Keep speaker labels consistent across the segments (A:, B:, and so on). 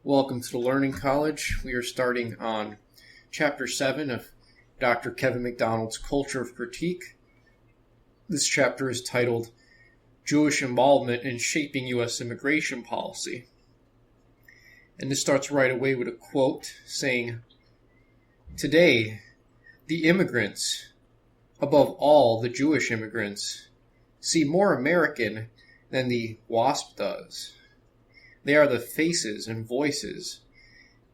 A: Welcome to the Learning College. We are starting on Chapter 7 of Dr. Kevin MacDonald's Culture of Critique. This chapter is titled Jewish Involvement in Shaping U.S. Immigration Policy. And this starts right away with a quote saying, "Today, the immigrants, above all the Jewish immigrants, seem more American than the WASP does. They are the faces and voices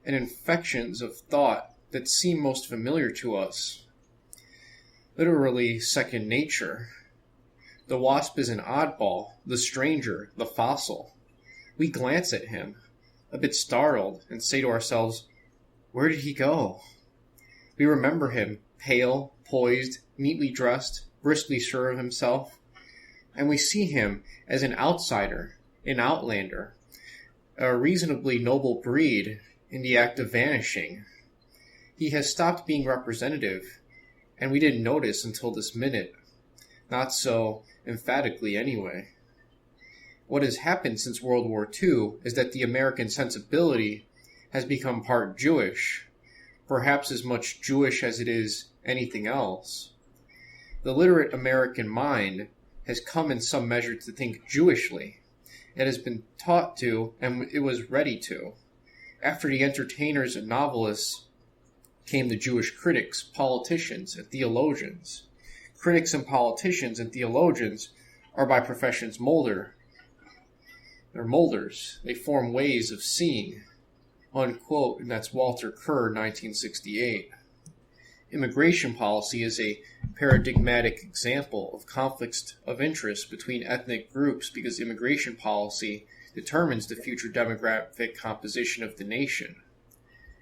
A: and infections of thought that seem most familiar to us. Literally second nature. The WASP is an oddball, the stranger, the fossil. We glance at him, a bit startled, and say to ourselves, 'Where did he go?' We remember him, pale, poised, neatly dressed, briskly sure of himself, and we see him as an outsider, an outlander, a reasonably noble breed in the act of vanishing. He has stopped being representative, and we didn't notice until this minute. Not so emphatically, anyway. What has happened since World War II is that the American sensibility has become part Jewish, perhaps as much Jewish as it is anything else. The literate American mind has come in some measure to think Jewishly. It has been taught to, and it was ready to. After the entertainers and novelists came the Jewish critics, politicians, and theologians. Critics and politicians and theologians are by professions molder. They're molders. They form ways of seeing." Unquote, and that's Walter Kerr, 1968. Immigration policy is a paradigmatic example of conflicts of interest between ethnic groups because immigration policy determines the future demographic composition of the nation.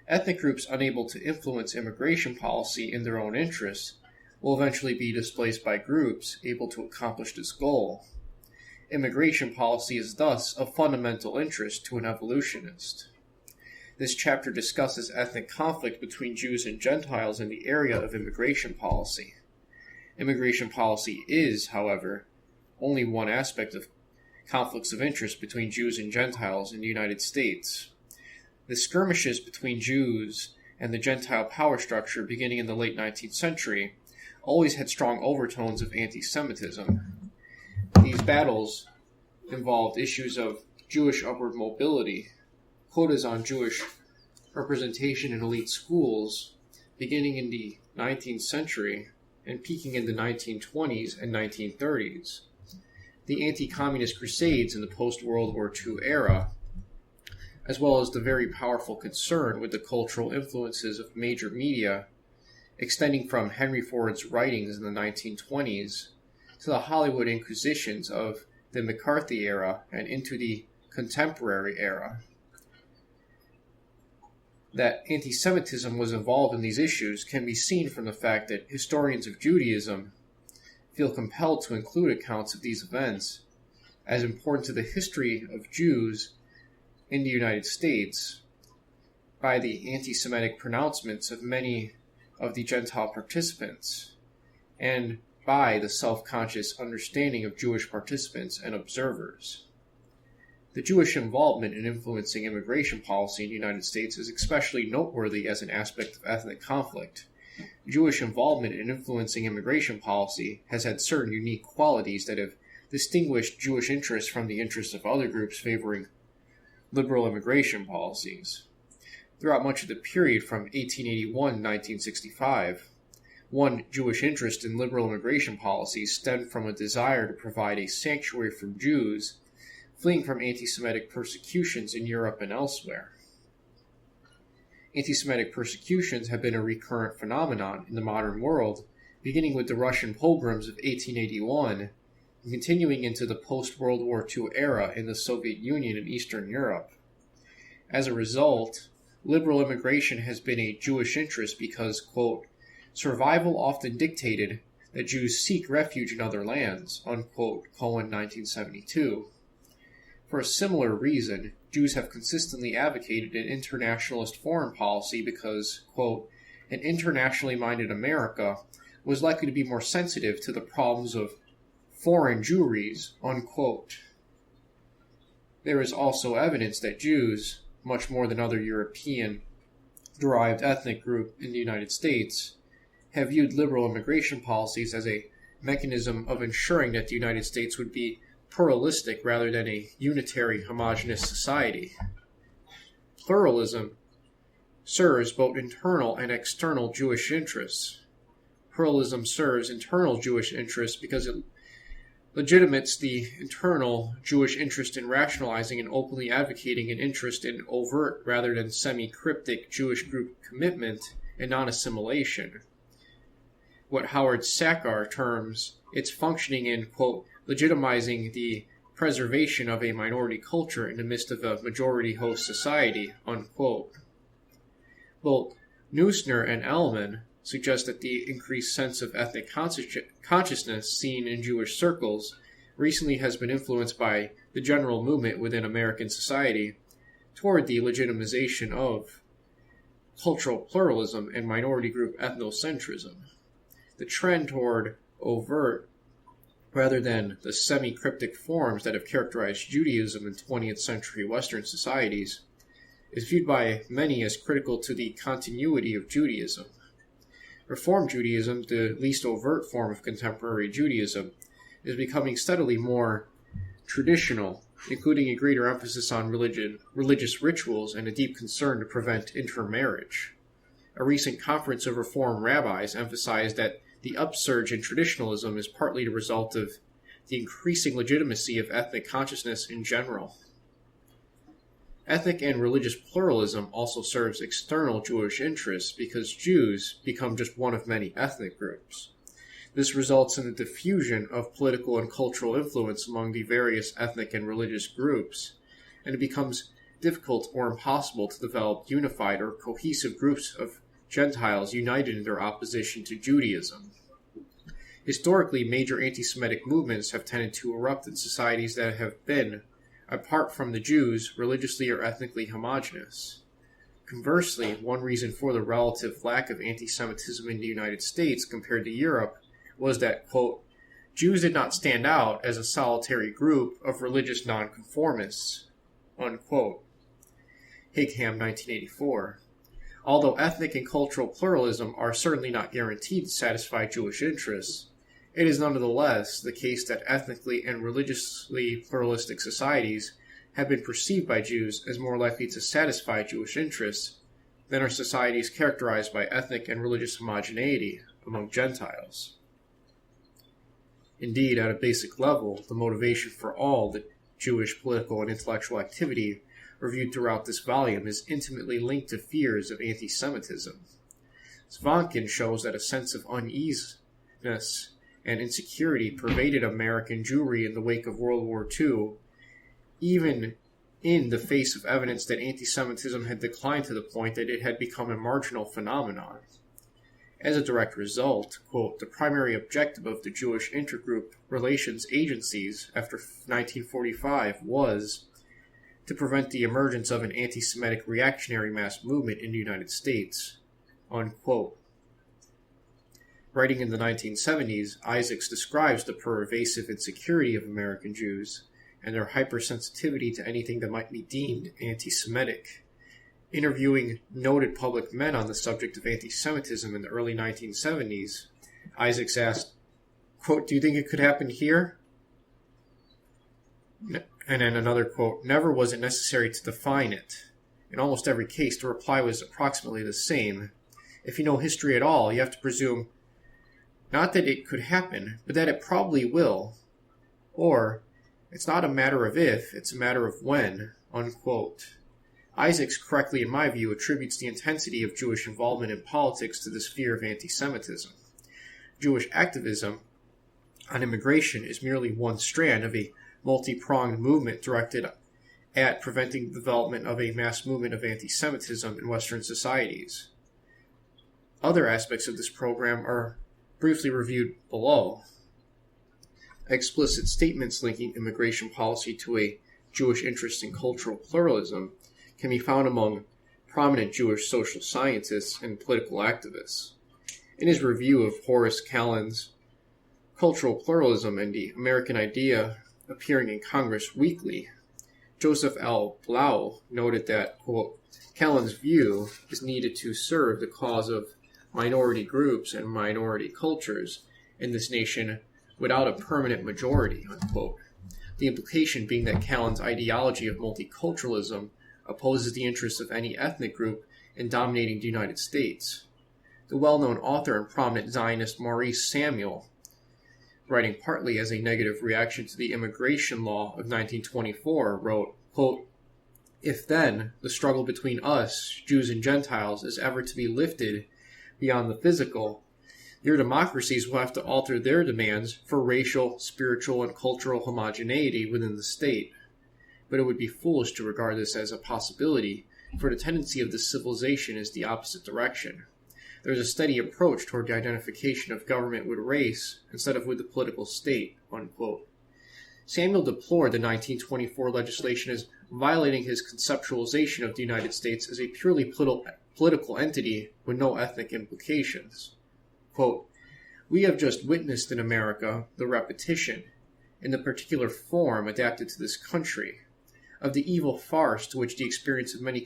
A: Ethnic groups unable to influence immigration policy in their own interests will eventually be displaced by groups able to accomplish this goal. Immigration policy is thus of fundamental interest to an evolutionist. This chapter discusses ethnic conflict between Jews and Gentiles in the area of immigration policy. Immigration policy is, however, only one aspect of conflicts of interest between Jews and Gentiles in the United States. The skirmishes between Jews and the Gentile power structure beginning in the late 19th century always had strong overtones of anti-Semitism. These battles involved issues of Jewish upward mobility, quotas on Jewish representation in elite schools beginning in the 19th century and peaking in the 1920s and 1930s, the anti-communist crusades in the post-World War II era, as well as the very powerful concern with the cultural influences of major media extending from Henry Ford's writings in the 1920s to the Hollywood inquisitions of the McCarthy era and into the contemporary era. That anti-Semitism was involved in these issues can be seen from the fact that historians of Judaism feel compelled to include accounts of these events as important to the history of Jews in the United States by the anti-Semitic pronouncements of many of the Gentile participants and by the self-conscious understanding of Jewish participants and observers. The Jewish involvement in influencing immigration policy in the United States is especially noteworthy as an aspect of ethnic conflict. Jewish involvement in influencing immigration policy has had certain unique qualities that have distinguished Jewish interests from the interests of other groups favoring liberal immigration policies. Throughout much of the period from 1881 to 1965, one Jewish interest in liberal immigration policies stemmed from a desire to provide a sanctuary for Jews fleeing from anti-Semitic persecutions in Europe and elsewhere. Anti-Semitic persecutions have been a recurrent phenomenon in the modern world, beginning with the Russian pogroms of 1881 and continuing into the post-World War II era in the Soviet Union and Eastern Europe. As a result, liberal immigration has been a Jewish interest because, quote, "survival often dictated that Jews seek refuge in other lands," unquote, Cohen, 1972. For a similar reason, Jews have consistently advocated an internationalist foreign policy because, quote, "an internationally minded America was likely to be more sensitive to the problems of foreign Jewries," unquote. There is also evidence that Jews, much more than other European-derived ethnic group in the United States, have viewed liberal immigration policies as a mechanism of ensuring that the United States would be pluralistic rather than a unitary, homogeneous society. Pluralism serves both internal and external Jewish interests. Pluralism serves internal Jewish interests because it legitimates the internal Jewish interest in rationalizing and openly advocating an interest in overt rather than semi-cryptic Jewish group commitment and non-assimilation. What Howard Sachar terms its functioning in, quote, legitimizing the preservation of a minority culture in the midst of a majority host society, unquote. Both Neusner and Ellman suggest that the increased sense of ethnic consciousness seen in Jewish circles recently has been influenced by the general movement within American society toward the legitimization of cultural pluralism and minority group ethnocentrism. The trend toward overt rather than the semi-cryptic forms that have characterized Judaism in 20th-century Western societies is viewed by many as critical to the continuity of Judaism. Reform Judaism, the least overt form of contemporary Judaism, is becoming steadily more traditional, including a greater emphasis on religious rituals and a deep concern to prevent intermarriage. A recent conference of Reform rabbis emphasized that the upsurge in traditionalism is partly the result of the increasing legitimacy of ethnic consciousness in general. Ethnic and religious pluralism also serves external Jewish interests because Jews become just one of many ethnic groups. This results in the diffusion of political and cultural influence among the various ethnic and religious groups, and it becomes difficult or impossible to develop unified or cohesive groups of Gentiles united in their opposition to Judaism. Historically, major anti-Semitic movements have tended to erupt in societies that have been, apart from the Jews, religiously or ethnically homogeneous. Conversely, one reason for the relative lack of anti-Semitism in the United States compared to Europe was that, quote, Jews did not stand out as a solitary group of religious nonconformists, unquote. Higham, 1984. Although ethnic and cultural pluralism are certainly not guaranteed to satisfy Jewish interests, it is nonetheless the case that ethnically and religiously pluralistic societies have been perceived by Jews as more likely to satisfy Jewish interests than are societies characterized by ethnic and religious homogeneity among Gentiles. Indeed, at a basic level, the motivation for all the Jewish political and intellectual activity reviewed throughout this volume is intimately linked to fears of anti-Semitism. Svankin shows that a sense of uneasiness and insecurity pervaded American Jewry in the wake of World War II, even in the face of evidence that anti-Semitism had declined to the point that it had become a marginal phenomenon. As a direct result, quote, the primary objective of the Jewish intergroup relations agencies after 1945 was to prevent the emergence of an anti-Semitic reactionary mass movement in the United States, unquote. Writing in the 1970s, Isaacs describes the pervasive insecurity of American Jews and their hypersensitivity to anything that might be deemed anti-Semitic. Interviewing noted public men on the subject of anti-Semitism in the early 1970s, Isaacs asked, quote, do you think it could happen here? And then another quote, never was it necessary to define it. In almost every case, the reply was approximately the same. If you know history at all, you have to presume not that it could happen, but that it probably will. Or, it's not a matter of if, it's a matter of when, unquote. Isaacs, correctly in my view, attributes the intensity of Jewish involvement in politics to this fear of anti-Semitism. Jewish activism on immigration is merely one strand of a multi-pronged movement directed at preventing the development of a mass movement of anti-Semitism in Western societies. Other aspects of this program are briefly reviewed below. Explicit statements linking immigration policy to a Jewish interest in cultural pluralism can be found among prominent Jewish social scientists and political activists. In his review of Horace Kallen's Cultural Pluralism and the American Idea appearing in Congress Weekly, Joseph L. Blau noted that, quote, Callan's view is needed to serve the cause of minority groups and minority cultures in this nation without a permanent majority, unquote. The implication being that Callan's ideology of multiculturalism opposes the interests of any ethnic group in dominating the United States. The well-known author and prominent Zionist Maurice Samuel, writing partly as a negative reaction to the immigration law of 1924, wrote, quote, if then the struggle between us, Jews and Gentiles, is ever to be lifted beyond the physical, your democracies will have to alter their demands for racial, spiritual, and cultural homogeneity within the state. But it would be foolish to regard this as a possibility, for the tendency of this civilization is the opposite direction. There is a steady approach toward the identification of government with race instead of with the political state, unquote. Samuel deplored the 1924 legislation as violating his conceptualization of the United States as a purely political entity with no ethnic implications. Quote, we have just witnessed in America the repetition, in the particular form adapted to this country, of the evil farce to which the experience of many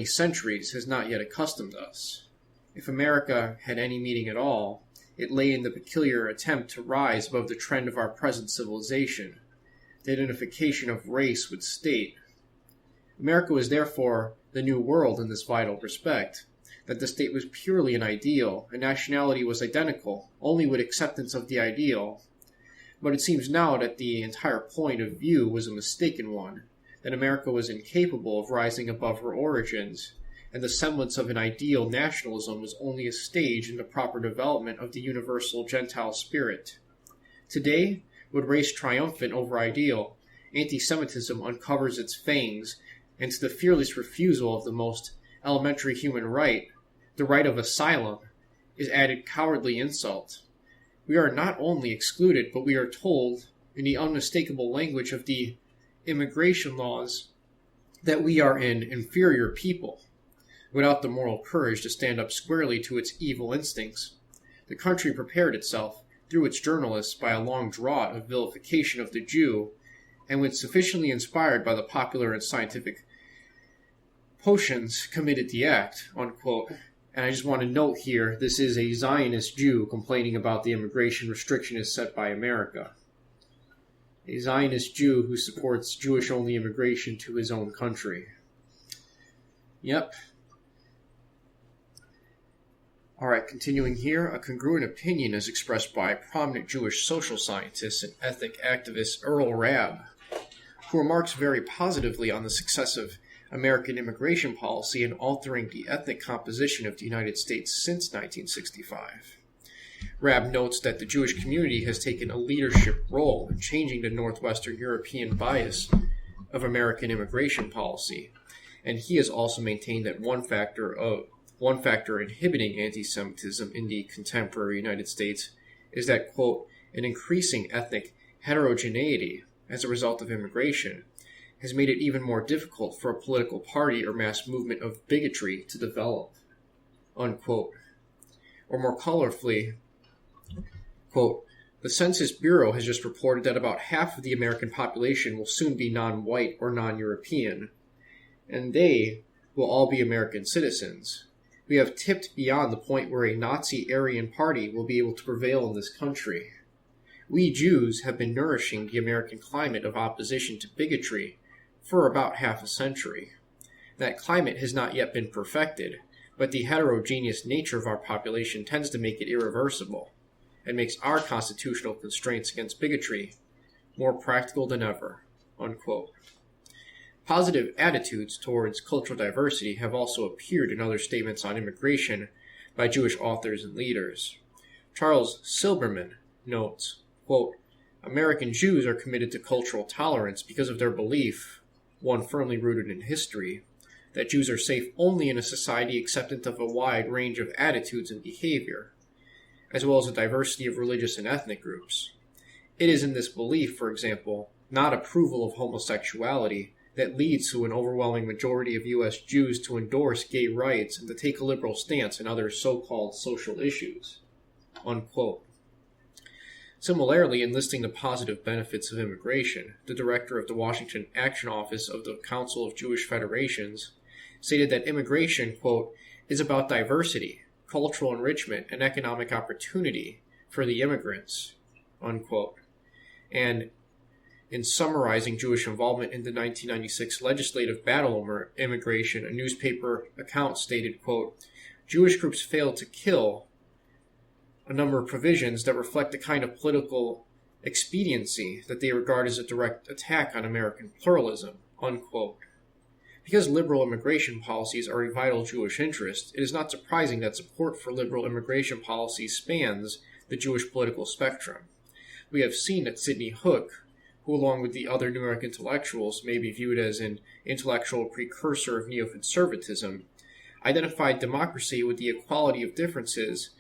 A: centuries has not yet accustomed us. If America had any meaning at all, it lay in the peculiar attempt to rise above the trend of our present civilization, the identification of race with state. America was therefore the new world in this vital respect, that the state was purely an ideal, and nationality was identical, only with acceptance of the ideal. But it seems now that the entire point of view was a mistaken one, that America was incapable of rising above her origins, and the semblance of an ideal nationalism was only a stage in the proper development of the universal Gentile spirit. Today, with race triumphant over ideal, anti-Semitism uncovers its fangs, and to the fearless refusal of the most elementary human right, the right of asylum, is added cowardly insult. We are not only excluded, but we are told, in the unmistakable language of the immigration laws, that we are an inferior people, without the moral courage to stand up squarely to its evil instincts. The country prepared itself, through its journalists, by a long draught of vilification of the Jew, and when sufficiently inspired by the popular and scientific potions, committed the act, unquote. And I just want to note here, this is a Zionist Jew complaining about the immigration restriction as set by America. A Zionist Jew who supports Jewish-only immigration to his own country. Yep. Alright, continuing here, a congruent opinion is expressed by prominent Jewish social scientist and ethnic activist Earl Rabb, who remarks very positively on the success of American immigration policy in altering the ethnic composition of the United States since 1965. Rabb notes that the Jewish community has taken a leadership role in changing the Northwestern European bias of American immigration policy, and he has also maintained that one factor inhibiting anti-Semitism in the contemporary United States is that, quote, an increasing ethnic heterogeneity as a result of immigration has made it even more difficult for a political party or mass movement of bigotry to develop, unquote. Or more colorfully, quote, the Census Bureau has just reported that about half of the American population will soon be non-white or non-European, and they will all be American citizens. We have tipped beyond the point where a Nazi Aryan party will be able to prevail in this country. We Jews have been nourishing the American climate of opposition to bigotry for about half a century. That climate has not yet been perfected, but the heterogeneous nature of our population tends to make it irreversible, and makes our constitutional constraints against bigotry more practical than ever, unquote. Positive attitudes towards cultural diversity have also appeared in other statements on immigration by Jewish authors and leaders. Charles Silberman notes, quote, American Jews are committed to cultural tolerance because of their belief, one firmly rooted in history, that Jews are safe only in a society acceptant of a wide range of attitudes and behavior, as well as a diversity of religious and ethnic groups. It is in this belief, for example, not approval of homosexuality, that leads to an overwhelming majority of U.S. Jews to endorse gay rights and to take a liberal stance in other so-called social issues, unquote. Similarly, in listing the positive benefits of immigration, the director of the Washington Action Office of the Council of Jewish Federations stated that immigration, quote, is about diversity, cultural enrichment, and economic opportunity for the immigrants, unquote. And in summarizing Jewish involvement in the 1996 legislative battle over immigration, a newspaper account stated, quote, Jewish groups failed to kill a number of provisions that reflect the kind of political expediency that they regard as a direct attack on American pluralism, unquote. Because liberal immigration policies are a vital Jewish interest, it is not surprising that support for liberal immigration policies spans the Jewish political spectrum. We have seen that Sidney Hook, who along with the other New York intellectuals may be viewed as an intellectual precursor of neoconservatism, identified democracy with the equality of differences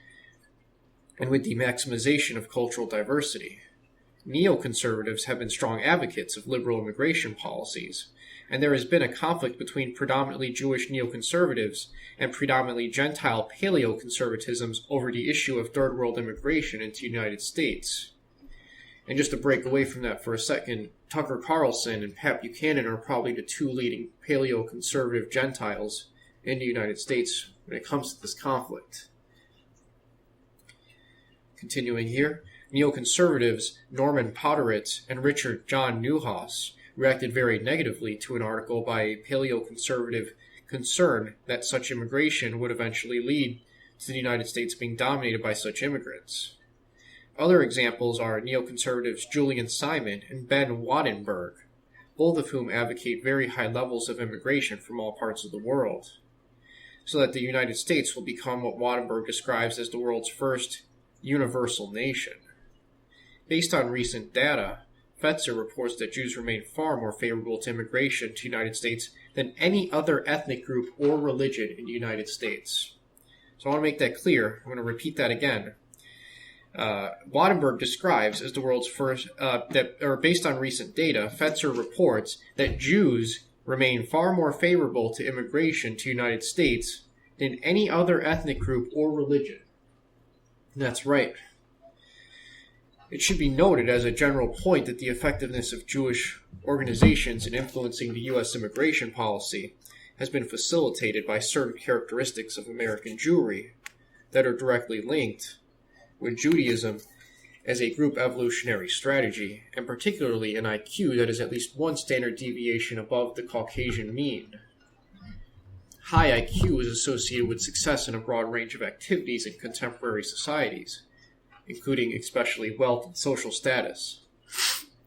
A: and with the maximization of cultural diversity. Neoconservatives have been strong advocates of liberal immigration policies, and there has been a conflict between predominantly Jewish neoconservatives and predominantly Gentile paleoconservatisms over the issue of third world immigration into the United States. And just to break away from that for a second, Tucker Carlson and Pat Buchanan are probably the two leading paleoconservative Gentiles in the United States when it comes to this conflict. Continuing here, neoconservatives Norman Podhoretz and Richard John Neuhaus reacted very negatively to an article by a paleoconservative concern that such immigration would eventually lead to the United States being dominated by such immigrants. Other examples are neoconservatives Julian Simon and Ben Wattenberg, both of whom advocate very high levels of immigration from all parts of the world, so that the United States will become what Wattenberg describes as the world's first universal nation. Based on recent data, Fetzer reports that Jews remain far more favorable to immigration to the United States than any other ethnic group or religion in the United States. So I want to make that clear. I'm going to repeat that again. Wattenberg describes as the world's first, based on recent data, Fetzer reports that Jews remain far more favorable to immigration to the United States than any other ethnic group or religion. And that's right. It should be noted as a general point that the effectiveness of Jewish organizations in influencing the U.S. immigration policy has been facilitated by certain characteristics of American Jewry that are directly linked with Judaism as a group evolutionary strategy, and particularly an IQ that is at least one standard deviation above the Caucasian mean. High IQ is associated with success in a broad range of activities in contemporary societies, including especially wealth and social status.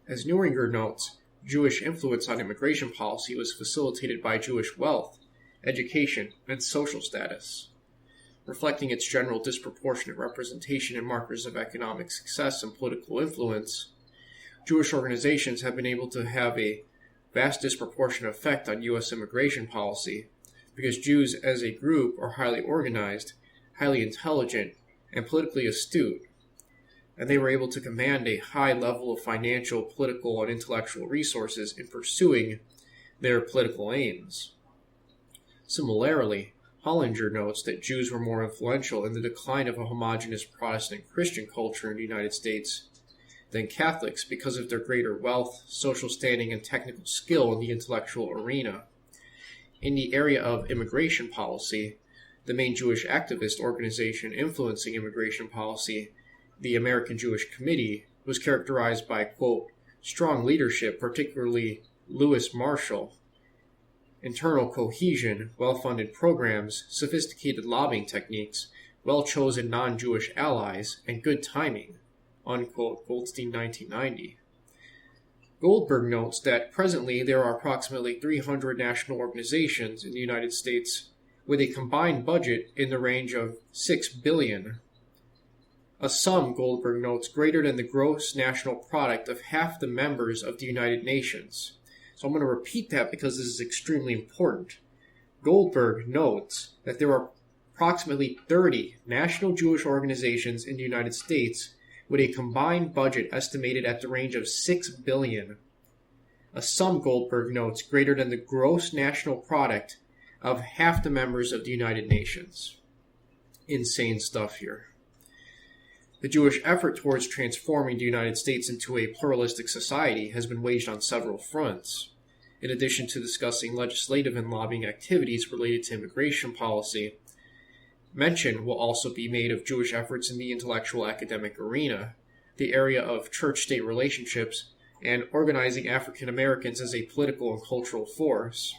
A: As Neuringer notes, Jewish influence on immigration policy was facilitated by Jewish wealth, education, and social status. Reflecting its general disproportionate representation in markers of economic success and political influence, Jewish organizations have been able to have a vast disproportionate effect on U.S. immigration policy because Jews as a group are highly organized, highly intelligent, and politically astute, and they were able to command a high level of financial, political, and intellectual resources in pursuing their political aims. Similarly, Hollinger notes that Jews were more influential in the decline of a homogeneous Protestant Christian culture in the United States than Catholics because of their greater wealth, social standing, and technical skill in the intellectual arena. In the area of immigration policy, the main Jewish activist organization influencing immigration policy, the American Jewish Committee, was characterized by, quote, strong leadership, particularly Lewis Marshall, internal cohesion, well-funded programs, sophisticated lobbying techniques, well-chosen non-Jewish allies, and good timing, unquote, Goldstein 1990. Goldberg notes that presently there are approximately 300 national organizations in the United States with a combined budget in the range of $6 billion, a sum, Goldberg notes, greater than the gross national product of half the members of the United Nations. So I'm going to repeat that because this is extremely important. Goldberg notes that there are approximately 30 national Jewish organizations in the United States with a combined budget estimated at the range of $6 billion, a sum, Goldberg notes, greater than the gross national product of half the members of the United Nations. Insane stuff here. The Jewish effort towards transforming the United States into a pluralistic society has been waged on several fronts. In addition to discussing legislative and lobbying activities related to immigration policy, mention will also be made of Jewish efforts in the intellectual academic arena, the area of church-state relationships, and organizing African Americans as a political and cultural force.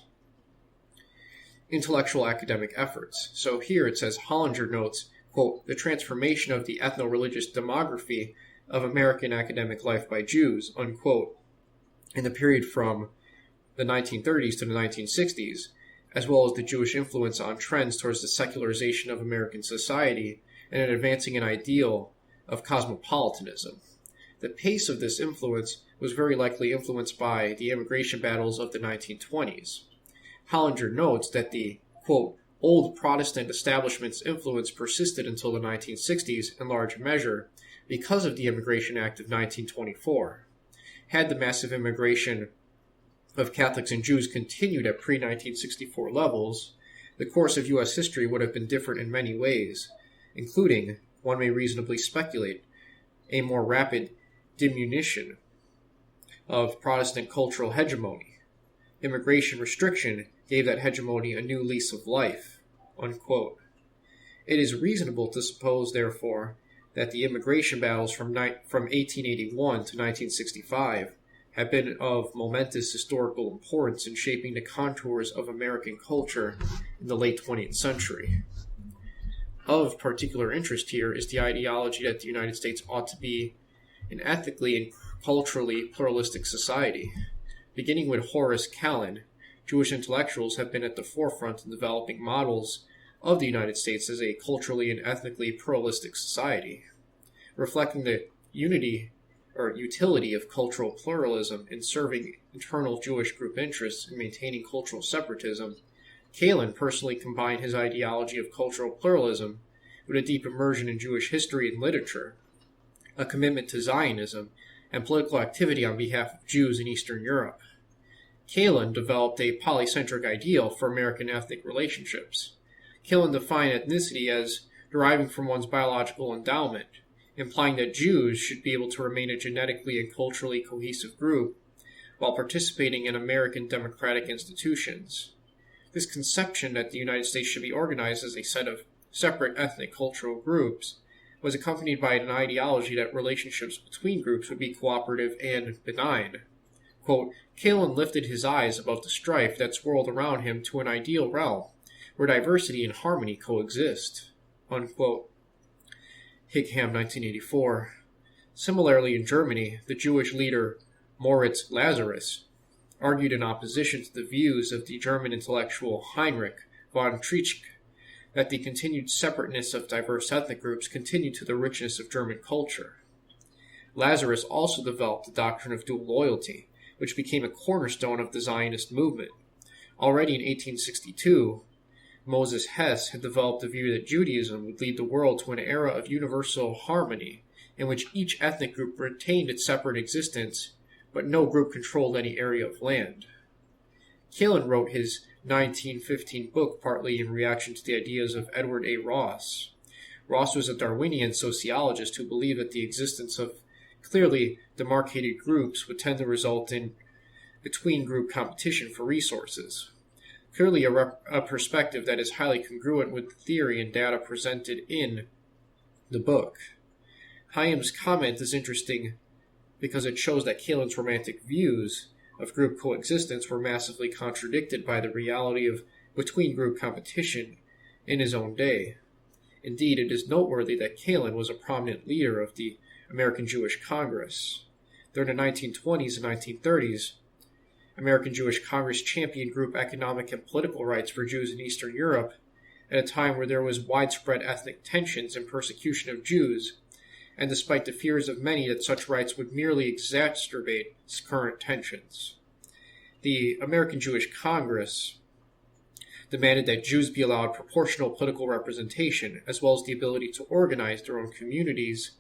A: Intellectual academic efforts. So here it says, Hollinger notes, quote, the transformation of the ethno-religious demography of American academic life by Jews, unquote, in the period from the 1930s to the 1960s, as well as the Jewish influence on trends towards the secularization of American society and in advancing an ideal of cosmopolitanism. The pace of this influence was very likely influenced by the immigration battles of the 1920s. Hollinger notes that the, quote, old Protestant establishment's influence persisted until the 1960s in large measure because of the Immigration Act of 1924. Had the massive immigration of Catholics and Jews continued at pre-1964 levels, the course of U.S. history would have been different in many ways, including, one may reasonably speculate, a more rapid diminution of Protestant cultural hegemony. Immigration restriction gave that hegemony a new lease of life, unquote. It is reasonable to suppose, therefore, that the immigration battles from 1881 to 1965 have been of momentous historical importance in shaping the contours of American culture in the late 20th century. Of particular interest here is the ideology that the United States ought to be an ethically and culturally pluralistic society. Beginning with Horace Kallen, Jewish intellectuals have been at the forefront in developing models of the United States as a culturally and ethnically pluralistic society. Reflecting the utility of cultural pluralism in serving internal Jewish group interests and maintaining cultural separatism, Kallen personally combined his ideology of cultural pluralism with a deep immersion in Jewish history and literature, a commitment to Zionism, and political activity on behalf of Jews in Eastern Europe. Kallen developed a polycentric ideal for American ethnic relationships. Kallen defined ethnicity as deriving from one's biological endowment, implying that Jews should be able to remain a genetically and culturally cohesive group while participating in American democratic institutions. This conception that the United States should be organized as a set of separate ethnic cultural groups was accompanied by an ideology that relationships between groups would be cooperative and benign. Quote, Kallen lifted his eyes above the strife that swirled around him to an ideal realm where diversity and harmony coexist. Unquote. Higham, 1984. Similarly, in Germany, the Jewish leader Moritz Lazarus argued in opposition to the views of the German intellectual Heinrich von Treitschke that the continued separateness of diverse ethnic groups continued to the richness of German culture. Lazarus also developed the doctrine of dual loyalty, which became a cornerstone of the Zionist movement. Already in 1862, Moses Hess had developed the view that Judaism would lead the world to an era of universal harmony, in which each ethnic group retained its separate existence, but no group controlled any area of land. Kallen wrote his 1915 book partly in reaction to the ideas of Edward A. Ross. Ross was a Darwinian sociologist who believed that the existence of clearly demarcated groups would tend to result in between-group competition for resources. Clearly a perspective that is highly congruent with the theory and data presented in the book. Highham's comment is interesting because it shows that Kallen's romantic views of group coexistence were massively contradicted by the reality of between-group competition in his own day. Indeed, it is noteworthy that Kallen was a prominent leader of the American Jewish Congress. During the 1920s and 1930s, American Jewish Congress championed group economic and political rights for Jews in Eastern Europe at a time where there was widespread ethnic tensions and persecution of Jews, and despite the fears of many that such rights would merely exacerbate current tensions. The American Jewish Congress demanded that Jews be allowed proportional political representation, as well as the ability to organize their own communities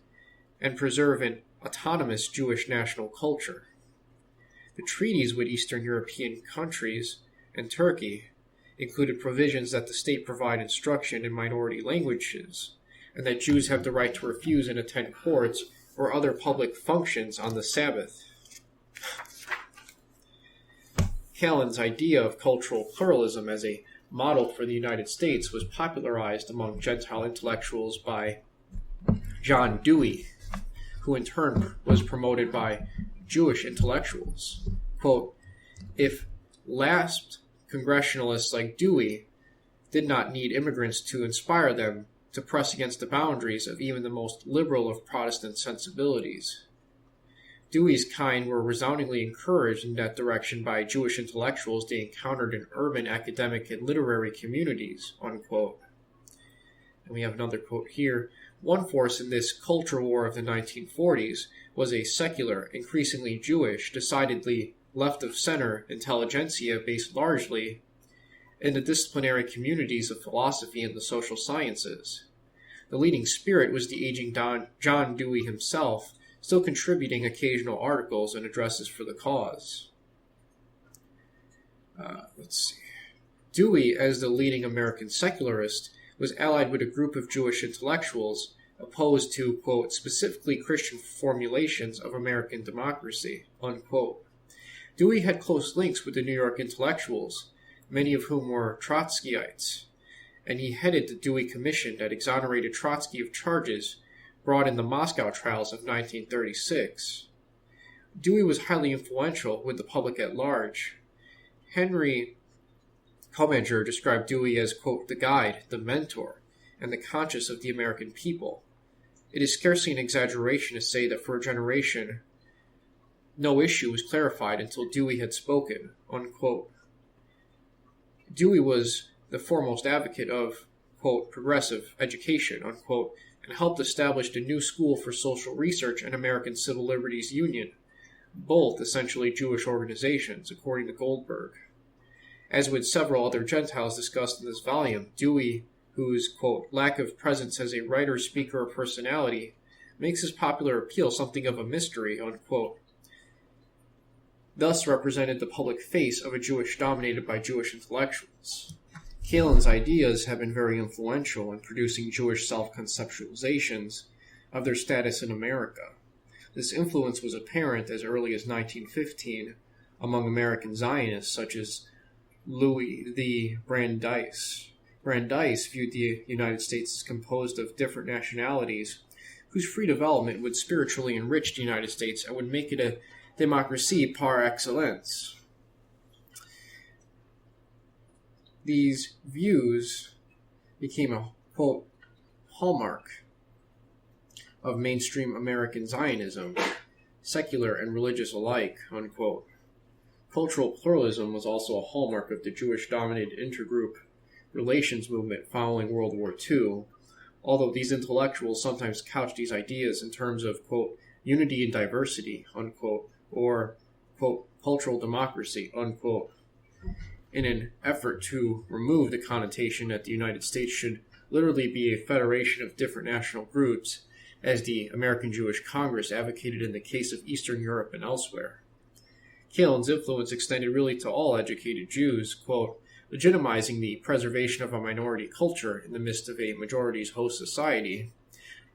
A: and preserve an autonomous Jewish national culture. The treaties with Eastern European countries and Turkey included provisions that the state provide instruction in minority languages, and that Jews have the right to refuse and attend courts or other public functions on the Sabbath. Callan's idea of cultural pluralism as a model for the United States was popularized among Gentile intellectuals by John Dewey, who in turn was promoted by Jewish intellectuals. Quote, if last Congressionalists like Dewey did not need immigrants to inspire them to press against the boundaries of even the most liberal of Protestant sensibilities. Dewey's kind were resoundingly encouraged in that direction by Jewish intellectuals they encountered in urban academic and literary communities, unquote. And we have another quote here. One force in this culture war of the 1940s was a secular, increasingly Jewish, decidedly left-of-center intelligentsia based largely in the disciplinary communities of philosophy and the social sciences. The leading spirit was the aging John Dewey himself, still contributing occasional articles and addresses for the cause. Dewey, as the leading American secularist, was allied with a group of Jewish intellectuals opposed to, quote, specifically Christian formulations of American democracy, unquote. Dewey had close links with the New York intellectuals, many of whom were Trotskyites, and he headed the Dewey Commission that exonerated Trotsky of charges brought in the Moscow trials of 1936. Dewey was highly influential with the public at large. Henry Commager described Dewey as, quote, the guide, the mentor, and the conscience of the American people. It is scarcely an exaggeration to say that for a generation, no issue was clarified until Dewey had spoken, unquote. Dewey was the foremost advocate of, quote, progressive education, unquote, and helped establish the New School for Social Research and American Civil Liberties Union, both essentially Jewish organizations, according to Goldberg. As with several other Gentiles discussed in this volume, Dewey, whose, quote, lack of presence as a writer, speaker, or personality makes his popular appeal something of a mystery, unquote, thus represented the public face of a Jewish dominated by Jewish intellectuals. Callan's ideas have been very influential in producing Jewish self-conceptualizations of their status in America. This influence was apparent as early as 1915 among American Zionists such as Louis the Brandeis. Brandeis viewed the United States as composed of different nationalities whose free development would spiritually enrich the United States and would make it a democracy par excellence. These views became a, quote, hallmark of mainstream American Zionism, secular and religious alike, unquote. Cultural pluralism was also a hallmark of the Jewish-dominated intergroup relations movement following World War II, although these intellectuals sometimes couched these ideas in terms of, quote, unity and diversity, unquote, or, quote, cultural democracy, unquote, in an effort to remove the connotation that the United States should literally be a federation of different national groups, as the American Jewish Congress advocated in the case of Eastern Europe and elsewhere. Callan's influence extended really to all educated Jews, quote, legitimizing the preservation of a minority culture in the midst of a majority's host society.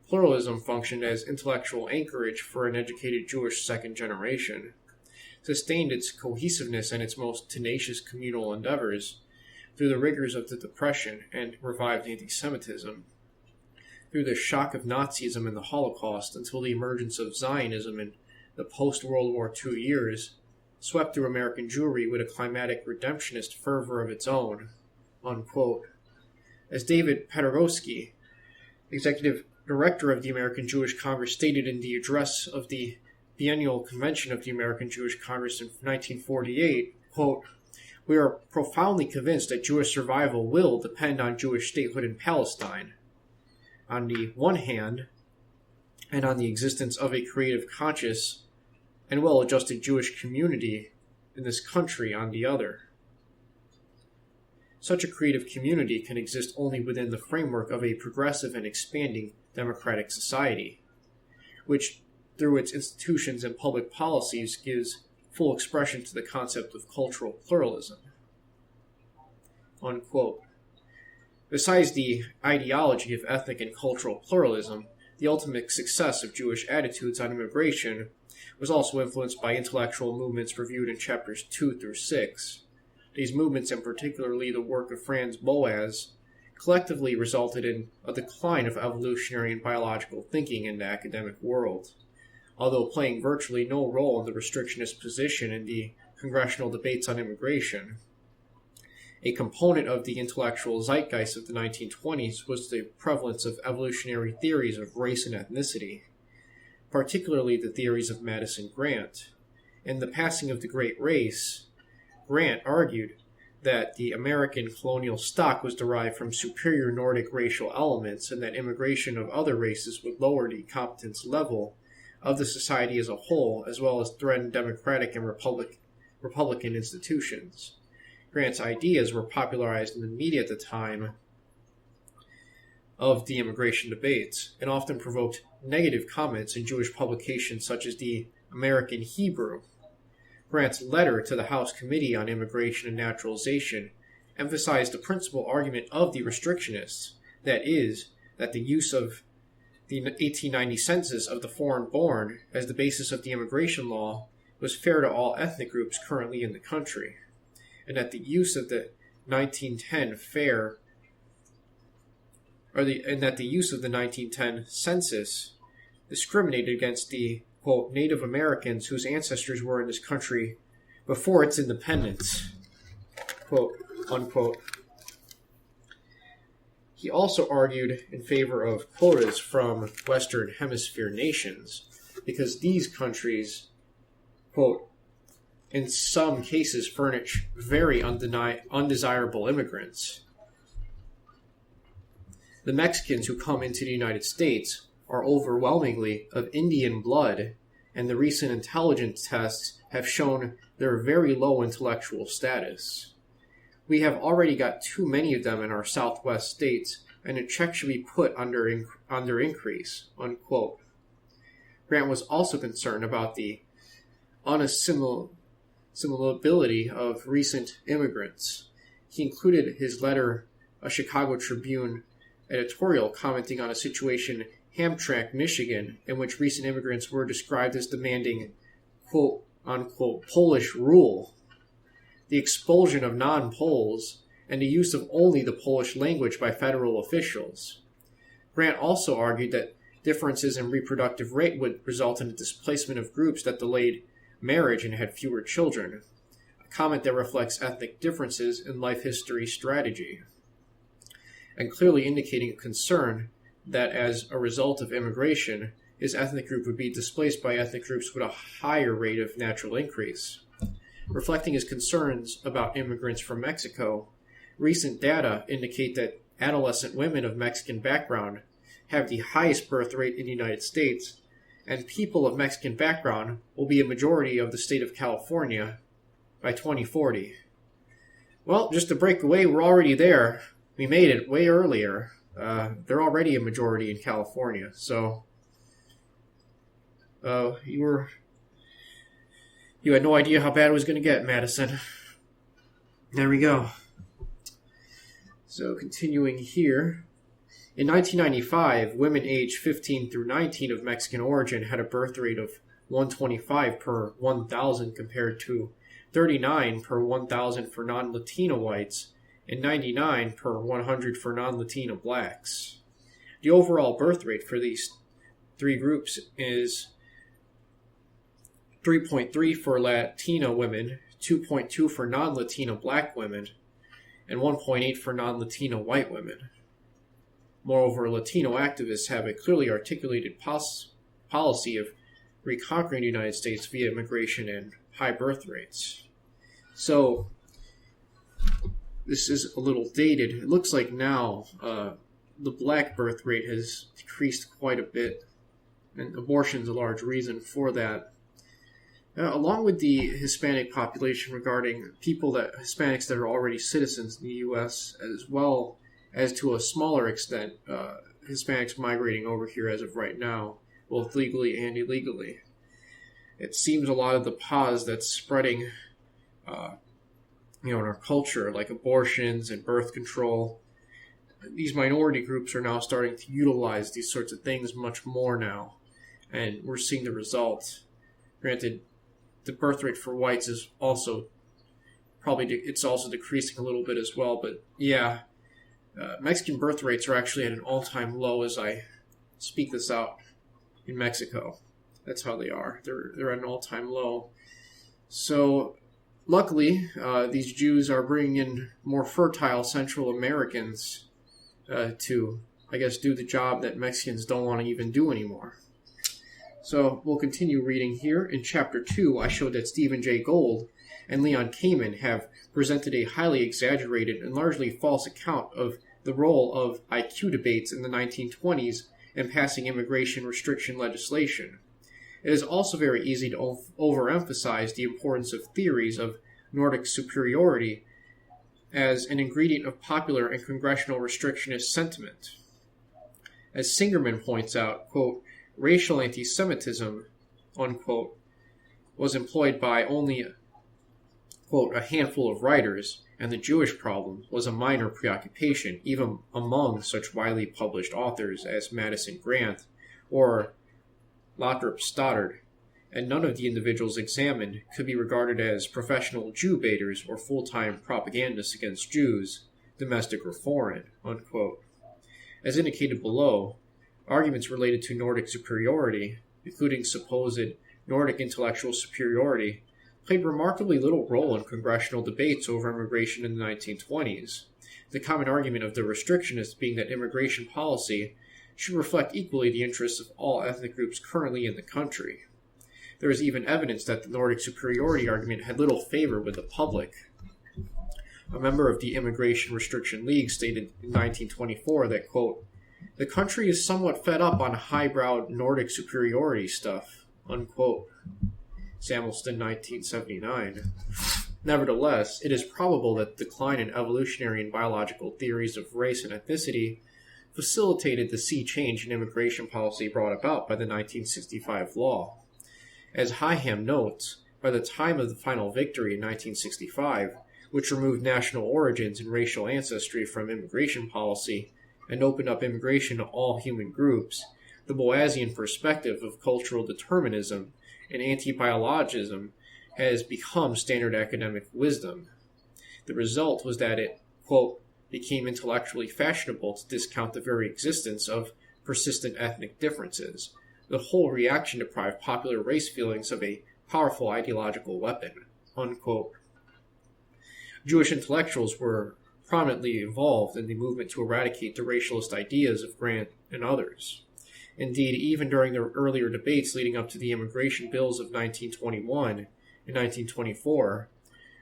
A: Pluralism functioned as intellectual anchorage for an educated Jewish second generation, sustained its cohesiveness and its most tenacious communal endeavors through the rigors of the Depression and revived anti-Semitism, through the shock of Nazism and the Holocaust until the emergence of Zionism in the post-World War II years, swept through American Jewry with a climatic redemptionist fervor of its own, unquote. As David Paderewski, executive director of the American Jewish Congress, stated in the address of the Biennial Convention of the American Jewish Congress in 1948, quote, we are profoundly convinced that Jewish survival will depend on Jewish statehood in Palestine, on the one hand, and on the existence of a creative, conscious, and well-adjusted Jewish community in this country on the other. Such a creative community can exist only within the framework of a progressive and expanding democratic society, which, through its institutions and public policies, gives full expression to the concept of cultural pluralism. Unquote. Besides the ideology of ethnic and cultural pluralism, the ultimate success of Jewish attitudes on immigration was also influenced by intellectual movements reviewed in chapters 2 through 6. These movements, and particularly the work of Franz Boas, collectively resulted in a decline of evolutionary and biological thinking in the academic world, although playing virtually no role in the restrictionist position in the congressional debates on immigration. A component of the intellectual zeitgeist of the 1920s was the prevalence of evolutionary theories of race and ethnicity, particularly the theories of Madison Grant. In The Passing of the Great Race, Grant argued that the American colonial stock was derived from superior Nordic racial elements and that immigration of other races would lower the competence level of the society as a whole, as well as threaten democratic and Republican institutions. Grant's ideas were popularized in the media at the time of the immigration debates and often provoked negative comments in Jewish publications such as the American Hebrew. Grant's letter to the House Committee on Immigration and Naturalization emphasized the principal argument of the restrictionists, that is, that the use of the 1890 census of the foreign-born as the basis of the immigration law was fair to all ethnic groups currently in the country, and that the use of the 1910 census discriminated against the, quote, Native Americans whose ancestors were in this country before its independence, quote, unquote. He also argued in favor of quotas from Western Hemisphere nations because these countries, quote, in some cases furnish very undesirable immigrants. The Mexicans who come into the United States are overwhelmingly of Indian blood, and the recent intelligence tests have shown their very low intellectual status. We have already got too many of them in our southwest states, and a check should be put under increase, unquote. Grant was also concerned about the unassimilability of recent immigrants. He included in his letter a Chicago Tribune editorial commenting on a situation in Hamtramck, Michigan, in which recent immigrants were described as demanding, quote, unquote, Polish rule, the expulsion of non-Poles, and the use of only the Polish language by federal officials. Grant also argued that differences in reproductive rate would result in the displacement of groups that delayed marriage and had fewer children, a comment that reflects ethnic differences in life history strategy, and clearly indicating a concern that as a result of immigration, his ethnic group would be displaced by ethnic groups with a higher rate of natural increase. Reflecting his concerns about immigrants from Mexico, recent data indicate that adolescent women of Mexican background have the highest birth rate in the United States, and people of Mexican background will be a majority of the state of California by 2040. Well, just to break away, we're already there. We made it way earlier. They're already a majority in California, so you had no idea how bad it was going to get, Madison. There we go. So continuing here, in 1995, women aged 15 through 19 of Mexican origin had a birth rate of 125 per 1,000 compared to 39 per 1,000 for non-Latino whites and 99 per 100 for non-Latino blacks. The overall birth rate for these three groups is 3.3 for Latino women, 2.2 for non-Latino black women, and 1.8 for non-Latino white women. Moreover, Latino activists have a clearly articulated policy of reconquering the United States via immigration and high birth rates. So, this is a little dated. It looks like now the black birth rate has decreased quite a bit, and abortion is a large reason for that. Along with the Hispanic population regarding Hispanics that are already citizens in the U.S., as well as to a smaller extent, Hispanics migrating over here as of right now, both legally and illegally. It seems a lot of the pause that's spreading in our culture, like abortions and birth control, these minority groups are now starting to utilize these sorts of things much more now, and we're seeing the results. Granted, the birth rate for whites is also it's also decreasing a little bit as well, but yeah, Mexican birth rates are actually at an all-time low as I speak this out in Mexico. That's how they are. They're at an all-time low. So, luckily, these Jews are bringing in more fertile Central Americans to, I guess, do the job that Mexicans don't want to even do anymore. So, we'll continue reading here. In Chapter 2, I showed that Stephen Jay Gould and Leon Kamen have presented a highly exaggerated and largely false account of the role of IQ debates in the 1920s in passing immigration restriction legislation. It is also very easy to overemphasize the importance of theories of Nordic superiority as an ingredient of popular and congressional restrictionist sentiment. As Singerman points out, quote, racial anti-Semitism, unquote, was employed by only, quote, a handful of writers, and the Jewish problem was a minor preoccupation, even among such widely published authors as Madison Grant or Lothrop Stoddard, and none of the individuals examined could be regarded as professional Jew baiters or full-time propagandists against Jews, domestic or foreign, unquote. As indicated below, arguments related to Nordic superiority, including supposed Nordic intellectual superiority, played remarkably little role in congressional debates over immigration in the 1920s, the common argument of the restrictionists being that immigration policy should reflect equally the interests of all ethnic groups currently in the country. There is even evidence that the Nordic superiority argument had little favor with the public. A member of the Immigration Restriction League stated in 1924 that, quote, the country is somewhat fed up on highbrow Nordic superiority stuff, unquote. Samuelston, 1979. Nevertheless, it is probable that the decline in evolutionary and biological theories of race and ethnicity facilitated the sea change in immigration policy brought about by the 1965 law. As Hyham notes, by the time of the final victory in 1965, which removed national origins and racial ancestry from immigration policy and opened up immigration to all human groups, the Boasian perspective of cultural determinism and anti-biologism has become standard academic wisdom. The result was that it, quote, became intellectually fashionable to discount the very existence of persistent ethnic differences. The whole reaction deprived popular race feelings of a powerful ideological weapon, unquote. Jewish intellectuals were prominently involved in the movement to eradicate the racialist ideas of Grant and others. Indeed, even during the earlier debates leading up to the immigration bills of 1921 and 1924,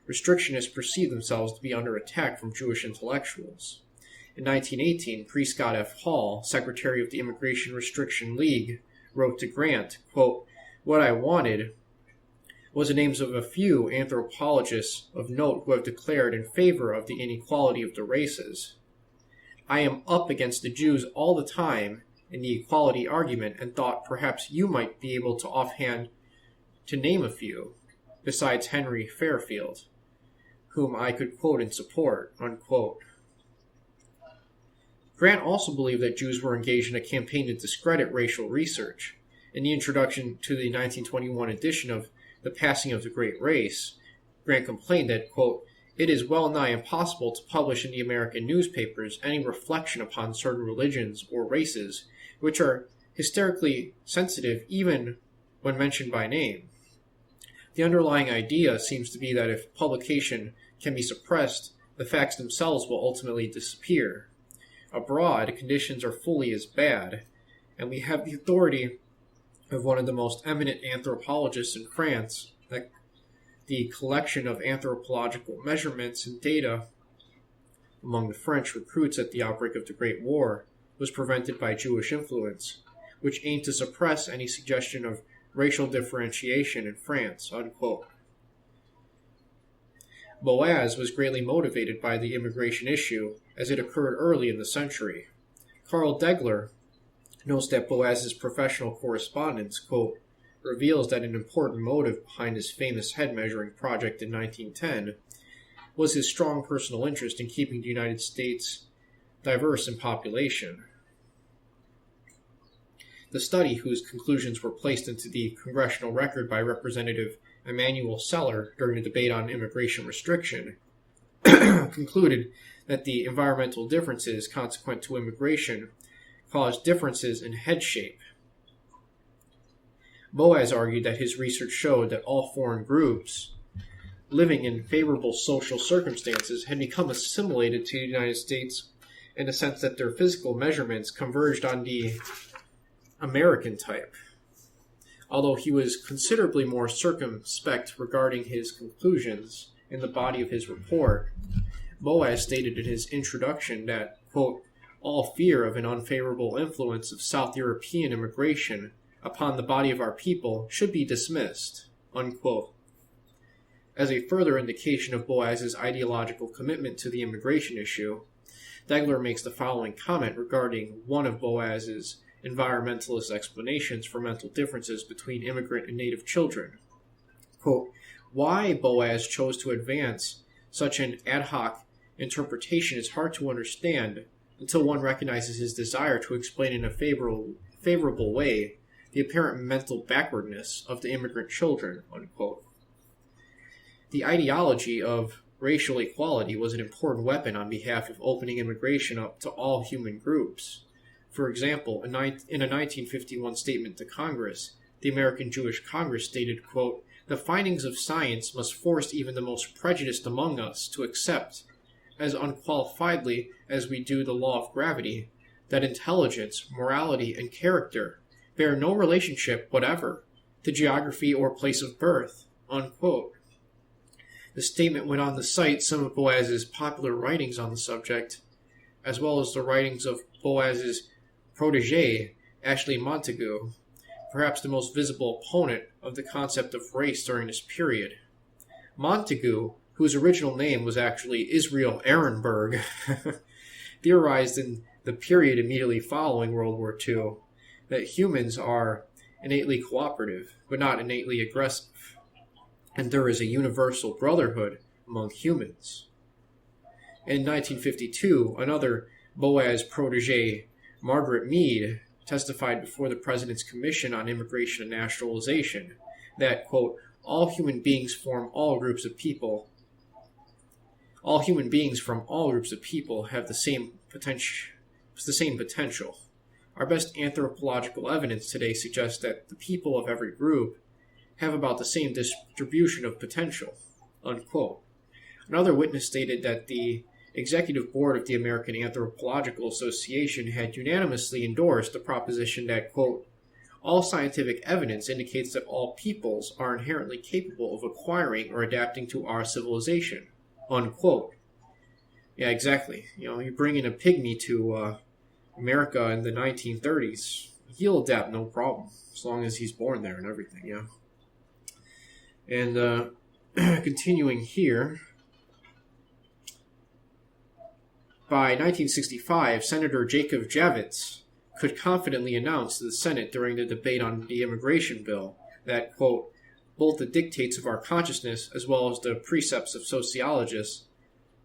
A: restrictionists perceived themselves to be under attack from Jewish intellectuals. In 1918, Prescott F. Hall, secretary of the Immigration Restriction League, wrote to Grant, quote, what I wanted was the names of a few anthropologists of note who have declared in favor of the inequality of the races. I am up against the Jews all the time in the equality argument and thought perhaps you might be able to offhand to name a few, besides Henry Fairfield, whom I could quote in support, unquote. Grant also believed that Jews were engaged in a campaign to discredit racial research. In the introduction to the 1921 edition of The Passing of the Great Race, Grant complained that, quote, it is well nigh impossible to publish in the American newspapers any reflection upon certain religions or races which are hysterically sensitive even when mentioned by name. The underlying idea seems to be that if publication can be suppressed, the facts themselves will ultimately disappear. Abroad, conditions are fully as bad, and we have the authority of one of the most eminent anthropologists in France that the collection of anthropological measurements and data among the French recruits at the outbreak of the Great War was prevented by Jewish influence, which aimed to suppress any suggestion of racial differentiation in France, unquote. Boas was greatly motivated by the immigration issue as it occurred early in the century. Carl Degler notes that Boas's professional correspondence, quote, reveals that an important motive behind his famous head-measuring project in 1910 was his strong personal interest in keeping the United States diverse in population. The study, whose conclusions were placed into the congressional record by Representative Emanuel Seller during the debate on immigration restriction, concluded that the environmental differences consequent to immigration caused differences in head shape. Boas argued that his research showed that all foreign groups living in favorable social circumstances had become assimilated to the United States in the sense that their physical measurements converged on the American type. Although he was considerably more circumspect regarding his conclusions in the body of his report, Boas stated in his introduction that, quote, all fear of an unfavorable influence of South European immigration upon the body of our people should be dismissed, unquote. As a further indication of Boas's ideological commitment to the immigration issue, Degler makes the following comment regarding one of Boas's environmentalist explanations for mental differences between immigrant and native children. Quote, why Boas chose to advance such an ad hoc interpretation is hard to understand until one recognizes his desire to explain in a favorable way the apparent mental backwardness of the immigrant children, unquote. The ideology of racial equality was an important weapon on behalf of opening immigration up to all human groups. For example, in a 1951 statement to Congress, the American Jewish Congress stated, quote, the findings of science must force even the most prejudiced among us to accept, as unqualifiedly as we do the law of gravity, that intelligence, morality, and character bear no relationship whatever to geography or place of birth, unquote. The statement went on to cite some of Boas's popular writings on the subject, as well as the writings of Boas's protege, Ashley Montagu, perhaps the most visible opponent of the concept of race during this period. Montagu, whose original name was actually Israel Ehrenberg, theorized in the period immediately following World War II that humans are innately cooperative, but not innately aggressive, and there is a universal brotherhood among humans. In 1952, another Boas protege, Margaret Mead, testified before the President's Commission on Immigration and Naturalization that, quote, all human beings from all groups of people have the same potential. Our best anthropological evidence today suggests that the people of every group have about the same distribution of potential, unquote. Another witness stated that the Executive Board of the American Anthropological Association had unanimously endorsed the proposition that, quote, all scientific evidence indicates that all peoples are inherently capable of acquiring or adapting to our civilization, unquote. Yeah, exactly. You bring in a pygmy to America in the 1930s, he'll adapt no problem, as long as he's born there and everything, yeah. And continuing here, by 1965, Senator Jacob Javits could confidently announce to the Senate during the debate on the immigration bill that, quote, both the dictates of our consciousness as well as the precepts of sociologists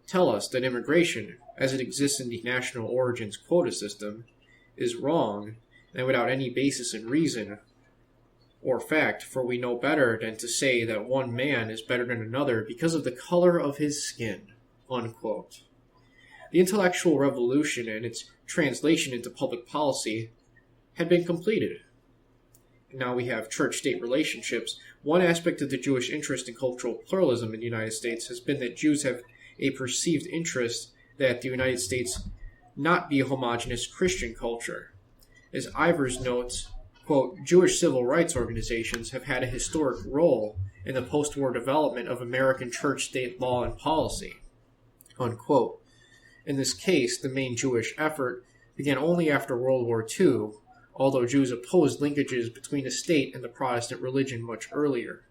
A: tell us that immigration, as it exists in the national origins quota system, is wrong and without any basis in reason or fact, for we know better than to say that one man is better than another because of the color of his skin, unquote. The intellectual revolution and its translation into public policy had been completed. And now we have church-state relationships. One aspect of the Jewish interest in cultural pluralism in the United States has been that Jews have a perceived interest that the United States not be a homogeneous Christian culture. As Ivers notes, quote, Jewish civil rights organizations have had a historic role in the post-war development of American church-state law and policy, unquote. In this case, the main Jewish effort began only after World War II, although Jews opposed linkages between the state and the Protestant religion much earlier.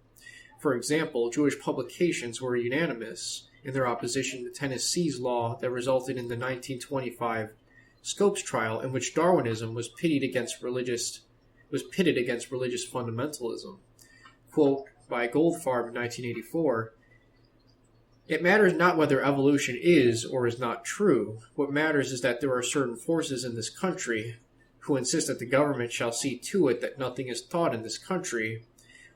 A: For example, Jewish publications were unanimous in their opposition to Tennessee's law that resulted in the 1925 Scopes trial, in which Darwinism was pitted against religious fundamentalism. Quote, by Goldfarb in 1984, It matters not whether evolution is or is not true. What matters is that there are certain forces in this country who insist that the government shall see to it that nothing is taught in this country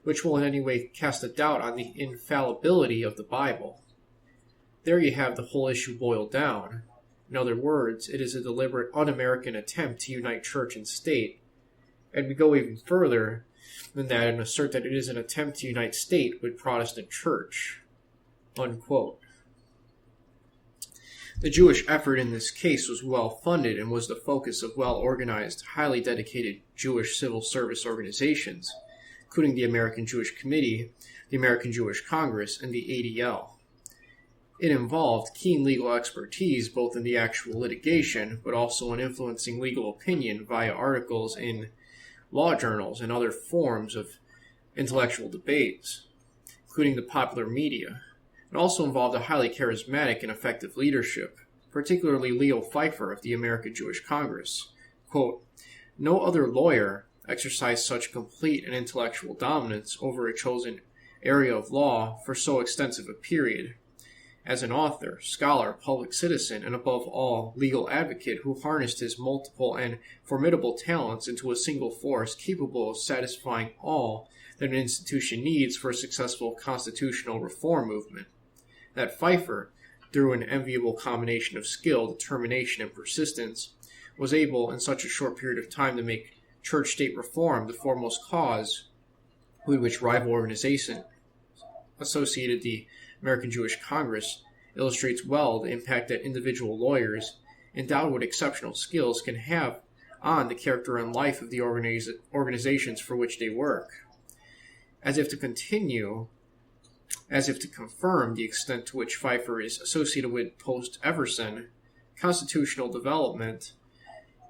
A: which will in any way cast a doubt on the infallibility of the Bible. There you have the whole issue boiled down. In other words, it is a deliberate un-American attempt to unite church and state, and we go even further than that and assert that it is an attempt to unite state with Protestant church." Unquote. The Jewish effort in this case was well-funded and was the focus of well-organized, highly dedicated Jewish civil service organizations, including the American Jewish Committee, the American Jewish Congress, and the ADL. It involved keen legal expertise both in the actual litigation, but also in influencing legal opinion via articles in law journals and other forms of intellectual debates, including the popular media. It also involved a highly charismatic and effective leadership, particularly Leo Pfeiffer of the American Jewish Congress. Quote, "No other lawyer exercised such complete and intellectual dominance over a chosen area of law for so extensive a period. As an author, scholar, public citizen, and above all, legal advocate who harnessed his multiple and formidable talents into a single force capable of satisfying all that an institution needs for a successful constitutional reform movement. That Pfeiffer, through an enviable combination of skill, determination, and persistence, was able in such a short period of time to make church-state reform the foremost cause with which rival organization associated the American Jewish Congress illustrates well the impact that individual lawyers, endowed with exceptional skills, can have on the character and life of the organizations for which they work. As if to confirm the extent to which Pfeiffer is associated with post-Everson constitutional development,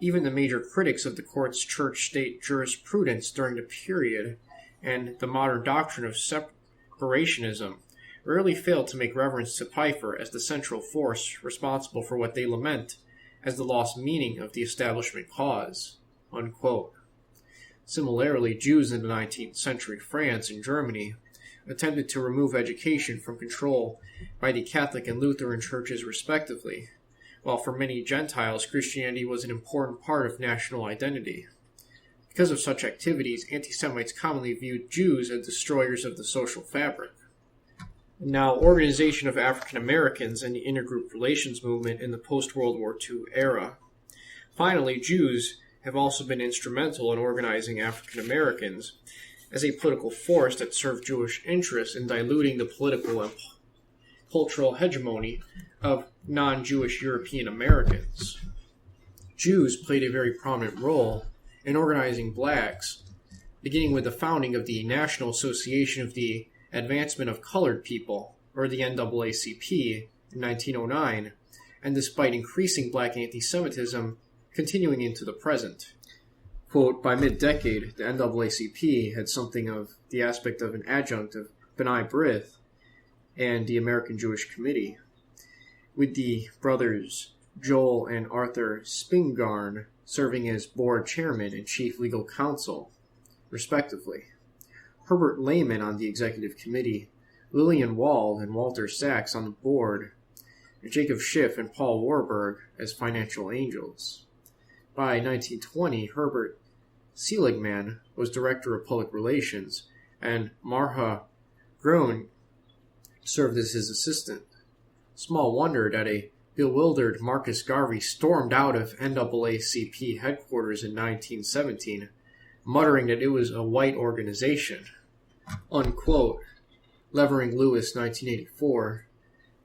A: even the major critics of the court's church-state jurisprudence during the period and the modern doctrine of separationism rarely failed to make reference to Pfeiffer as the central force responsible for what they lament as the lost meaning of the establishment cause." Unquote. Similarly, Jews in the 19th century France and Germany attempted to remove education from control by the Catholic and Lutheran churches respectively, while for many Gentiles, Christianity was an important part of national identity. Because of such activities, anti-Semites commonly viewed Jews as destroyers of the social fabric. Now, organization of African Americans and the intergroup relations movement in the post-World War II era. Finally, Jews have also been instrumental in organizing African Americans as a political force that served Jewish interests in diluting the political and cultural hegemony of non-Jewish European Americans. Jews played a very prominent role in organizing blacks, beginning with the founding of the National Association of the Advancement of Colored People, or the NAACP, in 1909, and despite increasing black anti-Semitism continuing into the present. Quote, "By mid-decade, the NAACP had something of the aspect of an adjunct of B'nai B'rith and the American Jewish Committee, with the brothers Joel and Arthur Spingarn serving as board chairman and chief legal counsel, respectively. Herbert Lehman on the executive committee, Lillian Wald and Walter Sachs on the board, and Jacob Schiff and Paul Warburg as financial angels. By 1920, Herbert Seligman was director of public relations, and Marha Grun served as his assistant. Small wonder that a bewildered Marcus Garvey stormed out of NAACP headquarters in 1917, muttering that it was a white organization. Unquote. Levering Lewis, 1984.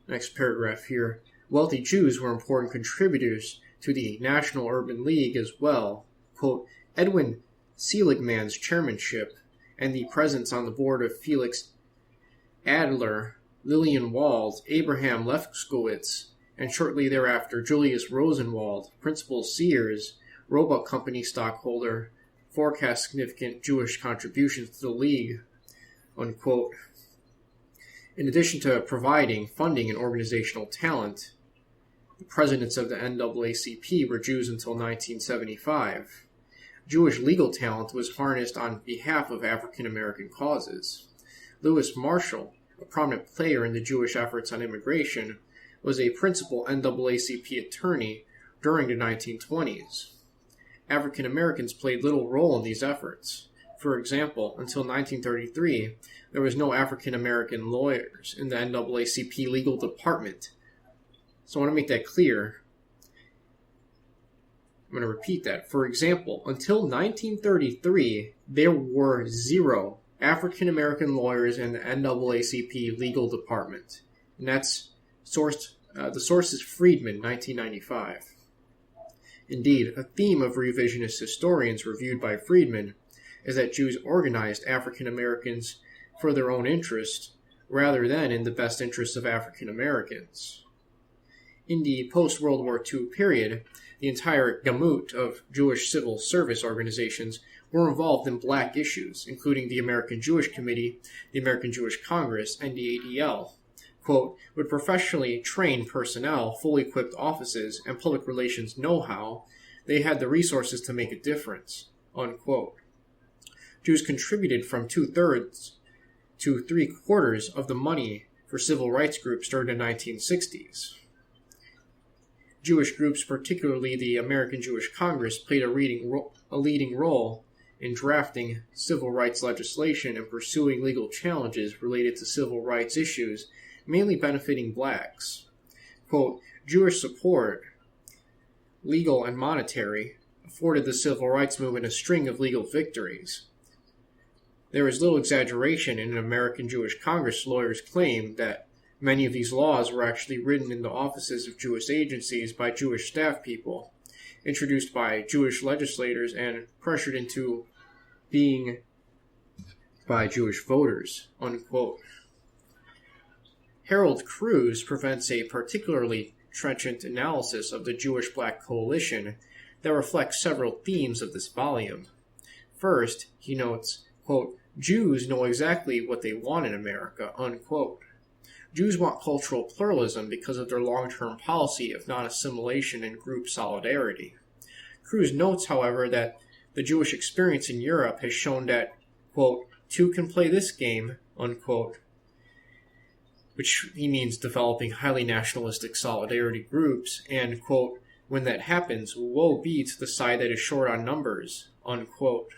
A: Next paragraph here. Wealthy Jews were important contributors to the National Urban League as well. Quote, Edwin Seligman's chairmanship and the presence on the board of Felix Adler, Lillian Wald, Abraham Lefkowitz, and shortly thereafter Julius Rosenwald, principal Sears, Roebuck Company stockholder, forecast significant Jewish contributions to the League. Unquote. In addition to providing funding and organizational talent, the presidents of the NAACP were Jews until 1975. Jewish legal talent was harnessed on behalf of African American causes. Lewis Marshall a prominent player in the Jewish efforts on immigration, was a principal NAACP attorney during the 1920s. African Americans played little role in these efforts. For example, until 1933, there was no African American lawyers in the NAACP legal department. So I want to make that clear. I'm going to repeat that. For example, until 1933, there were 0 African American lawyers in the NAACP legal department. And that's the source is Friedman, 1995. Indeed, a theme of revisionist historians reviewed by Friedman is that Jews organized African Americans for their own interest rather than in the best interests of African Americans. In the post-World War II period, the entire gamut of Jewish civil service organizations were involved in black issues, including the American Jewish Committee, the American Jewish Congress, and the ADL. Quote, with professionally trained personnel, fully equipped offices, and public relations know-how, they had the resources to make a difference. Unquote. Jews contributed from 2/3 to 3/4 of the money for civil rights groups during the 1960s. Jewish groups, particularly the American Jewish Congress, played a leading role in drafting civil rights legislation and pursuing legal challenges related to civil rights issues, mainly benefiting blacks. Quote, Jewish support, legal and monetary, afforded the civil rights movement a string of legal victories. There is little exaggeration in an American Jewish Congress lawyer's claim that many of these laws were actually written in the offices of Jewish agencies by Jewish staff people, introduced by Jewish legislators, and pressured into being by Jewish voters. Unquote. Harold Cruse presents a particularly trenchant analysis of the Jewish-Black coalition that reflects several themes of this volume. First, he notes, quote, Jews know exactly what they want in America, unquote. Jews want cultural pluralism because of their long-term policy of non-assimilation and group solidarity. Cruse notes, however, that the Jewish experience in Europe has shown that, quote, 2 can play this game, unquote, which he means developing highly nationalistic solidarity groups, and, quote, when that happens, woe be to the side that is short on numbers, unquote.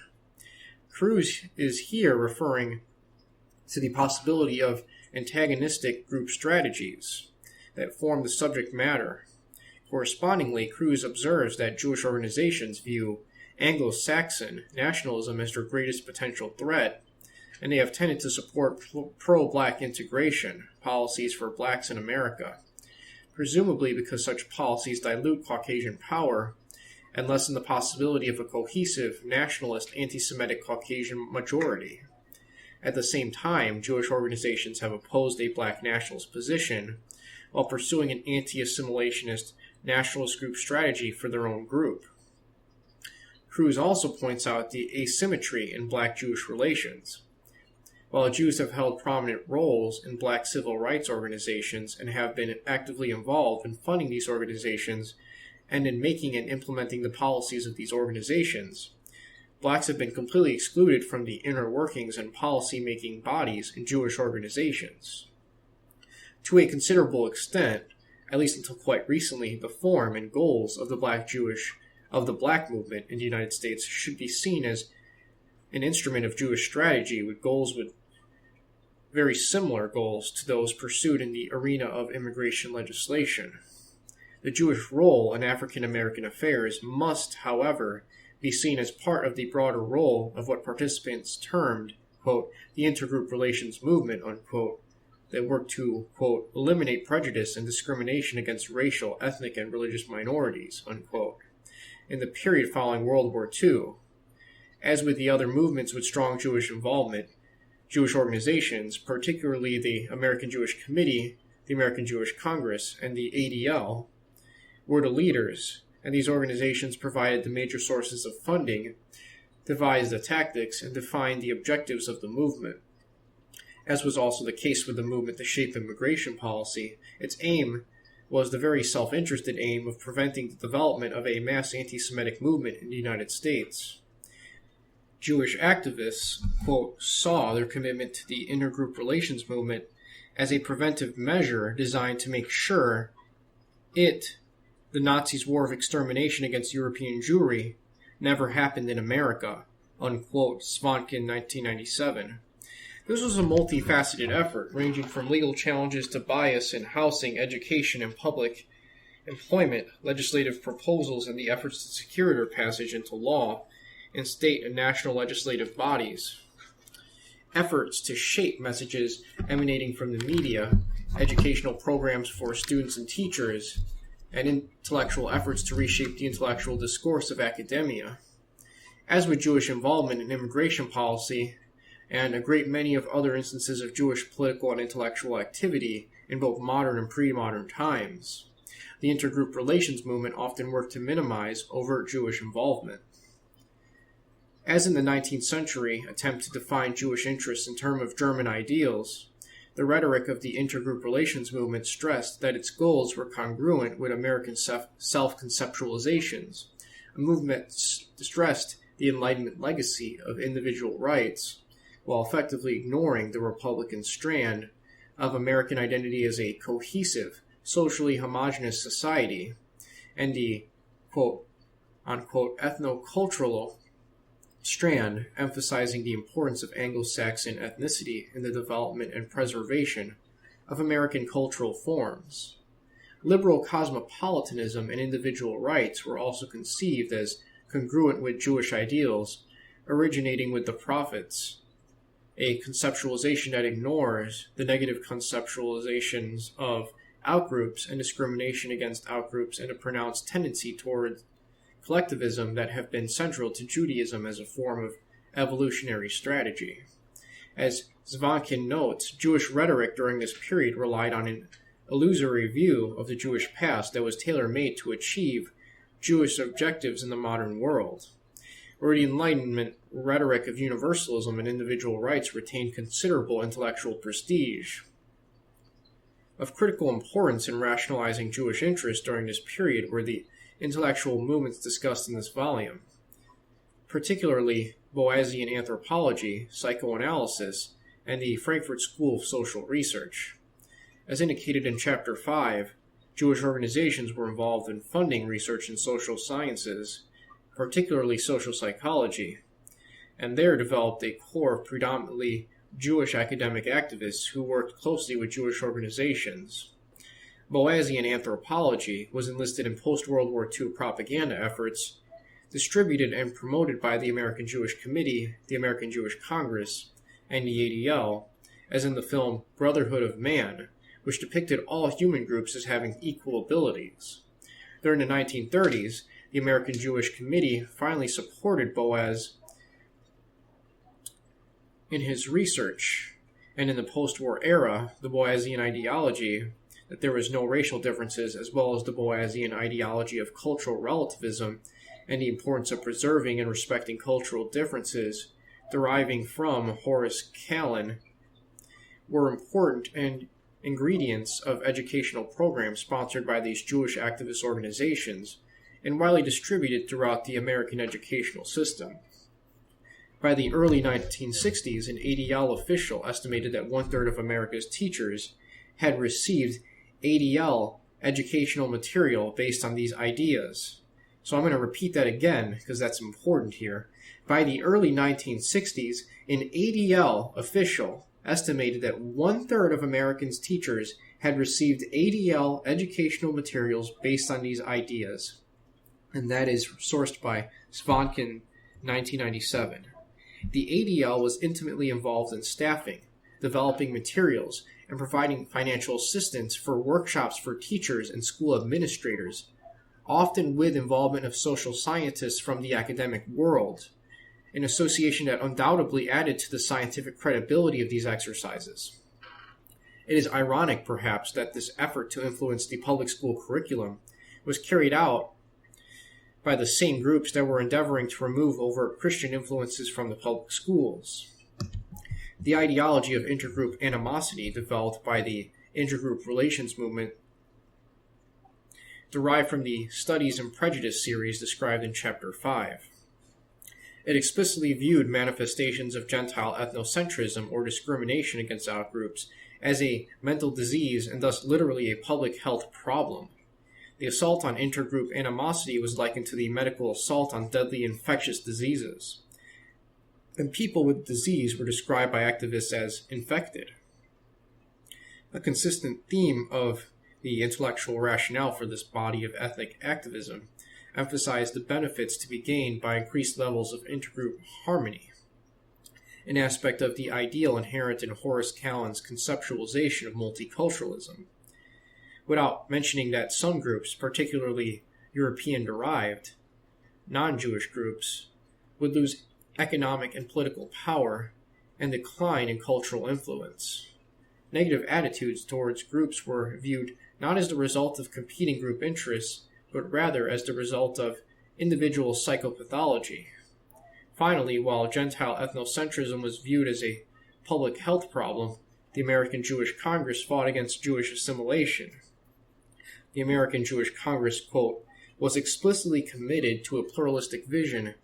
A: Cruse is here referring to the possibility of antagonistic group strategies that form the subject matter. Correspondingly, Cruse observes that Jewish organizations view Anglo-Saxon nationalism as their greatest potential threat, and they have tended to support pro-black integration policies for blacks in America, presumably because such policies dilute Caucasian power and lessen the possibility of a cohesive, nationalist, anti-Semitic Caucasian majority. At the same time, Jewish organizations have opposed a black nationalist position while pursuing an anti-assimilationist nationalist group strategy for their own group. Cruse also points out the asymmetry in black-Jewish relations. While Jews have held prominent roles in black civil rights organizations and have been actively involved in funding these organizations and in making and implementing the policies of these organizations, blacks have been completely excluded from the inner workings and policy-making bodies in Jewish organizations. To a considerable extent, at least until quite recently, the form and goals of the black movement in the United States should be seen as an instrument of Jewish strategy with very similar goals to those pursued in the arena of immigration legislation. The Jewish role in African American affairs must, however, be seen as part of the broader role of what participants termed, quote, the intergroup relations movement, unquote, that worked to, quote, eliminate prejudice and discrimination against racial, ethnic, and religious minorities, unquote, in the period following World War II. As with the other movements with strong Jewish involvement, Jewish organizations, particularly the American Jewish Committee, the American Jewish Congress, and the ADL, were the leaders, and these organizations provided the major sources of funding, devised the tactics, and defined the objectives of the movement. As was also the case with the movement to shape immigration policy, its aim was the very self-interested aim of preventing the development of a mass anti-Semitic movement in the United States. Jewish activists, quote, saw their commitment to the intergroup relations movement as a preventive measure designed to make sure the Nazis' war of extermination against European Jewry, never happened in America, unquote, Svanken, 1997. This was a multifaceted effort, ranging from legal challenges to bias in housing, education, and public employment, legislative proposals, and the efforts to secure their passage into law in state and national legislative bodies. Efforts to shape messages emanating from the media, educational programs for students and teachers, and intellectual efforts to reshape the intellectual discourse of academia. As with Jewish involvement in immigration policy, and a great many of other instances of Jewish political and intellectual activity in both modern and pre-modern times, the intergroup relations movement often worked to minimize overt Jewish involvement. As in the 19th century attempt to define Jewish interests in terms of German ideals, the rhetoric of the intergroup relations movement stressed that its goals were congruent with American self-conceptualizations. A movement stressed the Enlightenment legacy of individual rights, while effectively ignoring the Republican strand of American identity as a cohesive, socially homogeneous society, and the quote-unquote ethnocultural strand emphasizing the importance of Anglo-Saxon ethnicity in the development and preservation of American cultural forms. Liberal cosmopolitanism and individual rights were also conceived as congruent with Jewish ideals, originating with the prophets, a conceptualization that ignores the negative conceptualizations of outgroups and discrimination against outgroups and a pronounced tendency toward collectivism that have been central to Judaism as a form of evolutionary strategy. As Svanken notes, Jewish rhetoric during this period relied on an illusory view of the Jewish past that was tailor-made to achieve Jewish objectives in the modern world, where the Enlightenment rhetoric of universalism and individual rights retained considerable intellectual prestige. Of critical importance in rationalizing Jewish interests during this period were the intellectual movements discussed in this volume, particularly Boasian anthropology, psychoanalysis, and the Frankfurt School of Social Research. As indicated in Chapter 5, Jewish organizations were involved in funding research in social sciences, particularly social psychology, and there developed a core of predominantly Jewish academic activists who worked closely with Jewish organizations. Boasian anthropology was enlisted in post-World War II propaganda efforts distributed and promoted by the American Jewish Committee, the American Jewish Congress, and the ADL, as in the film Brotherhood of Man, which depicted all human groups as having equal abilities. During the 1930s, the American Jewish Committee finally supported Boas in his research, and in the post-war era, the Boasian ideology that there was no racial differences, as well as the Boasian ideology of cultural relativism and the importance of preserving and respecting cultural differences deriving from Horace Kallen, were important and ingredients of educational programs sponsored by these Jewish activist organizations and widely distributed throughout the American educational system. By the early 1960s, an ADL official estimated that one-third of America's teachers had received ADL educational material based on these ideas. So I'm going to repeat that again because that's important here. By the early 1960s, an ADL official estimated that one-third of Americans' teachers had received ADL educational materials based on these ideas. And that is sourced by Svanken, 1997. The ADL was intimately involved in staffing, developing materials, and providing financial assistance for workshops for teachers and school administrators, often with involvement of social scientists from the academic world, an association that undoubtedly added to the scientific credibility of these exercises. It is ironic, perhaps, that this effort to influence the public school curriculum was carried out by the same groups that were endeavoring to remove overt Christian influences from the public schools. The ideology of intergroup animosity developed by the intergroup relations movement derived from the Studies in Prejudice series described in Chapter 5. It explicitly viewed manifestations of Gentile ethnocentrism or discrimination against outgroups as a mental disease and thus literally a public health problem. The assault on intergroup animosity was likened to the medical assault on deadly infectious diseases, and people with disease were described by activists as infected. A consistent theme of the intellectual rationale for this body of ethnic activism emphasized the benefits to be gained by increased levels of intergroup harmony, an aspect of the ideal inherent in Horace Kallen's conceptualization of multiculturalism, without mentioning that some groups, particularly European-derived, non-Jewish groups, would lose economic and political power and decline in cultural influence. Negative attitudes towards groups were viewed not as the result of competing group interests, but rather as the result of individual psychopathology. Finally, while Gentile ethnocentrism was viewed as a public health problem, the American Jewish Congress fought against Jewish assimilation. The American Jewish Congress, quote, was explicitly committed to a pluralistic vision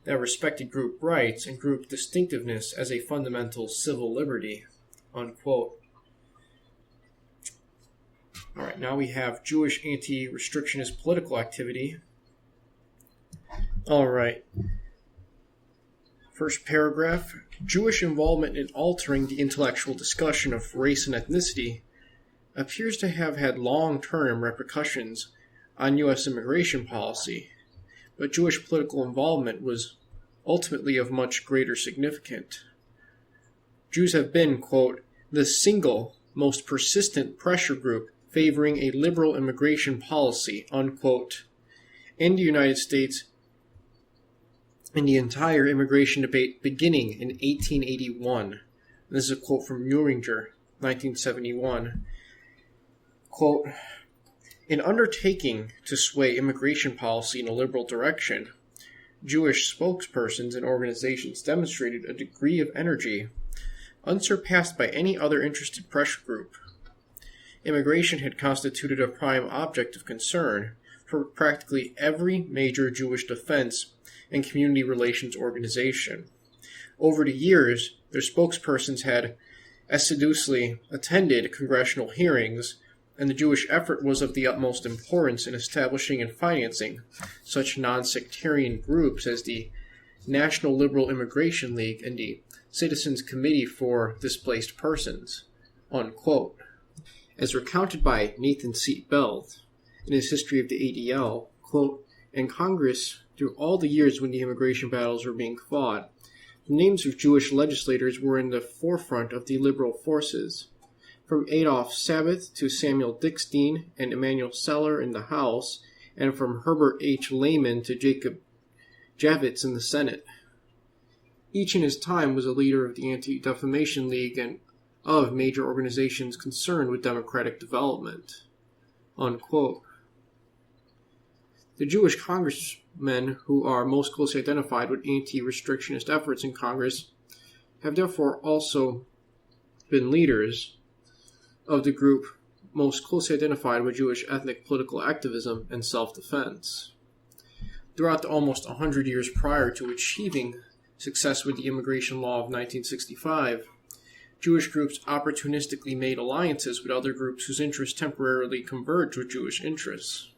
A: that respected group rights and group distinctiveness as a fundamental civil liberty, unquote. All right, now we have Jewish anti-restrictionist political activity. All right. First paragraph, Jewish involvement in altering the intellectual discussion of race and ethnicity appears to have had long-term repercussions on U.S. immigration policy, but Jewish political involvement was ultimately of much greater significance. Jews have been, quote, the single most persistent pressure group favoring a liberal immigration policy, unquote, in the United States in the entire immigration debate beginning in 1881. This is a quote from Neuringer, 1971. Quote, in undertaking to sway immigration policy in a liberal direction, Jewish spokespersons and organizations demonstrated a degree of energy unsurpassed by any other interested pressure group. Immigration had constituted a prime object of concern for practically every major Jewish defense and community relations organization. Over the years, their spokespersons had assiduously attended congressional hearings, and the Jewish effort was of the utmost importance in establishing and financing such non-sectarian groups as the National Liberal Immigration League and the Citizens Committee for Displaced Persons, unquote. As recounted by Nathan C. Beld in his History of the ADL, quote, in Congress, through all the years when the immigration battles were being fought, the names of Jewish legislators were in the forefront of the liberal forces. From Adolph Sabath to Samuel Dickstein and Emanuel Seller in the House, and from Herbert H. Lehman to Jacob Javits in the Senate. Each in his time was a leader of the Anti-Defamation League and of major organizations concerned with democratic development, unquote. The Jewish congressmen who are most closely identified with anti-restrictionist efforts in Congress have therefore also been leaders of the group most closely identified with Jewish ethnic political activism and self-defense. Throughout the almost 100 years prior to achieving success with the immigration law of 1965, Jewish groups opportunistically made alliances with other groups whose interests temporarily converged with Jewish interests.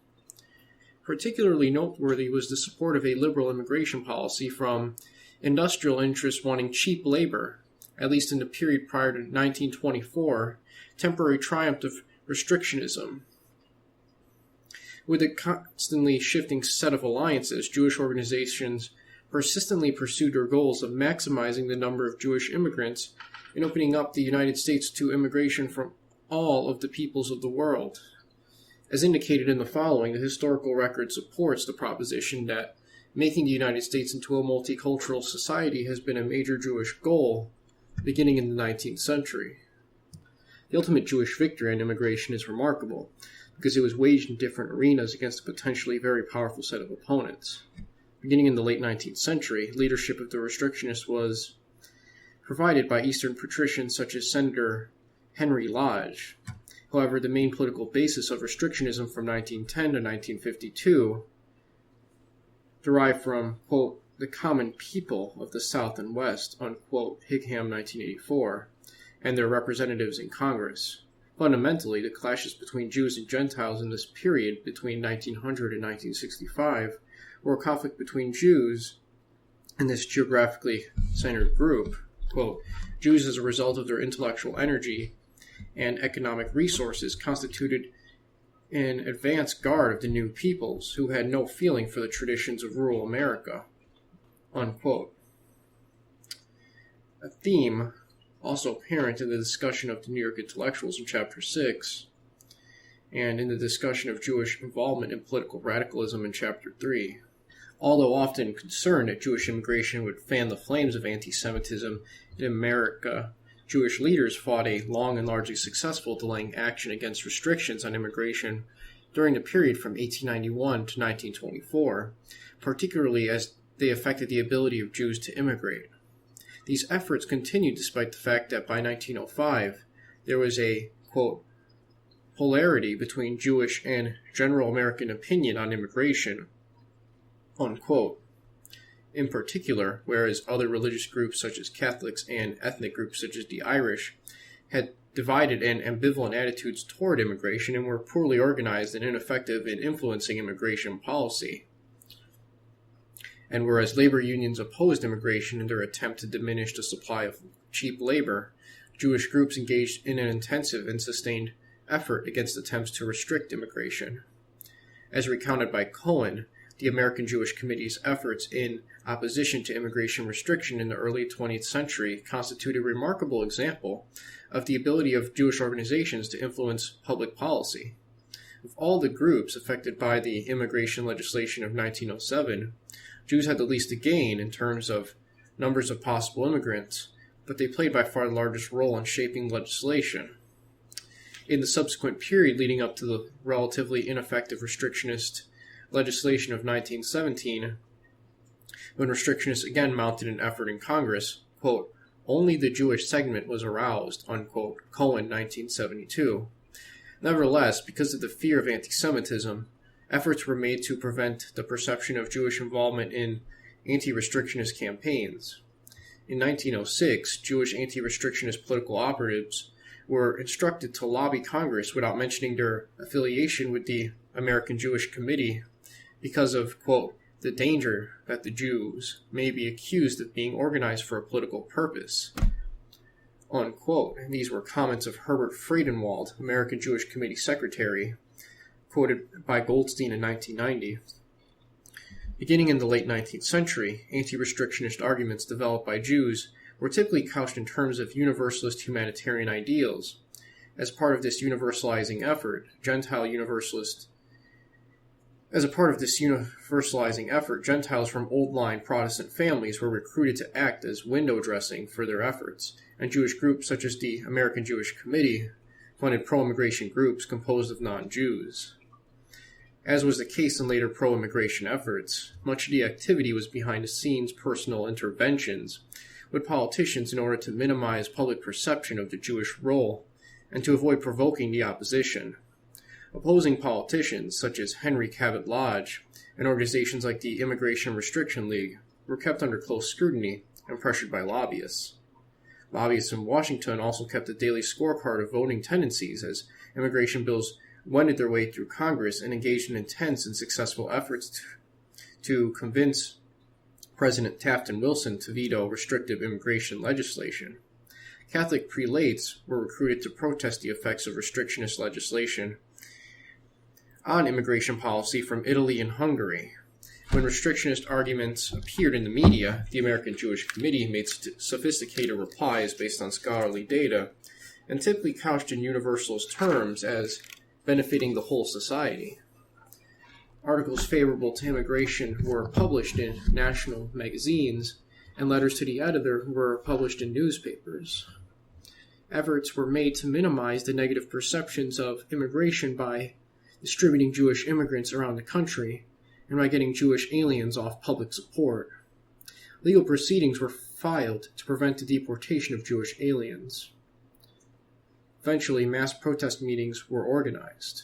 A: Particularly noteworthy was the support of a liberal immigration policy from industrial interests wanting cheap labor, at least in the period prior to 1924, temporary triumph of restrictionism. With a constantly shifting set of alliances, Jewish organizations persistently pursued their goals of maximizing the number of Jewish immigrants and opening up the United States to immigration from all of the peoples of the world. As indicated in the following, the historical record supports the proposition that making the United States into a multicultural society has been a major Jewish goal beginning in the 19th century. The ultimate Jewish victory in immigration is remarkable because it was waged in different arenas against a potentially very powerful set of opponents. Beginning in the late 19th century, leadership of the restrictionists was provided by Eastern patricians such as Senator Henry Lodge. However, the main political basis of restrictionism from 1910 to 1952 derived from, quote, the common people of the South and West, unquote, Higham, 1984, and their representatives in Congress. Fundamentally, the clashes between Jews and Gentiles in this period between 1900 and 1965 were a conflict between Jews and this geographically centered group. Quote, Jews, as a result of their intellectual energy and economic resources, constituted an advance guard of the new peoples who had no feeling for the traditions of rural America. Unquote. A theme also apparent in the discussion of the New York intellectuals in Chapter 6, and in the discussion of Jewish involvement in political radicalism in Chapter 3. Although often concerned that Jewish immigration would fan the flames of anti-Semitism in America, Jewish leaders fought a long and largely successful delaying action against restrictions on immigration during the period from 1891 to 1924, particularly as they affected the ability of Jews to immigrate. These efforts continued despite the fact that by 1905 there was a, quote, polarity between Jewish and general American opinion on immigration, unquote. In particular, whereas other religious groups such as Catholics and ethnic groups such as the Irish had divided and ambivalent attitudes toward immigration and were poorly organized and ineffective in influencing immigration policy. And whereas labor unions opposed immigration in their attempt to diminish the supply of cheap labor, Jewish groups engaged in an intensive and sustained effort against attempts to restrict immigration. As recounted by Cohen, the American Jewish Committee's efforts in opposition to immigration restriction in the early 20th century constitute a remarkable example of the ability of Jewish organizations to influence public policy. Of all the groups affected by the immigration legislation of 1907, Jews had the least to gain in terms of numbers of possible immigrants, but they played by far the largest role in shaping legislation. In the subsequent period leading up to the relatively ineffective restrictionist legislation of 1917, when restrictionists again mounted an effort in Congress, quote, only the Jewish segment was aroused, unquote, Cohen, 1972. Nevertheless, because of the fear of anti-Semitism, efforts were made to prevent the perception of Jewish involvement in anti-restrictionist campaigns. In 1906, Jewish anti-restrictionist political operatives were instructed to lobby Congress without mentioning their affiliation with the American Jewish Committee because of, quote, the danger that the Jews may be accused of being organized for a political purpose, unquote. And these were comments of Herbert Friedenwald, American Jewish Committee Secretary, quoted by Goldstein in 1990. Beginning in the late 19th century, anti-restrictionist arguments developed by Jews were typically couched in terms of universalist humanitarian ideals. As part of this universalizing effort, Gentiles from old-line Protestant families were recruited to act as window dressing for their efforts, and Jewish groups such as the American Jewish Committee funded pro-immigration groups composed of non-Jews. As was the case in later pro-immigration efforts, much of the activity was behind-the-scenes personal interventions with politicians in order to minimize public perception of the Jewish role and to avoid provoking the opposition. Opposing politicians, such as Henry Cabot Lodge and organizations like the Immigration Restriction League, were kept under close scrutiny and pressured by lobbyists. Lobbyists in Washington also kept a daily scorecard of voting tendencies as immigration bills wended their way through Congress and engaged in intense and successful efforts to convince President Taft and Wilson to veto restrictive immigration legislation. Catholic prelates were recruited to protest the effects of restrictionist legislation on immigration policy from Italy and Hungary. When restrictionist arguments appeared in the media, the American Jewish Committee made sophisticated replies based on scholarly data and typically couched in universalist terms as benefiting the whole society. Articles favorable to immigration were published in national magazines, and letters to the editor were published in newspapers. Efforts were made to minimize the negative perceptions of immigration by distributing Jewish immigrants around the country and by getting Jewish aliens off public support. Legal proceedings were filed to prevent the deportation of Jewish aliens. Eventually, mass protest meetings were organized.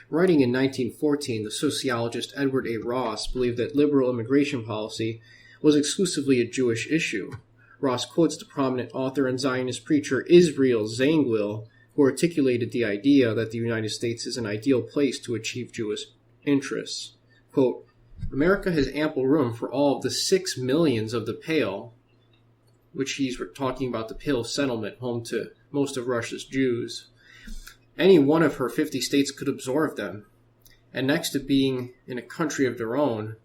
A: Writing in 1914, the sociologist Edward A. Ross believed that liberal immigration policy was exclusively a Jewish issue. Ross quotes the prominent author and Zionist preacher Israel Zangwill, who articulated the idea that the United States is an ideal place to achieve Jewish interests. Quote, America has ample room for all of the 6 millions of the Pale, which he's talking about the Pale settlement, home to most of Russia's Jews. Any one of her 50 states could absorb them. And next to being in a country of their own,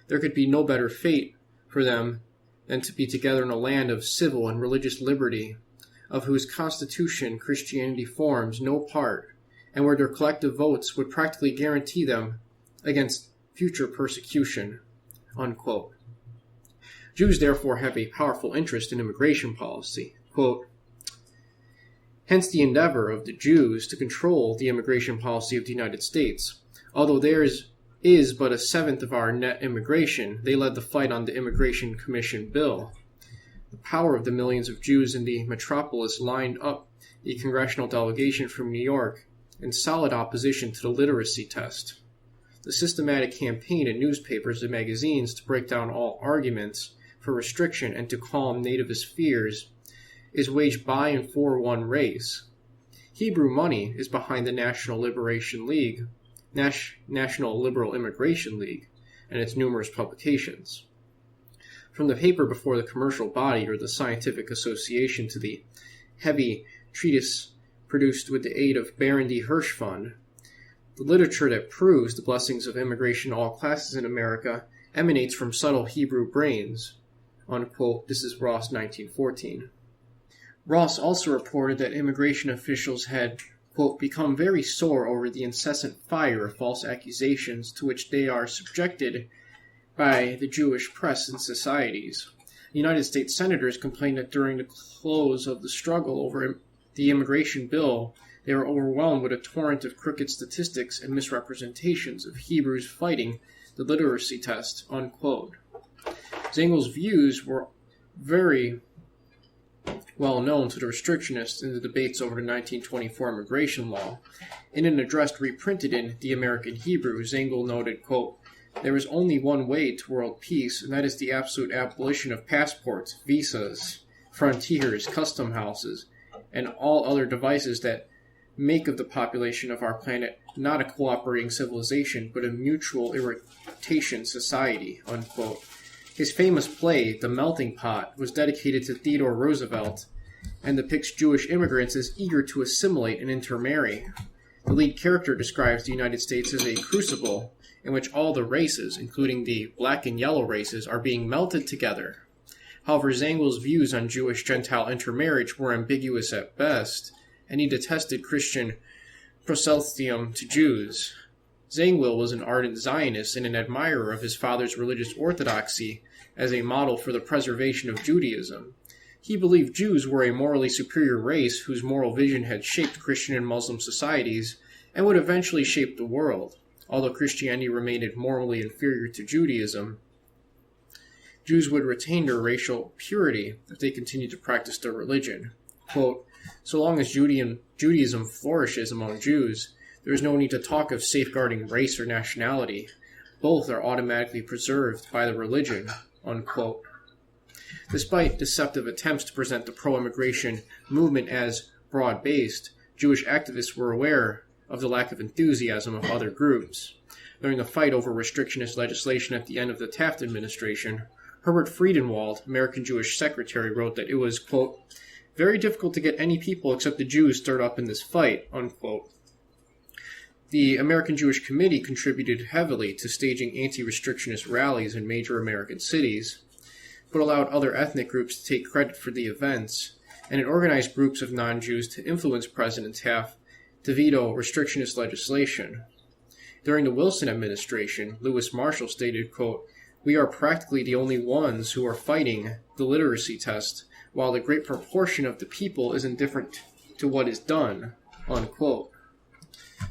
A: there could be no better fate for them than to be together in a land of civil and religious liberty, of whose constitution Christianity forms no part, and where their collective votes would practically guarantee them against future persecution. Unquote. Jews therefore have a powerful interest in immigration policy. Quote, hence the endeavor of the Jews to control the immigration policy of the United States. Although theirs is but a seventh of our net immigration, they led the fight on the Immigration Commission bill. The power of the millions of Jews in the metropolis lined up the congressional delegation from New York in solid opposition to the literacy test. The systematic campaign in newspapers and magazines to break down all arguments for restriction and to calm nativist fears is waged by and for one race. Hebrew money is behind the National Liberal Immigration League and its numerous publications. From the paper before the commercial body or the scientific association to the heavy treatise produced with the aid of Baron D. Hirsch Fund, the literature that proves the blessings of immigration to all classes in America emanates from subtle Hebrew brains. Unquote. This is Ross, 1914. Ross also reported that immigration officials had, quote, become very sore over the incessant fire of false accusations to which they are subjected by the Jewish press and societies. United States senators complained that during the close of the struggle over the immigration bill, they were overwhelmed with a torrent of crooked statistics and misrepresentations of Hebrews fighting the literacy test, unquote. Zangwill's views were very well known to the restrictionists in the debates over the 1924 immigration law. In an address reprinted in The American Hebrew, Zangwill noted, quote, there is only one way to world peace, and that is the absolute abolition of passports, visas, frontiers, custom houses, and all other devices that make of the population of our planet not a cooperating civilization, but a mutual irritation society, unquote. His famous play, The Melting Pot, was dedicated to Theodore Roosevelt and depicts Jewish immigrants as eager to assimilate and intermarry. The lead character describes the United States as a crucible in which all the races, including the black and yellow races, are being melted together. However, Zangwill's views on Jewish-Gentile intermarriage were ambiguous at best, and he detested Christian proselytism to Jews. Zangwill was an ardent Zionist and an admirer of his father's religious orthodoxy as a model for the preservation of Judaism. He believed Jews were a morally superior race whose moral vision had shaped Christian and Muslim societies and would eventually shape the world. Although Christianity remained morally inferior to Judaism, Jews would retain their racial purity if they continued to practice their religion. Quote, so long as Judaism flourishes among Jews, there is no need to talk of safeguarding race or nationality. Both are automatically preserved by the religion, unquote. Despite deceptive attempts to present the pro-immigration movement as broad-based, Jewish activists were aware of the lack of enthusiasm of other groups. During the fight over restrictionist legislation at the end of the Taft administration, Herbert Friedenwald, American Jewish secretary, wrote that it was, quote, very difficult to get any people except the Jews stirred up in this fight, unquote. The American Jewish Committee contributed heavily to staging anti-restrictionist rallies in major American cities, but allowed other ethnic groups to take credit for the events, and it organized groups of non-Jews to influence President Taft to veto restrictionist legislation. During the Wilson administration, Lewis Marshall stated, quote, we are practically the only ones who are fighting the literacy test, while the great proportion of the people is indifferent to what is done, unquote.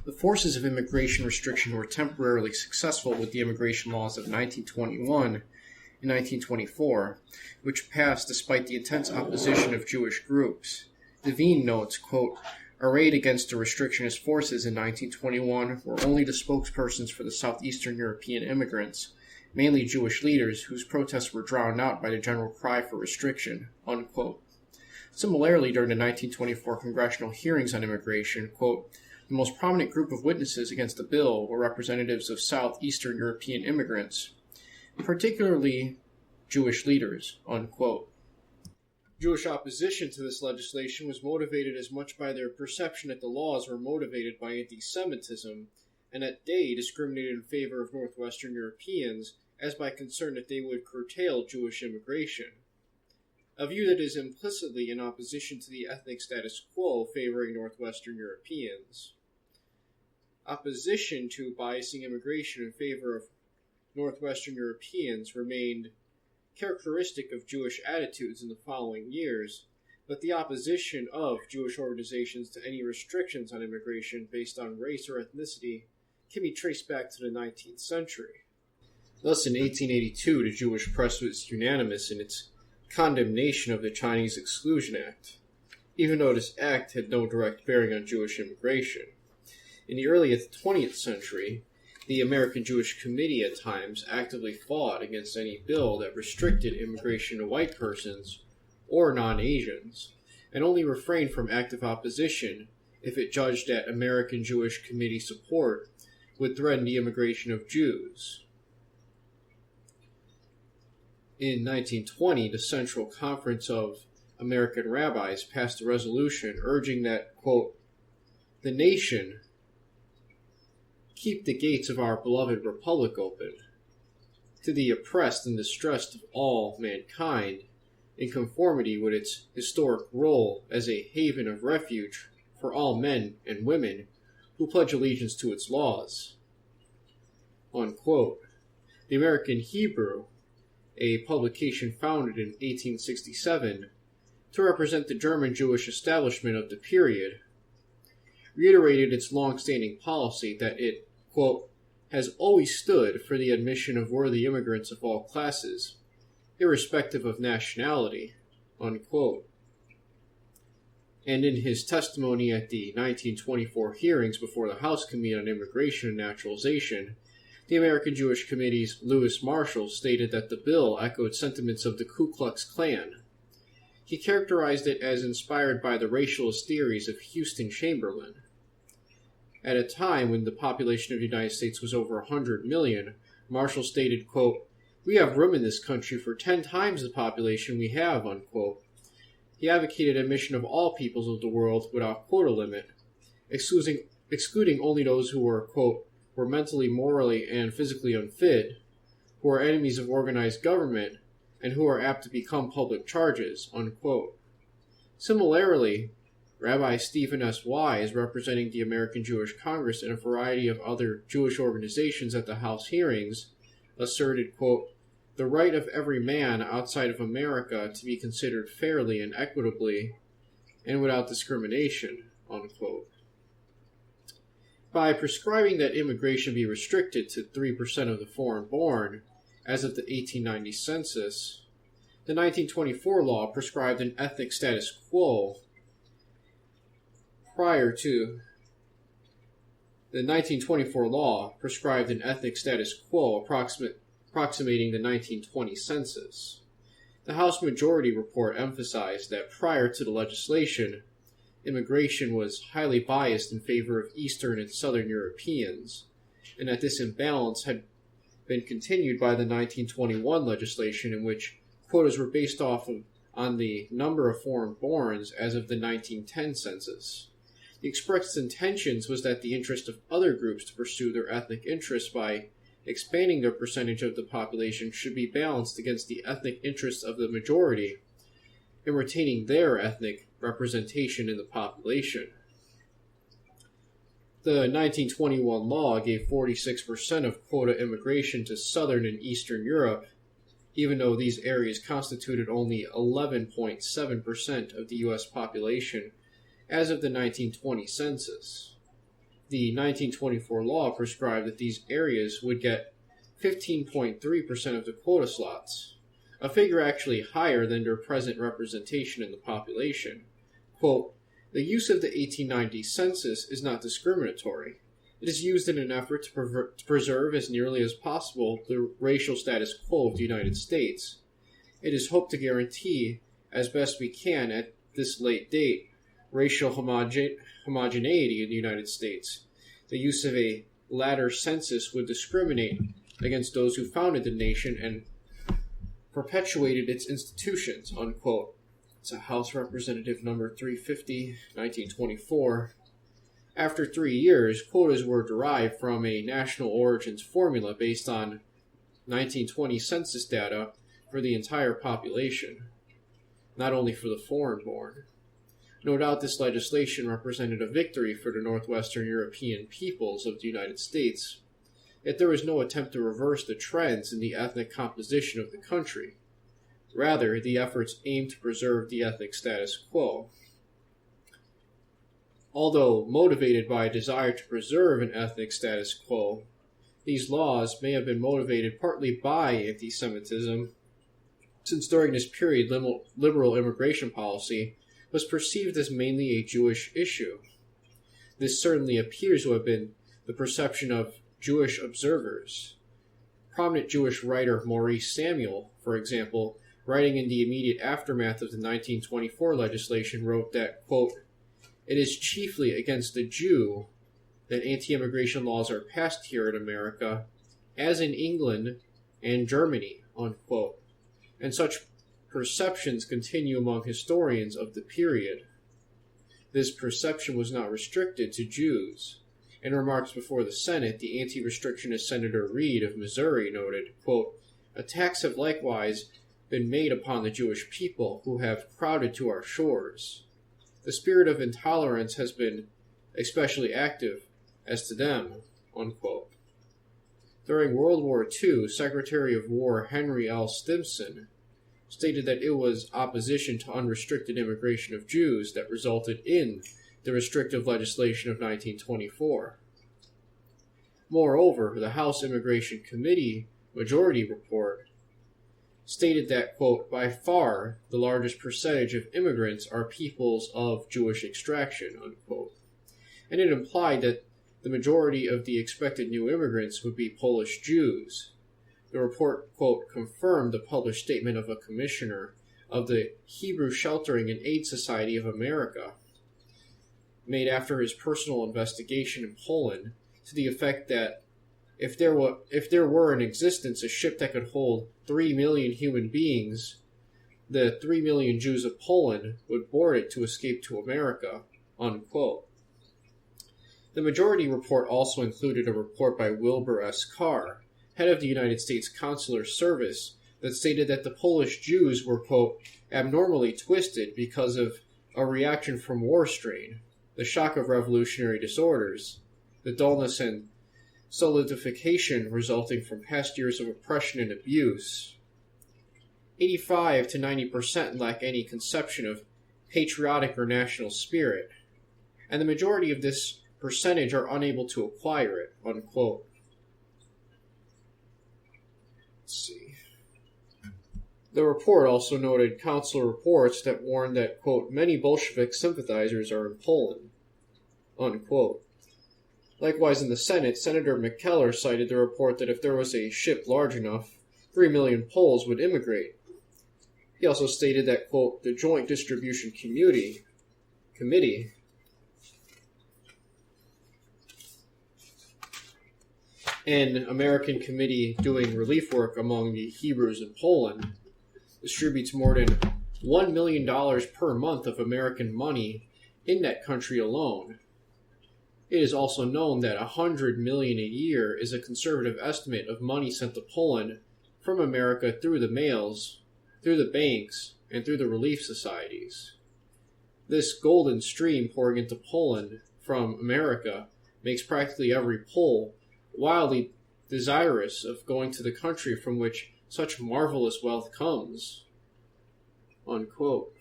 A: The forces of immigration restriction were temporarily successful with the immigration laws of 1921 and 1924, which passed despite the intense opposition of Jewish groups. Devine notes, quote, arrayed against the restrictionist forces in 1921 were only the spokespersons for the southeastern European immigrants, mainly Jewish leaders whose protests were drowned out by the general cry for restriction, unquote. Similarly, during the 1924 congressional hearings on immigration, quote, the most prominent group of witnesses against the bill were representatives of Southeastern European immigrants, particularly Jewish leaders, unquote. Jewish opposition to this legislation was motivated as much by their perception that the laws were motivated by anti-Semitism and that they discriminated in favor of Northwestern Europeans as by concern that they would curtail Jewish immigration, a view that is implicitly in opposition to the ethnic status quo favoring Northwestern Europeans. Opposition to biasing immigration in favor of Northwestern Europeans remained characteristic of Jewish attitudes in the following years, but the opposition of Jewish organizations to any restrictions on immigration based on race or ethnicity can be traced back to the 19th century. Thus, in 1882, the Jewish press was unanimous in its condemnation of the Chinese Exclusion Act, even though this act had no direct bearing on Jewish immigration. In the early 20th century, the American Jewish Committee at times actively fought against any bill that restricted immigration to white persons or non-Asians, and only refrained from active opposition if it judged that American Jewish Committee support would threaten the immigration of Jews. In 1920, the Central Conference of American Rabbis passed a resolution urging that, quote, the nation keep the gates of our beloved republic open to the oppressed and distressed of all mankind, in conformity with its historic role as a haven of refuge for all men and women who pledge allegiance to its laws. Unquote. The American Hebrew, a publication founded in 1867 to represent the German Jewish establishment of the period, reiterated its long-standing policy that it, quote, has always stood for the admission of worthy immigrants of all classes, irrespective of nationality, unquote. And in his testimony at the 1924 hearings before the House Committee on Immigration and Naturalization, the American Jewish Committee's Lewis Marshall stated that the bill echoed sentiments of the Ku Klux Klan. He characterized it as inspired by the racialist theories of Houston Chamberlain. At a time when the population of the United States was over 100 million, Marshall stated, quote, we have room in this country for 10 times the population we have, unquote. He advocated admission of all peoples of the world without quota limit, excluding only those who were, quote, were mentally, morally, and physically unfit, who are enemies of organized government, and who are apt to become public charges, unquote. Similarly, Rabbi Stephen S. Wise, representing the American Jewish Congress and a variety of other Jewish organizations at the House hearings, asserted, quote, the right of every man outside of America to be considered fairly and equitably and without discrimination, unquote. By prescribing that immigration be restricted to 3% of the foreign-born, as of the 1890 census, the 1924 law prescribed an ethnic status quo prior to the 1924 law prescribed an ethnic status quo approximating the 1920 census. The House Majority Report emphasized that prior to the legislation, immigration was highly biased in favor of Eastern and Southern Europeans, and that this imbalance had been continued by the 1921 legislation in which quotas were based on the number of foreign-borns as of the 1910 census. The expressed intentions was that the interest of other groups to pursue their ethnic interests by expanding their percentage of the population should be balanced against the ethnic interests of the majority in retaining their ethnic representation in the population. The 1921 law gave 46% of quota immigration to Southern and Eastern Europe, even though these areas constituted only 11.7% of the U.S. population as of the 1920 census. The 1924 law prescribed that these areas would get 15.3% of the quota slots, a figure actually higher than their present representation in the population. Quote, the use of the 1890 census is not discriminatory. It is used in an effort to preserve as nearly as possible the racial status quo of the United States. It is hoped to guarantee, as best we can at this late date, racial homogeneity in the United States. The use of a latter census would discriminate against those who founded the nation and perpetuated its institutions, unquote. It's a House Representative number 350, 1924. After 3 years, quotas were derived from a national origins formula based on 1920 census data for the entire population, not only for the foreign-born. No doubt this legislation represented a victory for the Northwestern European peoples of the United States, yet there was no attempt to reverse the trends in the ethnic composition of the country. Rather, the efforts aimed to preserve the ethnic status quo. Although motivated by a desire to preserve an ethnic status quo, these laws may have been motivated partly by anti-Semitism, since during this period liberal immigration policy was perceived as mainly a Jewish issue. This certainly appears to have been the perception of Jewish observers. Prominent Jewish writer Maurice Samuel, for example, writing in the immediate aftermath of the 1924 legislation, wrote that, quote, "It is chiefly against the Jew that anti-immigration laws are passed here in America, as in England and Germany," unquote. And such perceptions continue among historians of the period. This perception was not restricted to Jews. In remarks before the Senate, the anti-restrictionist Senator Reed of Missouri noted, quote, "Attacks have likewise been made upon the Jewish people who have crowded to our shores. The spirit of intolerance has been especially active as to them," unquote. During World War II, Secretary of War Henry L. Stimson stated that it was opposition to unrestricted immigration of Jews that resulted in the restrictive legislation of 1924. Moreover, the House Immigration Committee Majority Report stated that, quote, "By far the largest percentage of immigrants are peoples of Jewish extraction," unquote. And it implied that the majority of the expected new immigrants would be Polish Jews. The report, quote, confirmed the published statement of a commissioner of the Hebrew Sheltering and Aid Society of America, made after his personal investigation in Poland, to the effect that if there were in existence a ship that could hold 3 million human beings, the 3 million Jews of Poland would board it to escape to America, unquote. The majority report also included a report by Wilbur S. Carr, head of the United States Consular Service, that stated that the Polish Jews were, quote, "abnormally twisted because of a reaction from war strain, the shock of revolutionary disorders, the dullness and solidification resulting from past years of oppression and abuse. 85 to 90% lack any conception of patriotic or national spirit, and the majority of this percentage are unable to acquire it," unquote. Let's see. The report also noted consular reports that warned that, quote, "many Bolshevik sympathizers are in Poland," unquote. Likewise, in the Senate, Senator McKellar cited the report that if there was a ship large enough, 3 million Poles would immigrate. He also stated that, quote, "the Joint Distribution Committee an American committee doing relief work among the Hebrews in Poland, distributes more than $1 million per month of American money in that country alone. It is also known that $100 million a year is a conservative estimate of money sent to Poland from America through the mails, through the banks, and through the relief societies. This golden stream pouring into Poland from America makes practically every Pole wildly desirous of going to the country from which such marvelous wealth comes," unquote.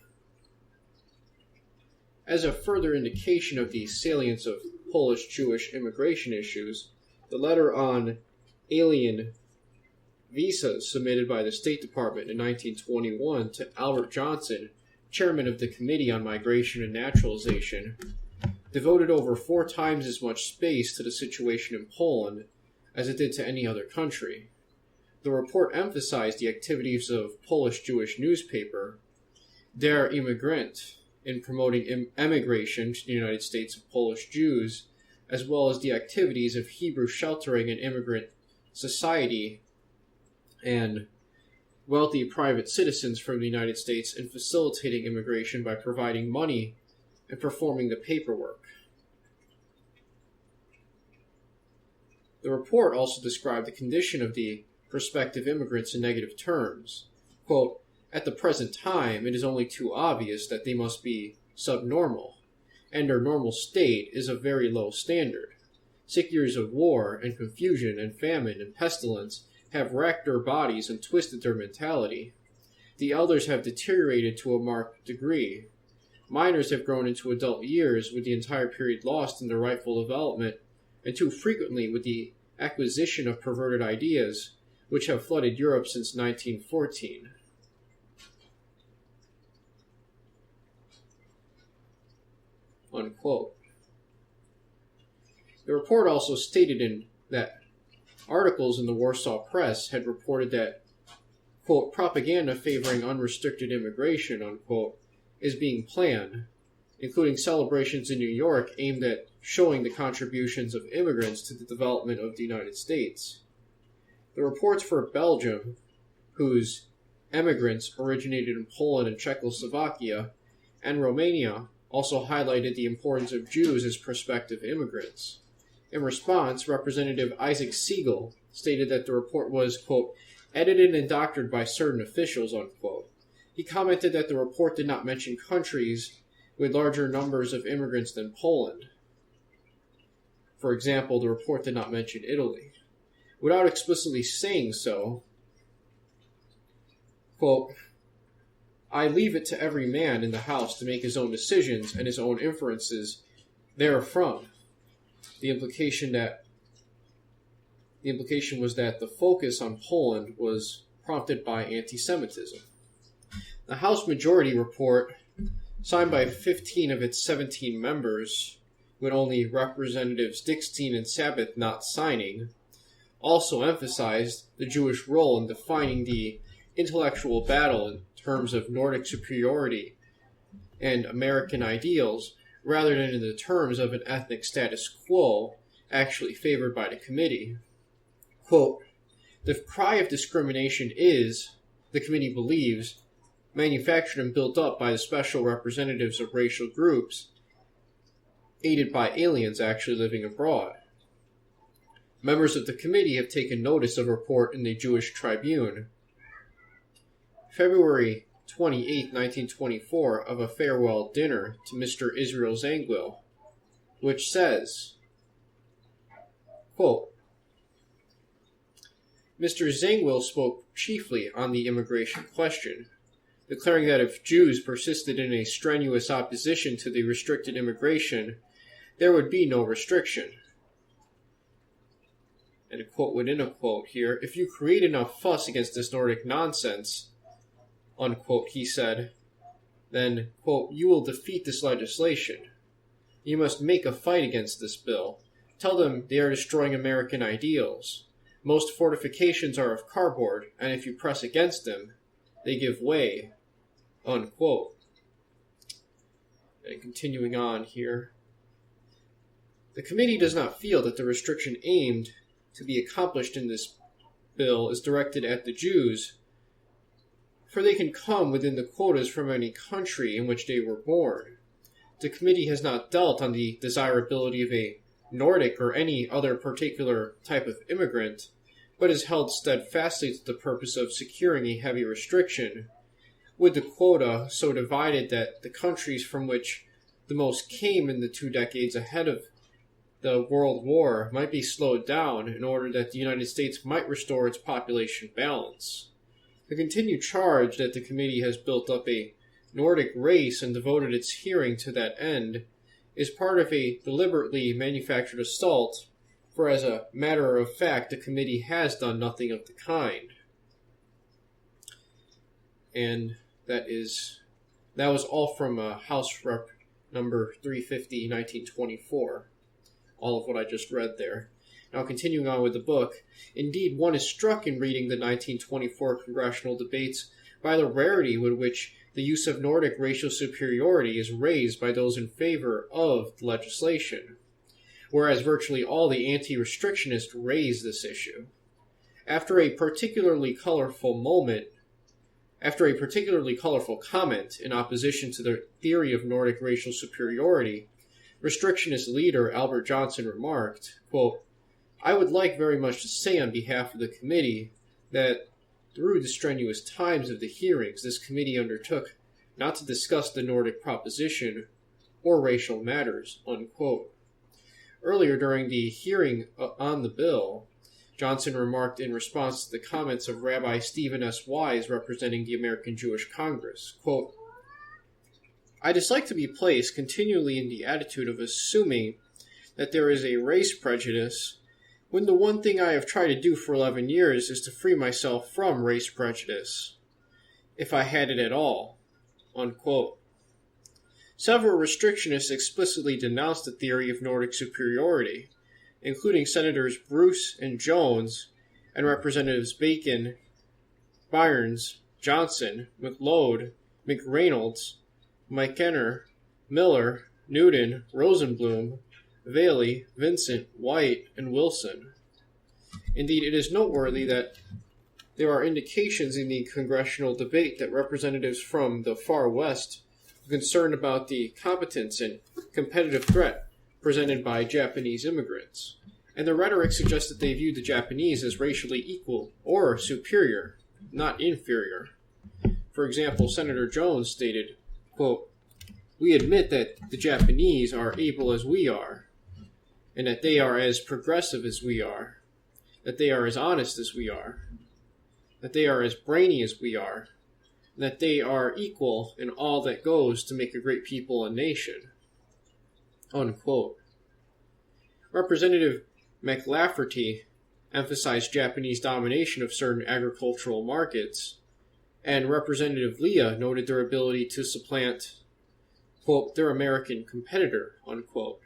A: As a further indication of the salience of Polish-Jewish immigration issues, the letter on alien visas submitted by the State Department in 1921 to Albert Johnson, chairman of the Committee on Migration and Naturalization, devoted over 4 times as much space to the situation in Poland as it did to any other country. The report emphasized the activities of Polish Jewish newspaper, Der Immigrant, in promoting emigration to the United States of Polish Jews, as well as the activities of Hebrew Sheltering and Immigrant Society and wealthy private citizens from the United States in facilitating immigration by providing money and performing the paperwork. The report also described the condition of the prospective immigrants in negative terms. Quote, "At the present time, it is only too obvious that they must be subnormal, and their normal state is a very low standard. 6 years of war and confusion and famine and pestilence have racked their bodies and twisted their mentality. The elders have deteriorated to a marked degree. Minors have grown into adult years with the entire period lost in their rightful development, and too frequently with the acquisition of perverted ideas, which have flooded Europe since 1914. Unquote. The report also stated that articles in the Warsaw Press had reported that, quote, propaganda favoring unrestricted immigration, unquote, is being planned, including celebrations in New York aimed at showing the contributions of immigrants to the development of the United States. The reports for Belgium, whose emigrants originated in Poland and Czechoslovakia, and Romania also highlighted the importance of Jews as prospective immigrants. In response, Representative Isaac Siegel stated that the report was, quote, edited and doctored by certain officials, unquote. He commented that the report did not mention countries with larger numbers of immigrants than Poland. For example, the report did not mention Italy. Without explicitly saying so, quote, I leave it to every man in the house to make his own decisions and his own inferences therefrom. The implication was that the focus on Poland was prompted by anti-Semitism. The House Majority Report, signed by 15 of its 17 members, with only Representatives Dickstein and Sabbath not signing, also emphasized the Jewish role in defining the intellectual battle in terms of Nordic superiority and American ideals, rather than in the terms of an ethnic status quo actually favored by the committee. Quote, the cry of discrimination is, the committee believes, manufactured and built up by the special representatives of racial groups, aided by aliens actually living abroad. Members of the committee have taken notice of a report in the Jewish Tribune, February 28, 1924, of a farewell dinner to Mr. Israel Zangwill, which says, quote, Mr. Zangwill spoke chiefly on the immigration question, declaring that if Jews persisted in a strenuous opposition to the restricted immigration, there would be no restriction. And a quote within a quote here, if you create enough fuss against this Nordic nonsense, unquote, he said, then, quote, you will defeat this legislation. You must make a fight against this bill. Tell them they are destroying American ideals. Most fortifications are of cardboard, and if you press against them, they give way, unquote. And continuing on here, the committee does not feel that the restriction aimed to be accomplished in this bill is directed at the Jews, for they can come within the quotas from any country in which they were born. The committee has not dealt on the desirability of a Nordic or any other particular type of immigrant, but has held steadfastly to the purpose of securing a heavy restriction, with the quota so divided that the countries from which the most came in the 2 decades ahead of the World War might be slowed down in order that the United States might restore its population balance. The continued charge that the committee has built up a Nordic race and devoted its hearing to that end is part of a deliberately manufactured assault, for as a matter of fact, the committee has done nothing of the kind. And that was all from House Rep number 350, 1924. All of what I just read there. Now, continuing on with the book, indeed, one is struck in reading the 1924 congressional debates by the rarity with which the use of Nordic racial superiority is raised by those in favor of the legislation, whereas virtually all the anti-restrictionists raise this issue. After a particularly colorful comment in opposition to the theory of Nordic racial superiority, restrictionist leader Albert Johnson remarked, quote, "I would like very much to say on behalf of the committee that through the strenuous times of the hearings, this committee undertook not to discuss the Nordic proposition or racial matters," unquote. Earlier during the hearing on the bill, Johnson remarked in response to the comments of Rabbi Stephen S. Wise representing the American Jewish Congress, quote, "I dislike to be placed continually in the attitude of assuming that there is a race prejudice when the one thing I have tried to do for 11 years is to free myself from race prejudice, if I had it at all," unquote. Several restrictionists explicitly denounced the theory of Nordic superiority, including Senators Bruce and Jones and Representatives Bacon, Byrnes, Johnson, McLeod, McReynolds, McKenna, Miller, Newton, Rosenblum, Valey, Vincent, White, and Wilson. Indeed, it is noteworthy that there are indications in the congressional debate that representatives from the far west are concerned about the competence and competitive threat presented by Japanese immigrants, and the rhetoric suggests that they view the Japanese as racially equal or superior, not inferior. For example, Senator Jones stated, quote, "We admit that the Japanese are able as we are, and that they are as progressive as we are, that they are as honest as we are, that they are as brainy as we are, and that they are equal in all that goes to make a great people and nation," unquote. Representative McLafferty emphasized Japanese domination of certain agricultural markets, and Representative Leah noted their ability to supplant, quote, "their American competitor," unquote.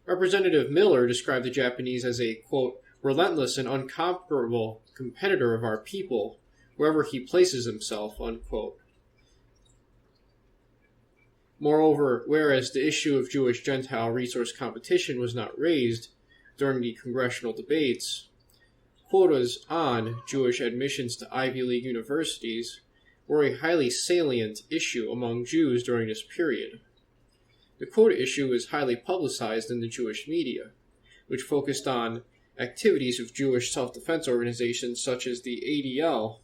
A: Representative Miller described the Japanese as a, quote, "relentless and unconquerable competitor of our people, wherever he places himself," unquote. Moreover, whereas the issue of Jewish-Gentile resource competition was not raised during the congressional debates, quotas on Jewish admissions to Ivy League universities were a highly salient issue among Jews during this period. The quota issue is highly publicized in the Jewish media, which focused on activities of Jewish self-defense organizations such as the ADL.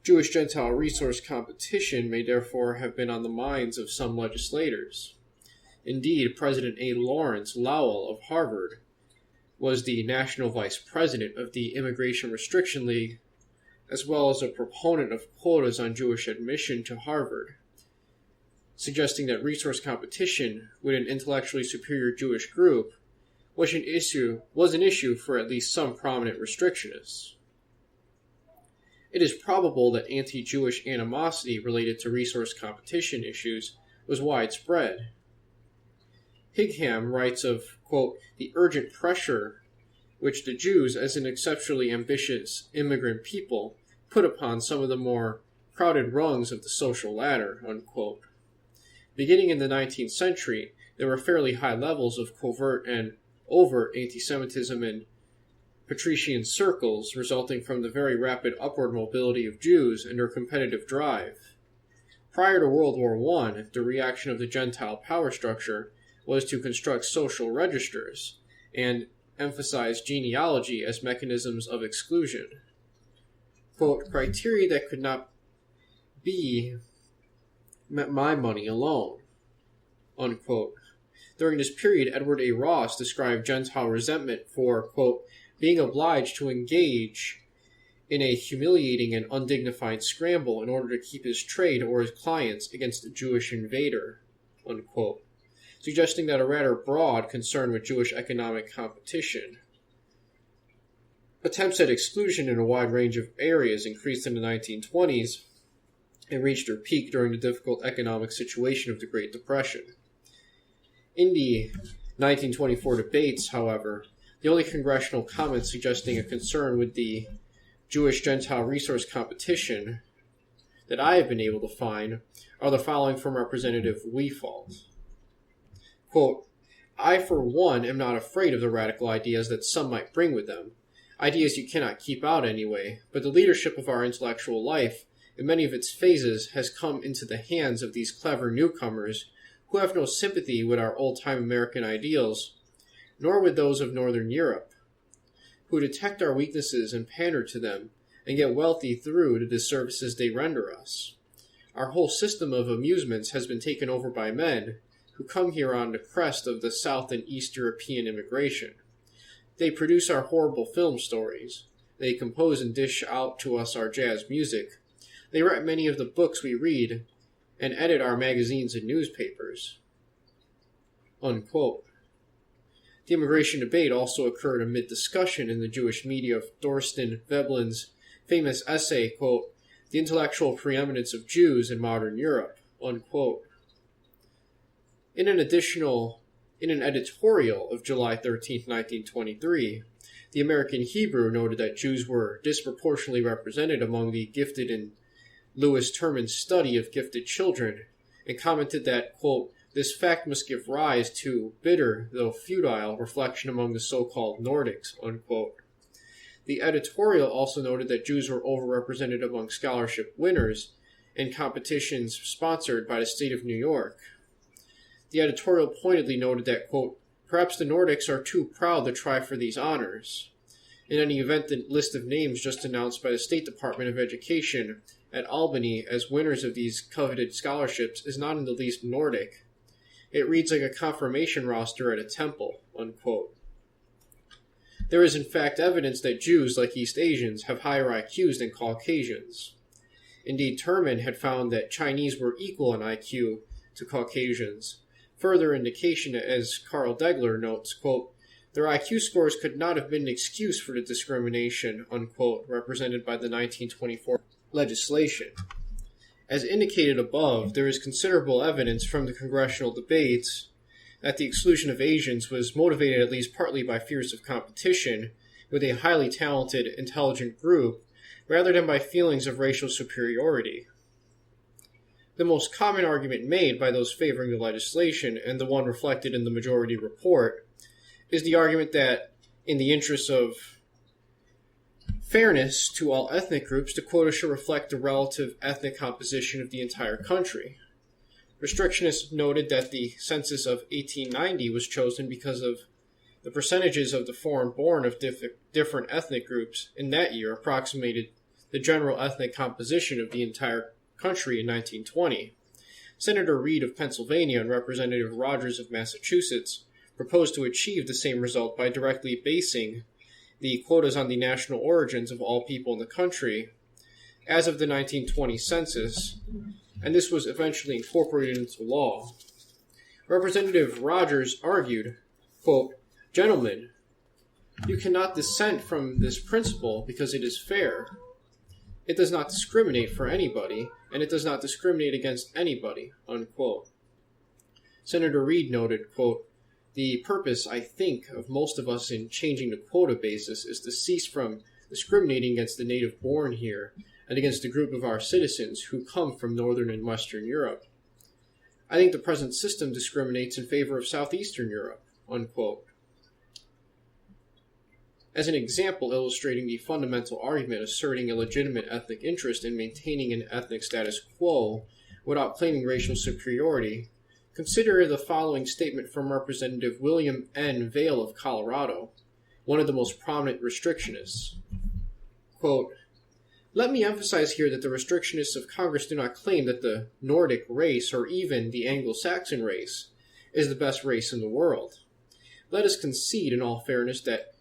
A: Jewish-Gentile resource competition may therefore have been on the minds of some legislators. Indeed, President A. Lawrence Lowell of Harvard was the national vice president of the Immigration Restriction League, as well as a proponent of quotas on Jewish admission to Harvard, suggesting that resource competition with an intellectually superior Jewish group was an issue for at least some prominent restrictionists. It is probable that anti-Jewish animosity related to resource competition issues was widespread. Higham writes of, quote, "the urgent pressure which the Jews, as an exceptionally ambitious immigrant people, put upon some of the more crowded rungs of the social ladder," unquote. Beginning in the 19th century, there were fairly high levels of covert and overt anti-Semitism in patrician circles, resulting from the very rapid upward mobility of Jews and their competitive drive. Prior to World War I, the reaction of the Gentile power structure was to construct social registers and emphasize genealogy as mechanisms of exclusion. Quote, "criteria that could not be my money alone," unquote. During this period, Edward A. Ross described Gentile resentment for, quote, "being obliged to engage in a humiliating and undignified scramble in order to keep his trade or his clients against a Jewish invader," unquote, suggesting that a rather broad concern with Jewish economic competition. Attempts at exclusion in a wide range of areas increased in the 1920s, and reached their peak during the difficult economic situation of the Great Depression. In the 1924 debates, however, the only congressional comments suggesting a concern with the Jewish-Gentile resource competition that I have been able to find are the following from Representative Weefald. Quote, I, for one, am not afraid of the radical ideas that some might bring with them, ideas you cannot keep out anyway, but the leadership of our intellectual life, in many of its phases, has come into the hands of these clever newcomers who have no sympathy with our old-time American ideals, nor with those of Northern Europe, who detect our weaknesses and pander to them, and get wealthy through the disservices they render us. Our whole system of amusements has been taken over by men who come here on the crest of the South and East European immigration. They produce our horrible film stories. They compose and dish out to us our jazz music. They write many of the books we read and edit our magazines and newspapers. Unquote. The immigration debate also occurred amid discussion in the Jewish media of Thorstein Veblen's famous essay, quote, The Intellectual Preeminence of Jews in Modern Europe, unquote. In an editorial of July 13, 1923, the American Hebrew noted that Jews were disproportionately represented among the gifted in Lewis Terman's study of gifted children, and commented that, quote, this fact must give rise to bitter, though futile, reflection among the so-called Nordics, unquote. The editorial also noted that Jews were overrepresented among scholarship winners in competitions sponsored by the state of New York. The editorial pointedly noted that, quote, perhaps the Nordics are too proud to try for these honors. In any event, the list of names just announced by the State Department of Education at Albany as winners of these coveted scholarships is not in the least Nordic. It reads like a confirmation roster at a temple, unquote. There is in fact evidence that Jews, like East Asians, have higher IQs than Caucasians. Indeed, Terman had found that Chinese were equal in IQ to Caucasians. Further indication, as Carl Degler notes, quote, their IQ scores could not have been an excuse for the discrimination, unquote, represented by the 1924 legislation. As indicated above, there is considerable evidence from the congressional debates that the exclusion of Asians was motivated at least partly by fears of competition with a highly talented, intelligent group, rather than by feelings of racial superiority. The most common argument made by those favoring the legislation, and the one reflected in the majority report, is the argument that, in the interests of fairness to all ethnic groups, the quota should reflect the relative ethnic composition of the entire country. Restrictionists noted that the census of 1890 was chosen because of the percentages of the foreign-born of different ethnic groups in that year approximated the general ethnic composition of the entire country in 1920. Senator Reed of Pennsylvania and Representative Rogers of Massachusetts proposed to achieve the same result by directly basing the quotas on the national origins of all people in the country as of the 1920 census, and this was eventually incorporated into law. Representative Rogers argued, quote, Gentlemen, you cannot dissent from this principle because it is fair. It does not discriminate for anybody, and it does not discriminate against anybody, unquote. Senator Reed noted, quote, the purpose, I think, of most of us in changing the quota basis is to cease from discriminating against the native born here and against the group of our citizens who come from Northern and Western Europe. I think the present system discriminates in favor of Southeastern Europe, unquote. As an example illustrating the fundamental argument asserting a legitimate ethnic interest in maintaining an ethnic status quo without claiming racial superiority, consider the following statement from Representative William N. Vail of Colorado, one of the most prominent restrictionists. Quote, let me emphasize here that the restrictionists of Congress do not claim that the Nordic race, or even the Anglo-Saxon race, is the best race in the world. Let us concede in all fairness that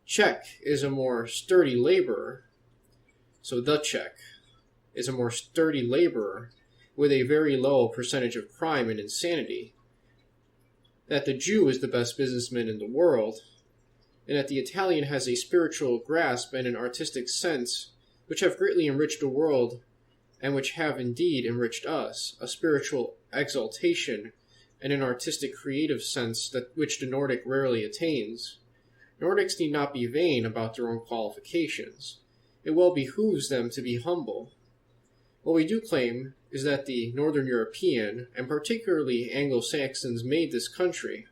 A: Czech is a more sturdy laborer, so the Czech is a more sturdy laborer with a very low percentage of crime and insanity, that the Jew is the best businessman in the world, and that the Italian has a spiritual grasp and an artistic sense which have greatly enriched the world and which have indeed enriched us, a spiritual exaltation and an artistic creative sense which the Nordic rarely attains. Nordics need not be vain about their own qualifications. It well behooves them to be humble. What we do claim is that the Northern European, and particularly Anglo-Saxons, made this country.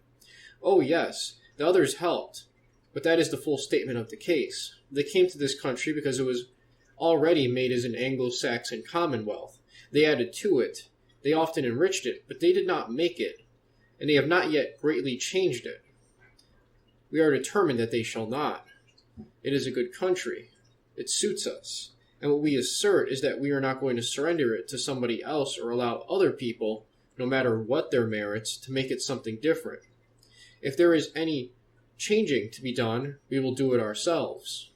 A: Oh yes, the others helped, but that is the full statement of the case. They came to this country because it was already made as an Anglo-Saxon commonwealth. They added to it. They often enriched it, but they did not make it, and they have not yet greatly changed it. We are determined that they shall not. It is a good country. It suits us. And what we assert is that we are not going to surrender it to somebody else or allow other people, no matter what their merits, to make it something different. If there is any changing to be done, we will do it ourselves."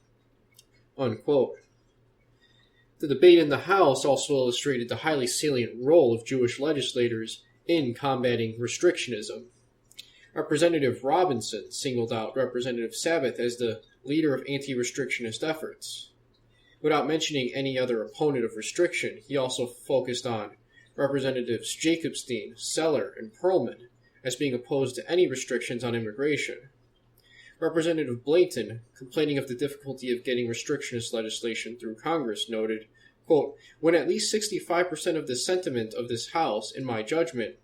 A: Unquote. The debate in the House also illustrated the highly salient role of Jewish legislators in combating restrictionism. Representative Robinson singled out Representative Sabbath as the leader of anti-restrictionist efforts. Without mentioning any other opponent of restriction, he also focused on Representatives Jacobstein, Seller, and Perlman as being opposed to any restrictions on immigration. Representative Blayton, complaining of the difficulty of getting restrictionist legislation through Congress, noted, quote, "When at least 65% of the sentiment of this House, in my judgment,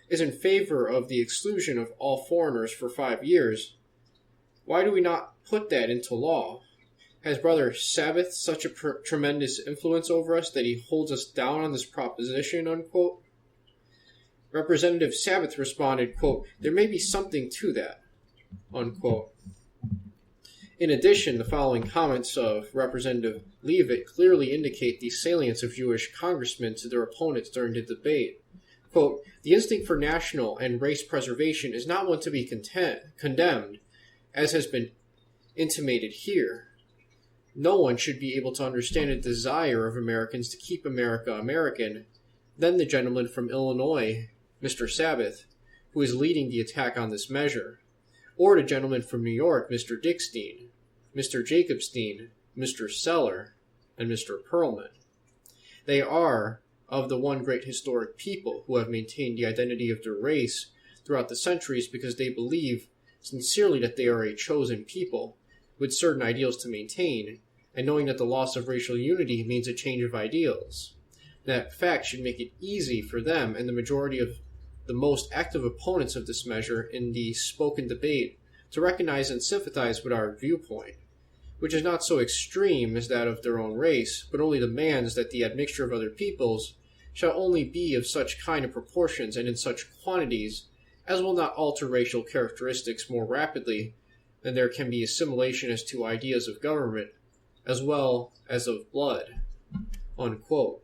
A: is in favor of the exclusion of all foreigners for 5 years, why do we not put that into law? Has Brother Sabbath such a tremendous influence over us that he holds us down on this proposition?" Unquote. Representative Sabbath responded, quote, "There may be something to that." Unquote. In addition, the following comments of Representative Leavitt clearly indicate the salience of Jewish congressmen to their opponents during the debate. Quote, "The instinct for national and race preservation is not one to be condemned, as has been intimated here. No one should be able to understand a desire of Americans to keep America American. Then the gentleman from Illinois, Mr. Sabbath, who is leading the attack on this measure, or the gentleman from New York, Mr. Dickstein, Mr. Jacobstein, Mr. Seller, and Mr. Perlman. They are of the one great historic people who have maintained the identity of their race throughout the centuries because they believe sincerely that they are a chosen people with certain ideals to maintain, and knowing that the loss of racial unity means a change of ideals. That fact should make it easy for them and the majority of the most active opponents of this measure in the spoken debate to recognize and sympathize with our viewpoint, which is not so extreme as that of their own race, but only demands that the admixture of other peoples shall only be of such kind of proportions and in such quantities as will not alter racial characteristics more rapidly than there can be assimilation as to ideas of government, as well as of blood." Unquote.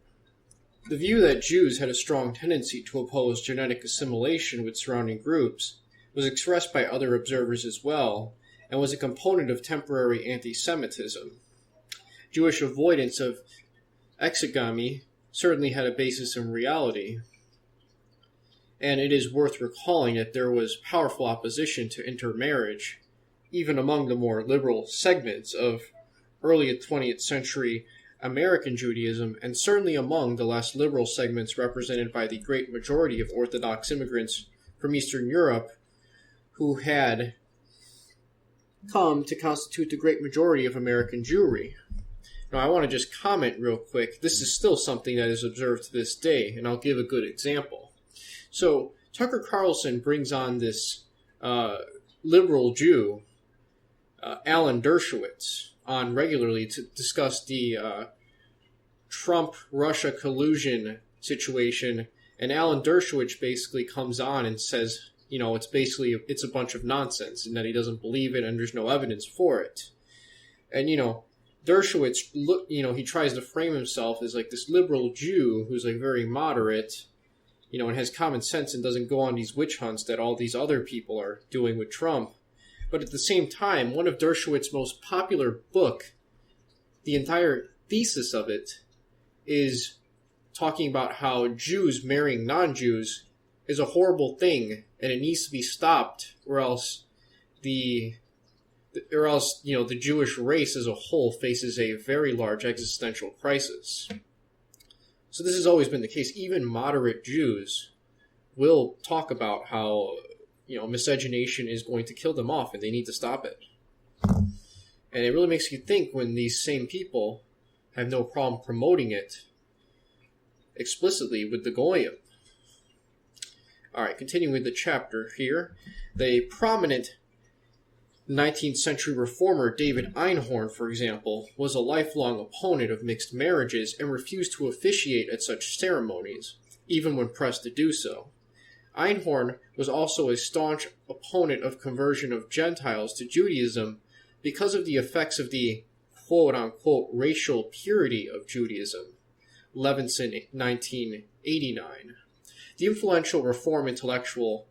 A: The view that Jews had a strong tendency to oppose genetic assimilation with surrounding groups was expressed by other observers as well, and was a component of temporary anti-Semitism. Jewish avoidance of exogamy certainly had a basis in reality, and it is worth recalling that there was powerful opposition to intermarriage, even among the more liberal segments of early 20th century American Judaism, and certainly among the less liberal segments represented by the great majority of Orthodox immigrants from Eastern Europe who had come to constitute the great majority of American Jewry. Now, I want to just comment real quick. This is still something that is observed to this day, and I'll give a good example. So, Tucker Carlson brings on this liberal Jew, Alan Dershowitz, on regularly to discuss the Trump-Russia collusion situation, and Alan Dershowitz basically comes on and says, it's a bunch of nonsense, and that he doesn't believe it, and there's no evidence for it. And, Dershowitz, he tries to frame himself as like this liberal Jew who's like very moderate, and has common sense and doesn't go on these witch hunts that all these other people are doing with Trump. But at the same time, one of Dershowitz's most popular book, the entire thesis of it is talking about how Jews marrying non-Jews is a horrible thing and it needs to be stopped, or else the Jewish race as a whole faces a very large existential crisis. So this has always been the case. Even moderate Jews will talk about how, miscegenation is going to kill them off and they need to stop it. And it really makes you think when these same people have no problem promoting it explicitly with the Goyim. Alright, continuing with the chapter here. The prominent 19th century reformer David Einhorn, for example, was a lifelong opponent of mixed marriages and refused to officiate at such ceremonies, even when pressed to do so. Einhorn was also a staunch opponent of conversion of Gentiles to Judaism because of the effects of the quote-unquote racial purity of Judaism. Levinson, 1989. The influential reform intellectual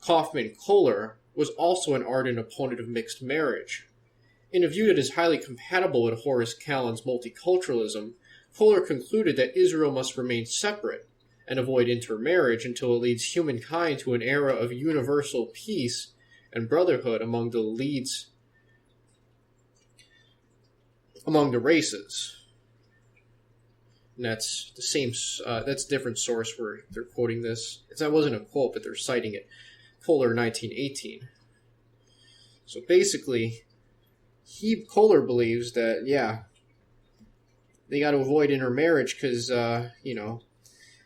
A: Kaufman Kohler was also an ardent opponent of mixed marriage. In a view that is highly compatible with Horace Kallen's multiculturalism, Kohler concluded that Israel must remain separate and avoid intermarriage until it leads humankind to an era of universal peace and brotherhood among the races. And that's the same. That's a different source where they're quoting this. That wasn't a quote, but they're citing it. Kohler, 1918. So basically, Kohler believes that they got to avoid intermarriage because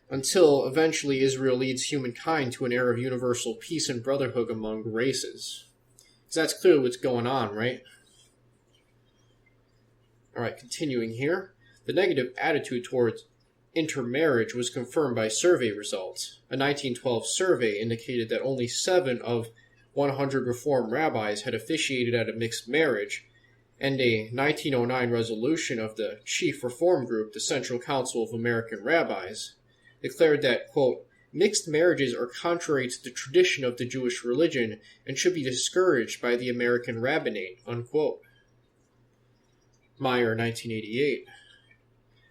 A: until eventually Israel leads humankind to an era of universal peace and brotherhood among races. So that's clearly what's going on, right? All right, continuing here. The negative attitude towards intermarriage was confirmed by survey results. A 1912 survey indicated that only 7 of 100 Reform rabbis had officiated at a mixed marriage, and a 1909 resolution of the chief Reform group, the Central Council of American Rabbis, declared that, quote, mixed marriages are contrary to the tradition of the Jewish religion and should be discouraged by the American rabbinate, unquote. Meyer, 1988.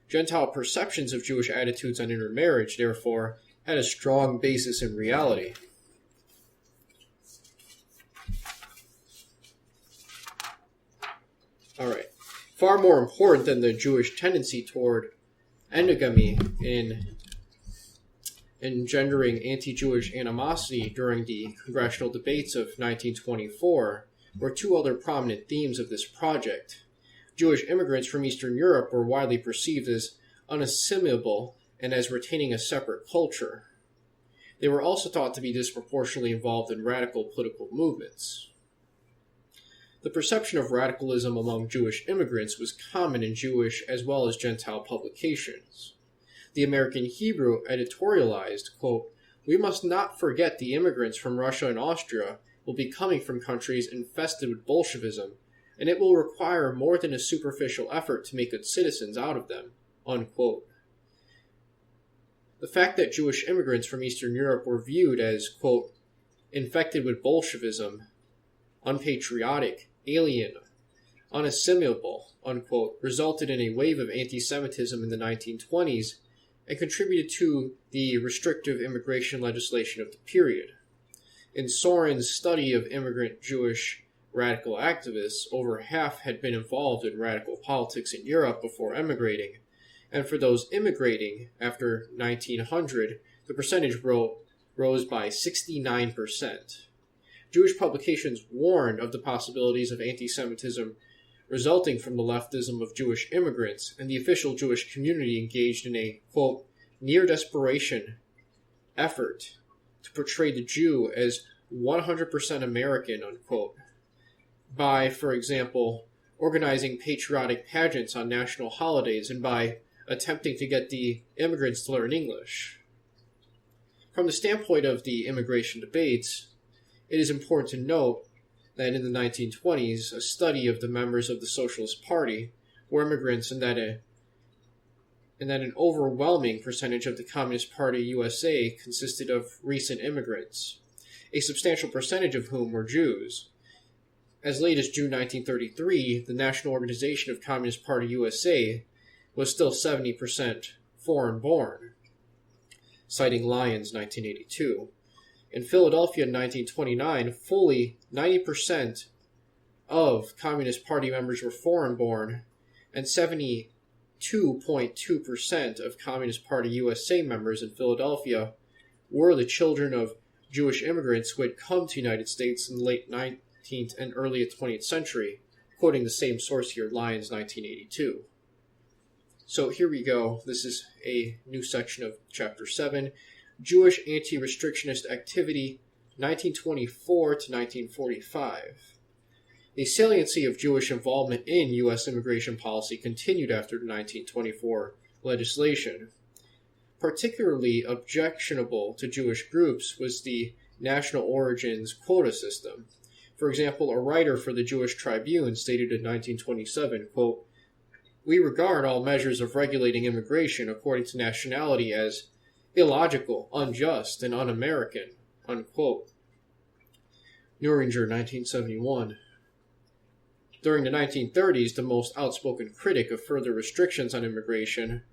A: Gentile perceptions of Jewish attitudes on intermarriage, therefore, had a strong basis in reality. All right. Far more important than the Jewish tendency toward endogamy in engendering anti-Jewish animosity during the congressional debates of 1924 were 2 other prominent themes of this project. Jewish immigrants from Eastern Europe were widely perceived as unassimilable and as retaining a separate culture. They were also thought to be disproportionately involved in radical political movements. The perception of radicalism among Jewish immigrants was common in Jewish as well as Gentile publications. The American Hebrew editorialized, quote, we must not forget the immigrants from Russia and Austria will be coming from countries infested with Bolshevism, and it will require more than a superficial effort to make good citizens out of them, unquote. The fact that Jewish immigrants from Eastern Europe were viewed as, quote, infected with Bolshevism, unpatriotic, alien, unassimilable, unquote, resulted in a wave of anti-Semitism in the 1920s and contributed to the restrictive immigration legislation of the period. In Soren's study of immigrant Jewish radical activists, over half had been involved in radical politics in Europe before emigrating, and for those immigrating after 1900, the percentage rose by 69%. Jewish publications warned of the possibilities of anti-Semitism resulting from the leftism of Jewish immigrants, and the official Jewish community engaged in a, quote, near-desperation effort to portray the Jew as 100% American, unquote, by, for example, organizing patriotic pageants on national holidays and by attempting to get the immigrants to learn English. From the standpoint of the immigration debates, it is important to note that in the 1920s, a study of the members of the Socialist Party were immigrants and that an overwhelming percentage of the Communist Party USA consisted of recent immigrants, a substantial percentage of whom were Jews. As late as June 1933, the National Organization of Communist Party USA was still 70% foreign-born, citing Lyons, 1982. In Philadelphia in 1929, fully 90% of Communist Party members were foreign-born, and 72% 2.2% of Communist Party USA members in Philadelphia were the children of Jewish immigrants who had come to the United States in the late 19th and early 20th century, quoting the same source here, Lyons, 1982. So here we go. This is a new section of Chapter 7, Jewish Anti-Restrictionist Activity, 1924 to 1945. The saliency of Jewish involvement in U.S. immigration policy continued after the 1924 legislation. Particularly objectionable to Jewish groups was the national origins quota system. For example, a writer for the Jewish Tribune stated in 1927, quote, "We regard all measures of regulating immigration according to nationality as illogical, unjust, and un-American," unquote. Nuringer, 1971. During the 1930s, the most outspoken critic of further restrictions on immigration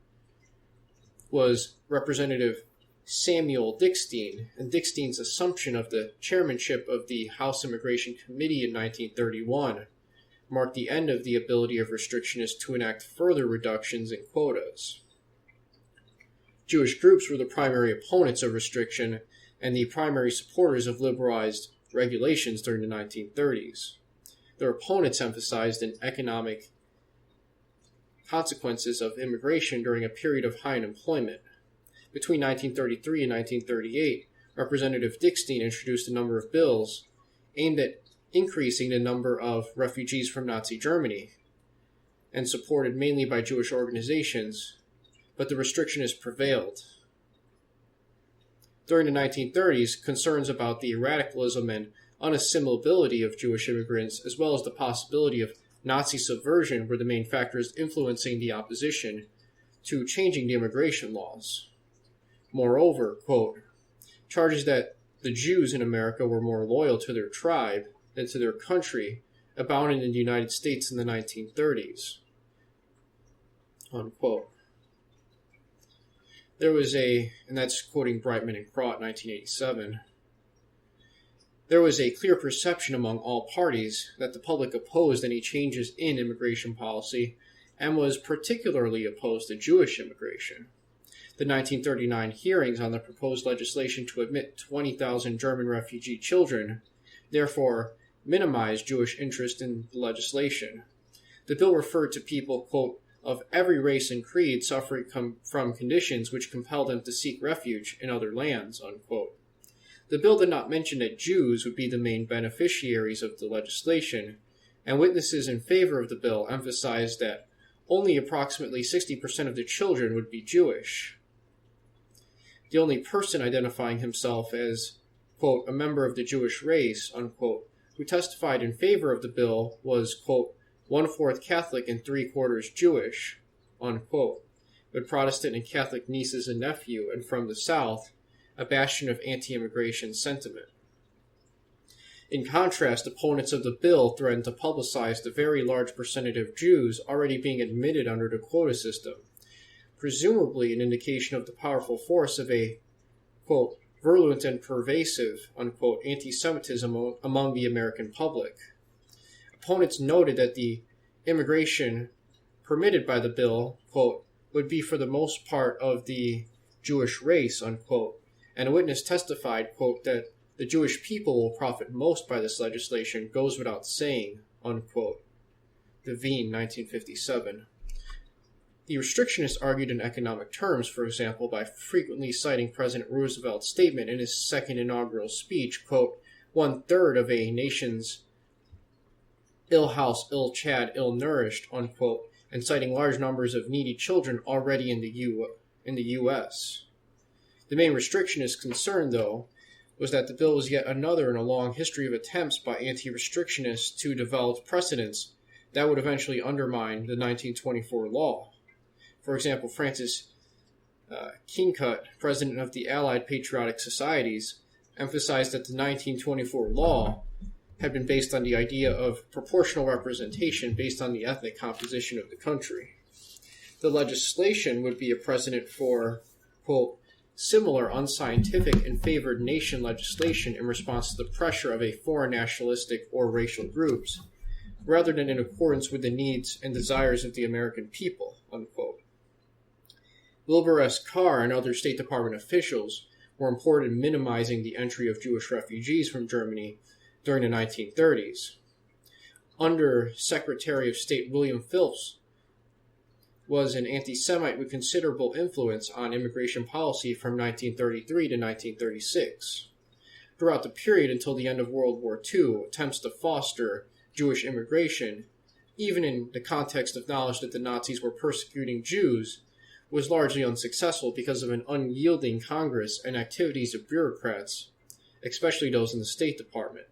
A: was Representative Samuel Dickstein, and Dickstein's assumption of the chairmanship of the House Immigration Committee in 1931 marked the end of the ability of restrictionists to enact further reductions in quotas. Jewish groups were the primary opponents of restriction and the primary supporters of liberalized regulations during the 1930s. Their opponents emphasized an economic consequences of immigration during a period of high unemployment. Between 1933 and 1938, Representative Dickstein introduced a number of bills aimed at increasing the number of refugees from Nazi Germany, and supported mainly by Jewish organizations, but the restrictionists prevailed. During the 1930s, concerns about the radicalism and unassimilability of Jewish immigrants, as well as the possibility of Nazi subversion, were the main factors influencing the opposition to changing the immigration laws. Moreover, quote, charges that the Jews in America were more loyal to their tribe than to their country abounded in the United States in the 1930s, unquote. There was and that's quoting Brightman and Crott, 1987, there was a clear perception among all parties that the public opposed any changes in immigration policy and was particularly opposed to Jewish immigration. The 1939 hearings on the proposed legislation to admit 20,000 German refugee children therefore minimized Jewish interest in the legislation. The bill referred to people, quote, of every race and creed suffering from conditions which compel them to seek refuge in other lands, unquote. The bill did not mention that Jews would be the main beneficiaries of the legislation, and witnesses in favor of the bill emphasized that only approximately 60% of the children would be Jewish. The only person identifying himself as, quote, a member of the Jewish race, unquote, who testified in favor of the bill was, quote, 1/4 Catholic and 3/4 Jewish, unquote, with Protestant and Catholic nieces and nephew, and from the South, a bastion of anti-immigration sentiment. In contrast, opponents of the bill threatened to publicize the very large percentage of Jews already being admitted under the quota system, presumably an indication of the powerful force of a, quote, virulent and pervasive, unquote, anti-Semitism among the American public. Opponents noted that the immigration permitted by the bill, quote, would be for the most part of the Jewish race, unquote, and a witness testified, quote, that the Jewish people will profit most by this legislation goes without saying, unquote. Devine, 1957. The restrictionists argued in economic terms, for example, by frequently citing President Roosevelt's statement in his second inaugural speech, quote, 1/3 of a nation's ill-housed, ill-chad, ill-nourished, unquote, and citing large numbers of needy children already in the U.S. The main restrictionist concern, though, was that the bill was yet another in a long history of attempts by anti-restrictionists to develop precedents that would eventually undermine the 1924 law. For example, Francis Kincutt, president of the Allied Patriotic Societies, emphasized that the 1924 law had been based on the idea of proportional representation based on the ethnic composition of the country. The legislation would be a precedent for, quote, similar unscientific and favored nation legislation in response to the pressure of a foreign nationalistic or racial groups, rather than in accordance with the needs and desires of the American people, unquote. Wilbur S. Carr and other State Department officials were important in minimizing the entry of Jewish refugees from Germany during the 1930s. Under Secretary of State William Phillips was an anti-Semite with considerable influence on immigration policy from 1933 to 1936. Throughout the period until the end of World War II, attempts to foster Jewish immigration, even in the context of knowledge that the Nazis were persecuting Jews, was largely unsuccessful because of an unyielding Congress and activities of bureaucrats, especially those in the State Department.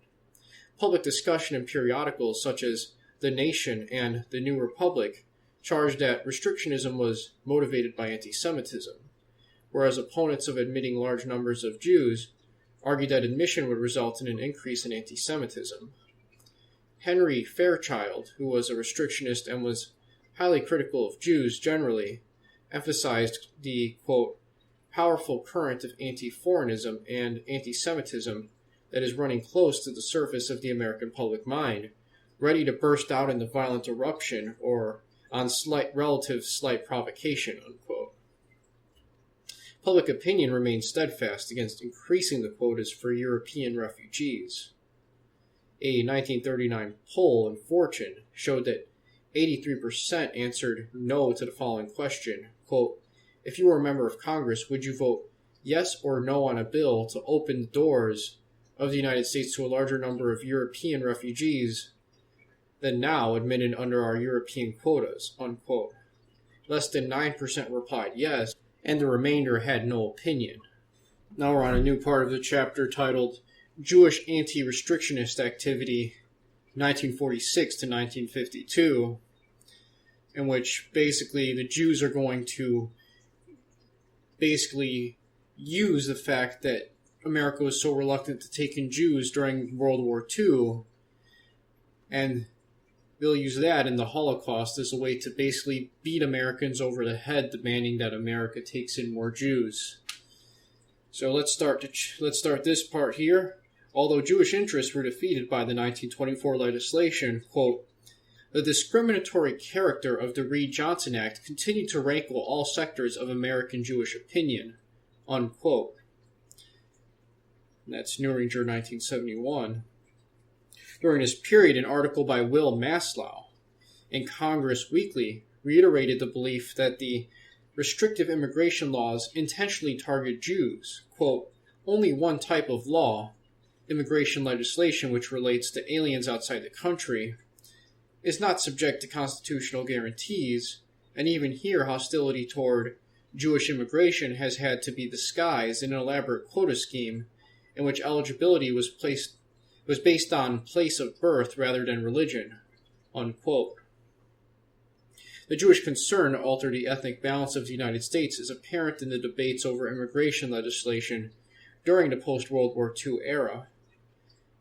A: Public discussion in periodicals such as The Nation and The New Republic charged that restrictionism was motivated by anti-Semitism, whereas opponents of admitting large numbers of Jews argued that admission would result in an increase in anti-Semitism. Henry Fairchild, who was a restrictionist and was highly critical of Jews generally, emphasized the, quote, powerful current of anti-foreignism and anti-Semitism that is running close to the surface of the American public mind, ready to burst out in the violent eruption or on relative slight provocation, unquote. Public opinion remained steadfast against increasing the quotas for European refugees. A 1939 poll in Fortune showed that 83% answered no to the following question, quote, if you were a member of Congress, would you vote yes or no on a bill to open the doors of the United States to a larger number of European refugees than now admitted under our European quotas, unquote. Less than 9% replied yes, and the remainder had no opinion. Now we're on a new part of the chapter titled Jewish Anti-Restrictionist Activity 1946 to 1952, in which basically the Jews are going to use the fact that America was so reluctant to take in Jews during World War II, and they'll use that in the Holocaust as a way to basically beat Americans over the head, demanding that America takes in more Jews. So let's start this part here. Although Jewish interests were defeated by the 1924 legislation, quote, the discriminatory character of the Reed-Johnson Act continued to rankle all sectors of American Jewish opinion, unquote. And that's Nuringer, 1971. During this period, an article by Will Maslow in Congress Weekly reiterated the belief that the restrictive immigration laws intentionally target Jews. Quote, only one type of law, immigration legislation which relates to aliens outside the country, is not subject to constitutional guarantees, and even here hostility toward Jewish immigration has had to be disguised in an elaborate quota scheme in which eligibility was based on place of birth rather than religion, unquote. The Jewish concern to alter the ethnic balance of the United States is apparent in the debates over immigration legislation during the post-World War II era.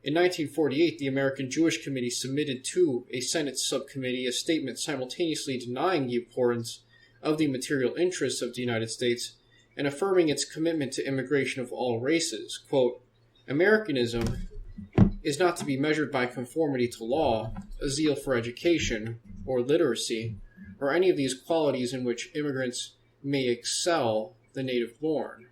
A: In 1948, the American Jewish Committee submitted to a Senate subcommittee a statement simultaneously denying the importance of the material interests of the United States and affirming its commitment to immigration of all races. Quote, Americanism is not to be measured by conformity to law, a zeal for education, or literacy, or any of these qualities in which immigrants may excel the native-born.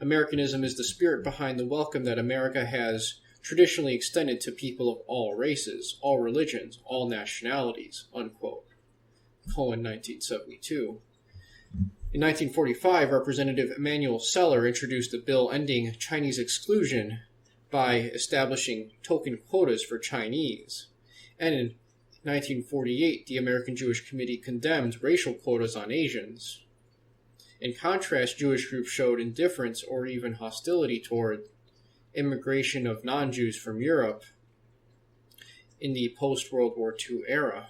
A: Americanism is the spirit behind the welcome that America has traditionally extended to people of all races, all religions, all nationalities, unquote. Cohen, 1972. In 1945, Representative Emanuel Seller introduced a bill ending Chinese exclusion by establishing token quotas for Chinese. And in 1948, the American Jewish Committee condemned racial quotas on Asians. In contrast, Jewish groups showed indifference or even hostility toward immigration of non-Jews from Europe in the post-World War II era.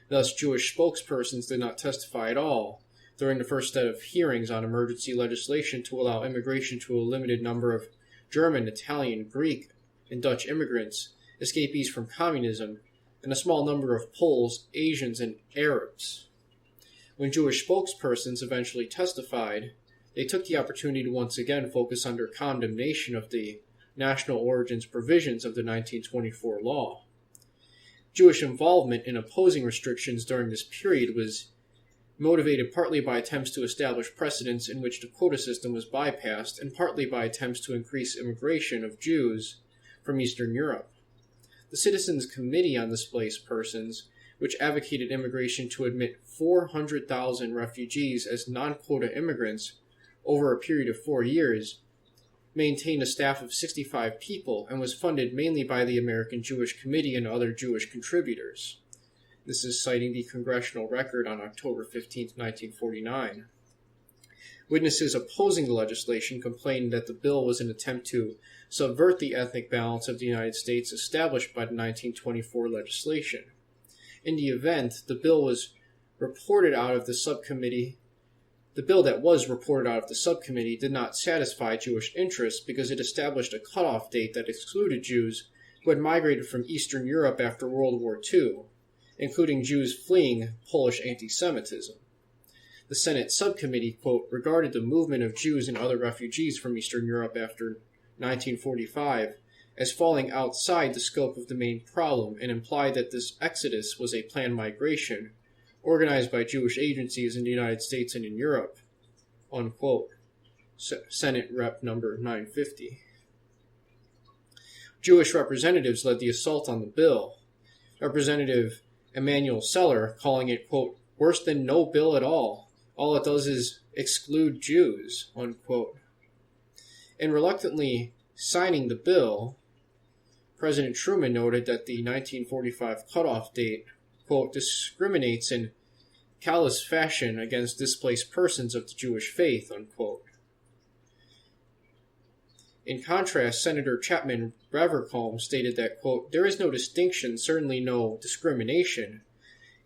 A: Thus, Jewish spokespersons did not testify at all during the first set of hearings on emergency legislation to allow immigration to a limited number of German, Italian, Greek, and Dutch immigrants, escapees from communism, and a small number of Poles, Asians, and Arabs. When Jewish spokespersons eventually testified, they took the opportunity to once again focus on their condemnation of the national origins provisions of the 1924 law. Jewish involvement in opposing restrictions during this period was motivated partly by attempts to establish precedents in which the quota system was bypassed, and partly by attempts to increase immigration of Jews from Eastern Europe. The Citizens Committee on Displaced Persons, which advocated immigration to admit 400,000 refugees as non-quota immigrants over a period of 4 years, maintained a staff of 65 people and was funded mainly by the American Jewish Committee and other Jewish contributors. This is citing the Congressional Record on October 15, 1949. Witnesses opposing the legislation complained that the bill was an attempt to subvert the ethnic balance of the United States established by the 1924 legislation. In the event, the bill that was reported out of the subcommittee did not satisfy Jewish interests because it established a cutoff date that excluded Jews who had migrated from Eastern Europe after World War II, including Jews fleeing Polish anti-Semitism. The Senate subcommittee, quote, regarded the movement of Jews and other refugees from Eastern Europe after 1945 as falling outside the scope of the main problem and implied that this exodus was a planned migration organized by Jewish agencies in the United States and in Europe, unquote. Senate Rep. number 950. Jewish representatives led the assault on the bill. Representative Emanuel Seller calling it, quote, worse than no bill at all. All it does is exclude Jews, unquote. In reluctantly signing the bill, President Truman noted that the 1945 cutoff date, quote, discriminates in callous fashion against displaced persons of the Jewish faith, unquote. In contrast, Senator Chapman Bravercombe stated that, quote, there is no distinction, certainly no discrimination,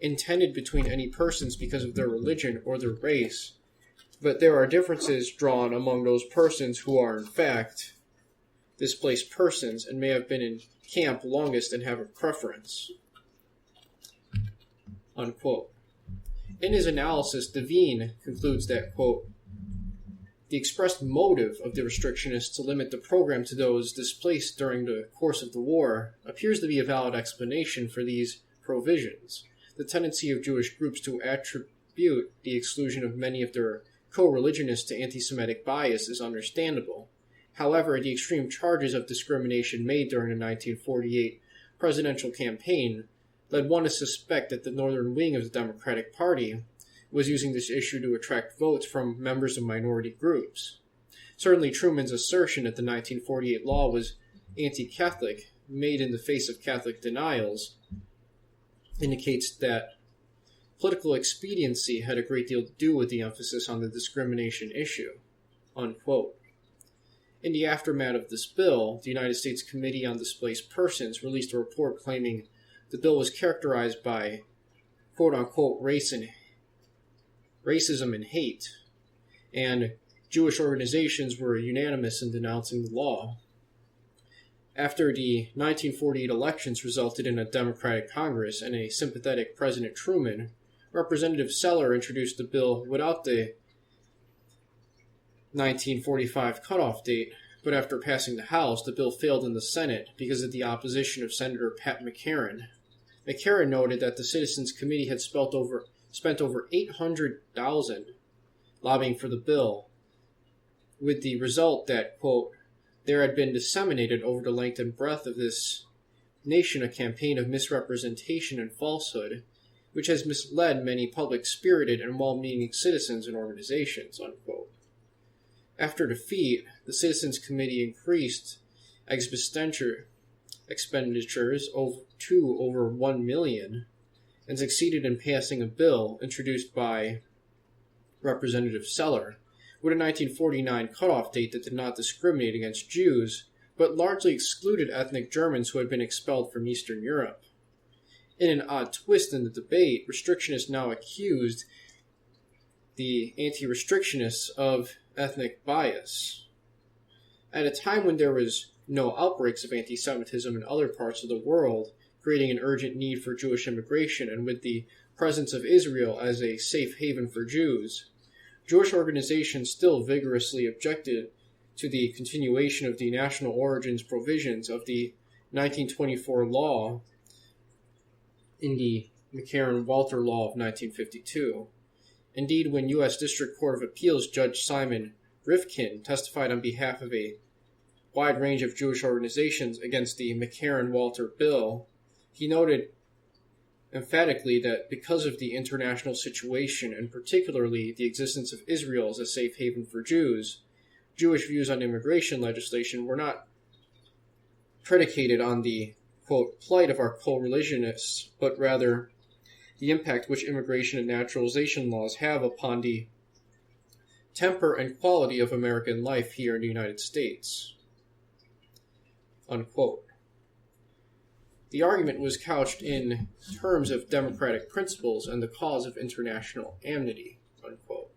A: intended between any persons because of their religion or their race, but there are differences drawn among those persons who are, in fact, displaced persons and may have been in camp longest and have a preference, unquote. In his analysis, Devine concludes that, quote, the expressed motive of the restrictionists to limit the program to those displaced during the course of the war appears to be a valid explanation for these provisions. The tendency of Jewish groups to attribute the exclusion of many of their co-religionists to anti-Semitic bias is understandable. However, the extreme charges of discrimination made during the 1948 presidential campaign led one to suspect that the northern wing of the Democratic Party was using this issue to attract votes from members of minority groups. Certainly, Truman's assertion that the 1948 law was anti-Catholic, made in the face of Catholic denials, indicates that political expediency had a great deal to do with the emphasis on the discrimination issue, unquote. In the aftermath of this bill, the United States Committee on Displaced Persons released a report claiming the bill was characterized by, quote-unquote, racism and hate, and Jewish organizations were unanimous in denouncing the law. After the 1948 elections resulted in a Democratic Congress and a sympathetic President Truman, Representative Seller introduced the bill without the 1945 cutoff date, but after passing the House, the bill failed in the Senate because of the opposition of Senator Pat McCarran. McCarran noted that the Citizens Committee had spent over $800,000 lobbying for the bill, with the result that, quote, there had been disseminated over the length and breadth of this nation a campaign of misrepresentation and falsehood, which has misled many public-spirited and well-meaning citizens and organizations, unquote. After defeat, the Citizens Committee increased expenditures to over $1 million and succeeded in passing a bill introduced by Representative Seller with a 1949 cutoff date that did not discriminate against Jews, but largely excluded ethnic Germans who had been expelled from Eastern Europe. In an odd twist in the debate, restrictionists now accused the anti-restrictionists of ethnic bias. At a time when there was no outbreaks of anti-Semitism in other parts of the world, creating an urgent need for Jewish immigration, and with the presence of Israel as a safe haven for Jews, Jewish organizations still vigorously objected to the continuation of the national origins provisions of the 1924 law in the McCarran-Walter Law of 1952. Indeed, when U.S. District Court of Appeals Judge Simon Rifkin testified on behalf of a wide range of Jewish organizations against the McCarran-Walter Bill, he noted emphatically that because of the international situation, and particularly the existence of Israel as a safe haven for Jews, Jewish views on immigration legislation were not predicated on the, quote, plight of our co-religionists, but rather the impact which immigration and naturalization laws have upon the temper and quality of American life here in the United States, unquote. The argument was couched in terms of democratic principles and the cause of international amity, unquote.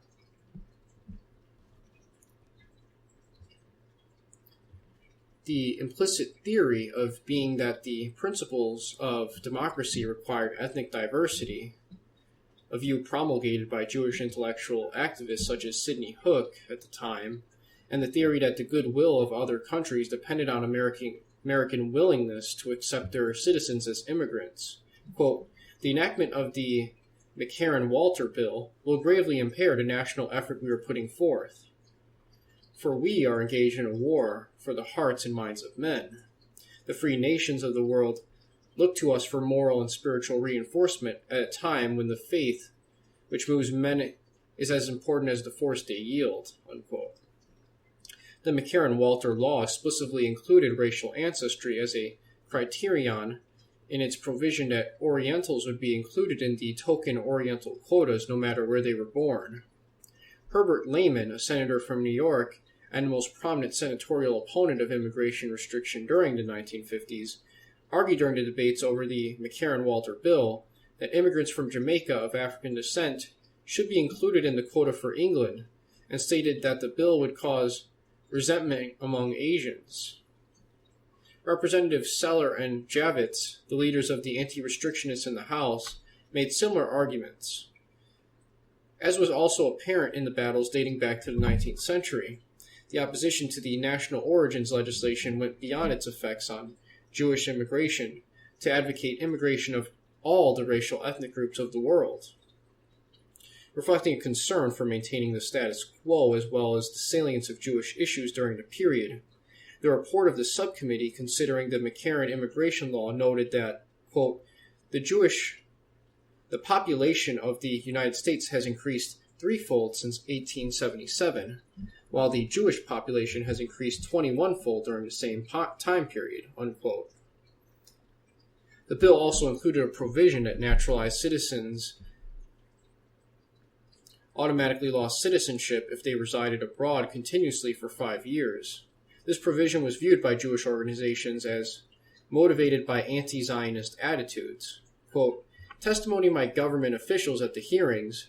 A: The implicit theory of being that the principles of democracy required ethnic diversity, a view promulgated by Jewish intellectual activists such as Sidney Hook at the time, and the theory that the goodwill of other countries depended on American willingness to accept their citizens as immigrants. Quote, the enactment of the McCarran-Walter Bill will gravely impair the national effort we are putting forth, for we are engaged in a war for the hearts and minds of men. The free nations of the world look to us for moral and spiritual reinforcement at a time when the faith which moves men is as important as the force they yield, unquote. The McCarran-Walter Law explicitly included racial ancestry as a criterion in its provision that Orientals would be included in the token Oriental quotas no matter where they were born. Herbert Lehman, a senator from New York and the most prominent senatorial opponent of immigration restriction during the 1950s, argued during the debates over the McCarran-Walter Bill that immigrants from Jamaica of African descent should be included in the quota for England, and stated that the bill would cause resentment among Asians. Representatives Seller and Javits, the leaders of the anti-restrictionists in the House, made similar arguments. As was also apparent in the battles dating back to the 19th century, the opposition to the national origins legislation went beyond its effects on Jewish immigration to advocate immigration of all the racial ethnic groups of the world, reflecting a concern for maintaining the status quo as well as the salience of Jewish issues during the period. The report of the subcommittee considering the McCarran immigration law noted that, quote, the population of the United States has increased threefold since 1877, while the Jewish population has increased 21-fold during the same time period, unquote. The bill also included a provision that naturalized citizens automatically lost citizenship if they resided abroad continuously for 5 years. This provision was viewed by Jewish organizations as motivated by anti-Zionist attitudes. Quote, testimony by government officials at the hearings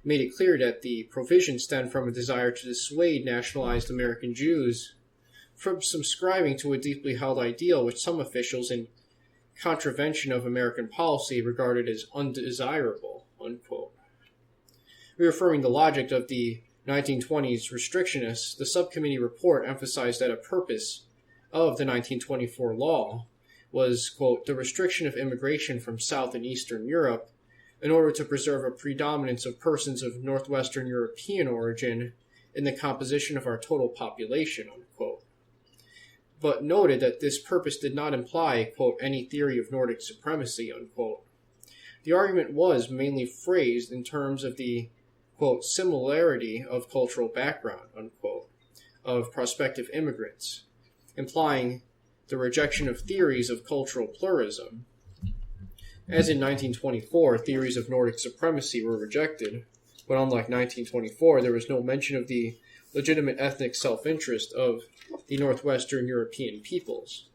A: made it clear that the provision stemmed from a desire to dissuade nationalized American Jews from subscribing to a deeply held ideal which some officials, in contravention of American policy, regarded as undesirable, unquote. Reaffirming the logic of the 1920s restrictionists, the subcommittee report emphasized that a purpose of the 1924 law was, quote, the restriction of immigration from South and Eastern Europe in order to preserve a predominance of persons of Northwestern European origin in the composition of our total population, unquote. But noted that this purpose did not imply, quote, any theory of Nordic supremacy, unquote. The argument was mainly phrased in terms of the, quote, similarity of cultural background, unquote, of prospective immigrants, implying the rejection of theories of cultural pluralism. As in 1924, theories of Nordic supremacy were rejected, but unlike 1924, there was no mention of the legitimate ethnic self-interest of the Northwestern European peoples,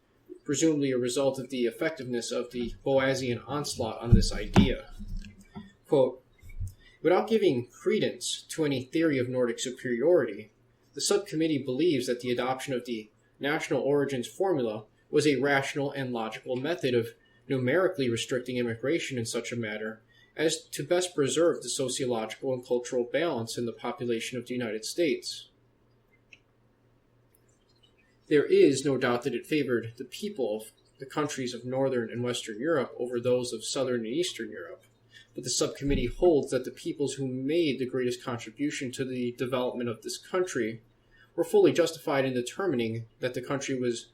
A: presumably a result of the effectiveness of the Boasian onslaught on this idea. Quote, without giving credence to any theory of Nordic superiority, the subcommittee believes that the adoption of the national origins formula was a rational and logical method of numerically restricting immigration in such a manner as to best preserve the sociological and cultural balance in the population of the United States. There is no doubt that it favored the people of the countries of Northern and Western Europe over those of Southern and Eastern Europe, but the subcommittee holds that the peoples who made the greatest contribution to the development of this country were fully justified in determining that the country was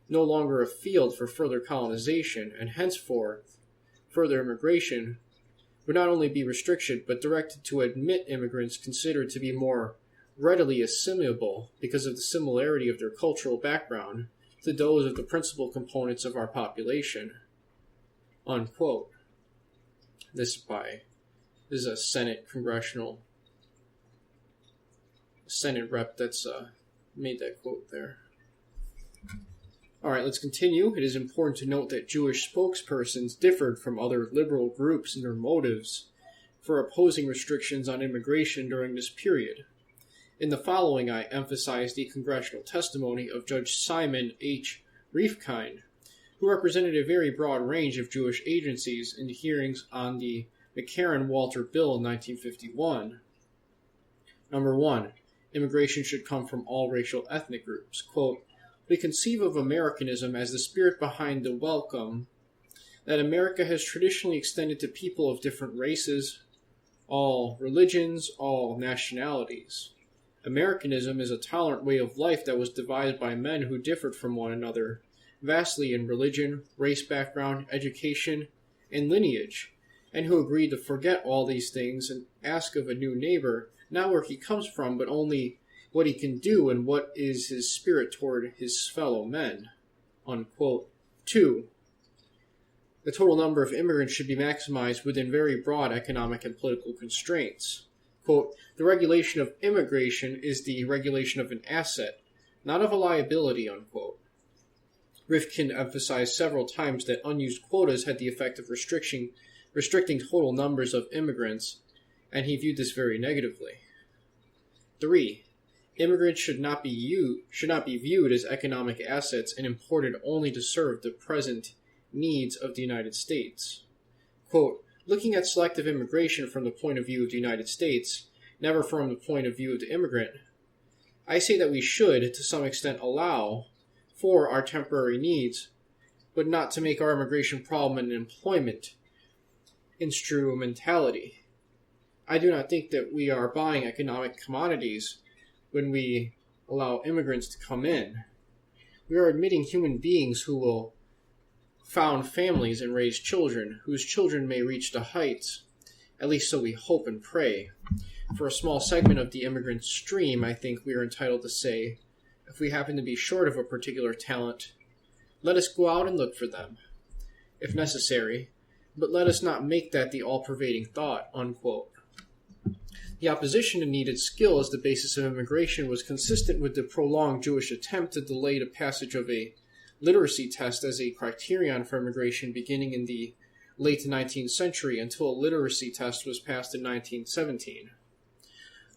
A: no longer a field for further colonization, and henceforth further immigration would not only be restricted but directed to admit immigrants considered to be more readily assimilable because of the similarity of their cultural background to those of the principal components of our population. Unquote. This is a Senate rep that's made that quote there. Alright, let's continue. It is important to note that Jewish spokespersons differed from other liberal groups in their motives for opposing restrictions on immigration during this period. In the following, I emphasize the congressional testimony of Judge Simon H. Riefkind, who represented a very broad range of Jewish agencies in hearings on the McCarran-Walter Bill in 1951. Number 1. Immigration should come from all racial ethnic groups. Quote, "We conceive of Americanism as the spirit behind the welcome that America has traditionally extended to people of different races, all religions, all nationalities. Americanism is a tolerant way of life that was devised by men who differed from one another vastly in religion, race background, education, and lineage, and who agreed to forget all these things and ask of a new neighbor not where he comes from, but only what he can do and what is his spirit toward his fellow men." Unquote. 2. The total number of immigrants should be maximized within very broad economic and political constraints. Quote, "The regulation of immigration is the regulation of an asset, not of a liability." Unquote. Rifkin emphasized several times that unused quotas had the effect of restricting total numbers of immigrants, and he viewed this very negatively. 3. Immigrants should not be viewed as economic assets and imported only to serve the present needs of the United States. Quote, "Looking at selective immigration from the point of view of the United States, never from the point of view of the immigrant, I say that we should, to some extent, allow for our temporary needs, but not to make our immigration problem an employment instrumentality. I do not think that we are buying economic commodities when we allow immigrants to come in. We are admitting human beings who will found families and raise children, whose children may reach the heights, at least so we hope and pray. For a small segment of the immigrant stream, I think we are entitled to say, if we happen to be short of a particular talent, let us go out and look for them, if necessary, but let us not make that the all-pervading thought." Unquote. The opposition to needed skill as the basis of immigration was consistent with the prolonged Jewish attempt to delay the passage of a literacy test as a criterion for immigration beginning in the late 19th century until a literacy test was passed in 1917.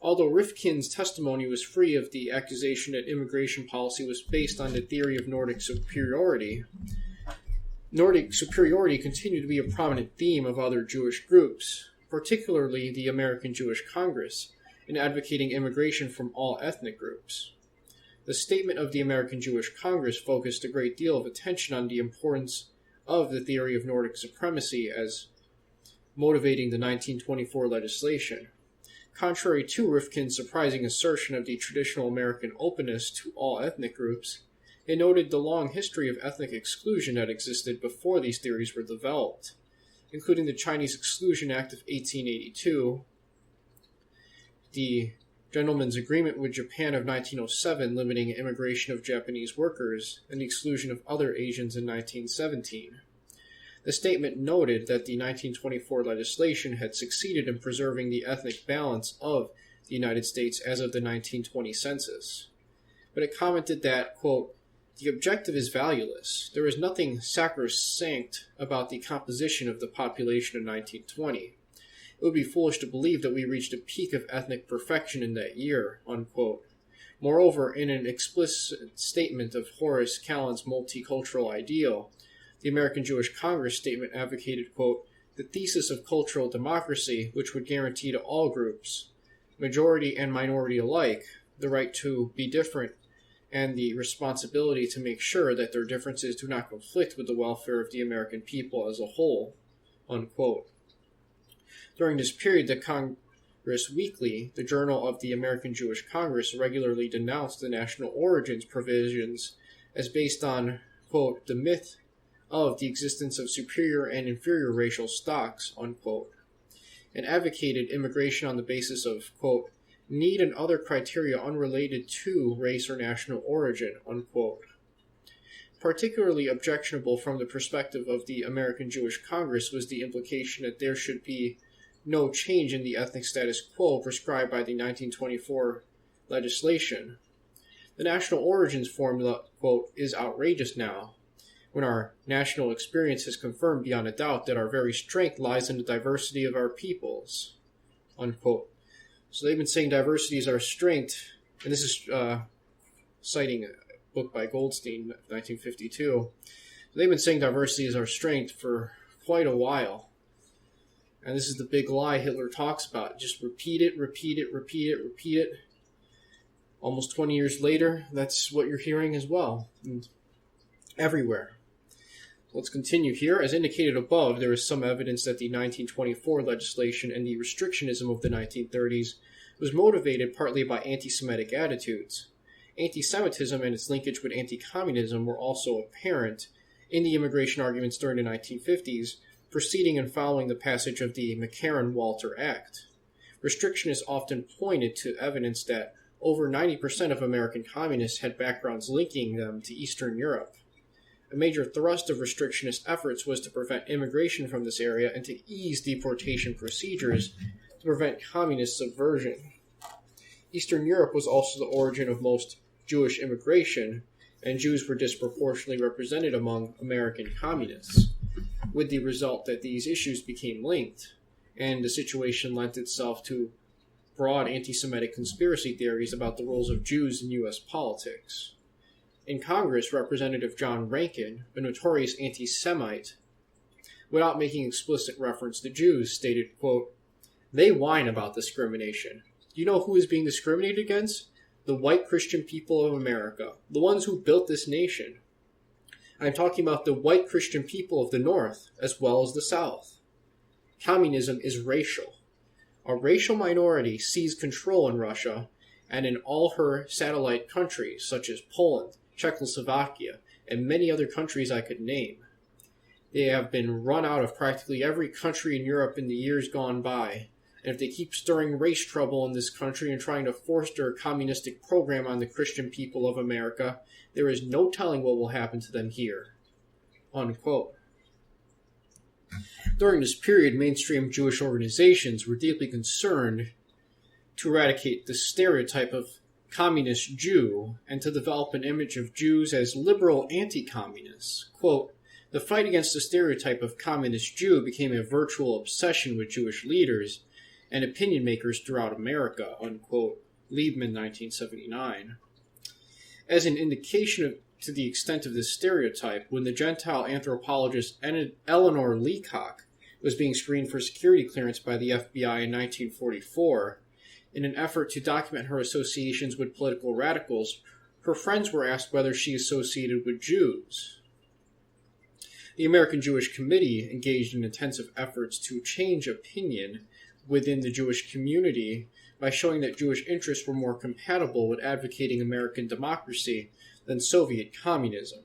A: Although Rifkin's testimony was free of the accusation that immigration policy was based on the theory of Nordic superiority continued to be a prominent theme of other Jewish groups, particularly the American Jewish Congress, in advocating immigration from all ethnic groups. The statement of the American Jewish Congress focused a great deal of attention on the importance of the theory of Nordic supremacy as motivating the 1924 legislation. Contrary to Rifkin's surprising assertion of the traditional American openness to all ethnic groups, it noted the long history of ethnic exclusion that existed before these theories were developed, including the Chinese Exclusion Act of 1882, the Gentleman's Agreement with Japan of 1907 limiting immigration of Japanese workers, and the exclusion of other Asians in 1917. The statement noted that the 1924 legislation had succeeded in preserving the ethnic balance of the United States as of the 1920 census. But it commented that, quote, "The objective is valueless. There is nothing sacrosanct about the composition of the population of 1920. It would be foolish to believe that we reached a peak of ethnic perfection in that year," unquote. Moreover, in an explicit statement of Horace Callan's multicultural ideal, the American Jewish Congress statement advocated, quote, "the thesis of cultural democracy, which would guarantee to all groups, majority and minority alike, the right to be different and the responsibility to make sure that their differences do not conflict with the welfare of the American people as a whole," unquote. During this period, the Congress Weekly, the journal of the American Jewish Congress, regularly denounced the national origins provisions as based on, quote, the myth of the existence of superior and inferior racial stocks, unquote, and advocated immigration on the basis of, quote, need and other criteria unrelated to race or national origin, unquote. Particularly objectionable from the perspective of the American Jewish Congress was the implication that there should be no change in the ethnic status quo prescribed by the 1924 legislation. The national origins formula, quote, is outrageous now, when our national experience has confirmed beyond a doubt that our very strength lies in the diversity of our peoples, unquote. So they've been saying diversity is our strength, and this is citing a book by Goldstein, 1952. They've been saying diversity is our strength for quite a while. And this is the big lie Hitler talks about. Just repeat it, repeat it, repeat it, repeat it. Almost 20 years later, that's what you're hearing as well. And everywhere. Let's continue here. As indicated above, there is some evidence that the 1924 legislation and the restrictionism of the 1930s was motivated partly by anti-Semitic attitudes. Anti-Semitism and its linkage with anti-communism were also apparent in the immigration arguments during the 1950s, preceding and following the passage of the McCarran-Walter Act. Restrictionists often pointed to evidence that over 90% of American communists had backgrounds linking them to Eastern Europe. A major thrust of restrictionist efforts was to prevent immigration from this area and to ease deportation procedures to prevent communist subversion. Eastern Europe was also the origin of most Jewish immigration, and Jews were disproportionately represented among American communists, with the result that these issues became linked, and the situation lent itself to broad anti-Semitic conspiracy theories about the roles of Jews in U.S. politics. In Congress, Representative John Rankin, a notorious anti-Semite, without making explicit reference to Jews, stated, quote, they whine about discrimination. Do you know who is being discriminated against? The white Christian people of America, the ones who built this nation. I'm talking about the white Christian people of the North, as well as the South. Communism is racial. A racial minority seized control in Russia and in all her satellite countries, such as Poland, Czechoslovakia, and many other countries I could name. They have been run out of practically every country in Europe in the years gone by, and if they keep stirring race trouble in this country and trying to foster a communistic program on the Christian people of America, there is no telling what will happen to them here. Unquote. During this period, mainstream Jewish organizations were deeply concerned to eradicate the stereotype of communist Jew and to develop an image of Jews as liberal anti-communists. Quote, the fight against the stereotype of communist Jew became a virtual obsession with Jewish leaders and opinion makers throughout America, unquote. Liebman, 1979. As an indication to the extent of this stereotype, when the Gentile anthropologist Eleanor Leacock was being screened for security clearance by the FBI in 1944, in an effort to document her associations with political radicals, her friends were asked whether she associated with Jews. The American Jewish Committee engaged in intensive efforts to change opinion within the Jewish community by showing that Jewish interests were more compatible with advocating American democracy than Soviet communism.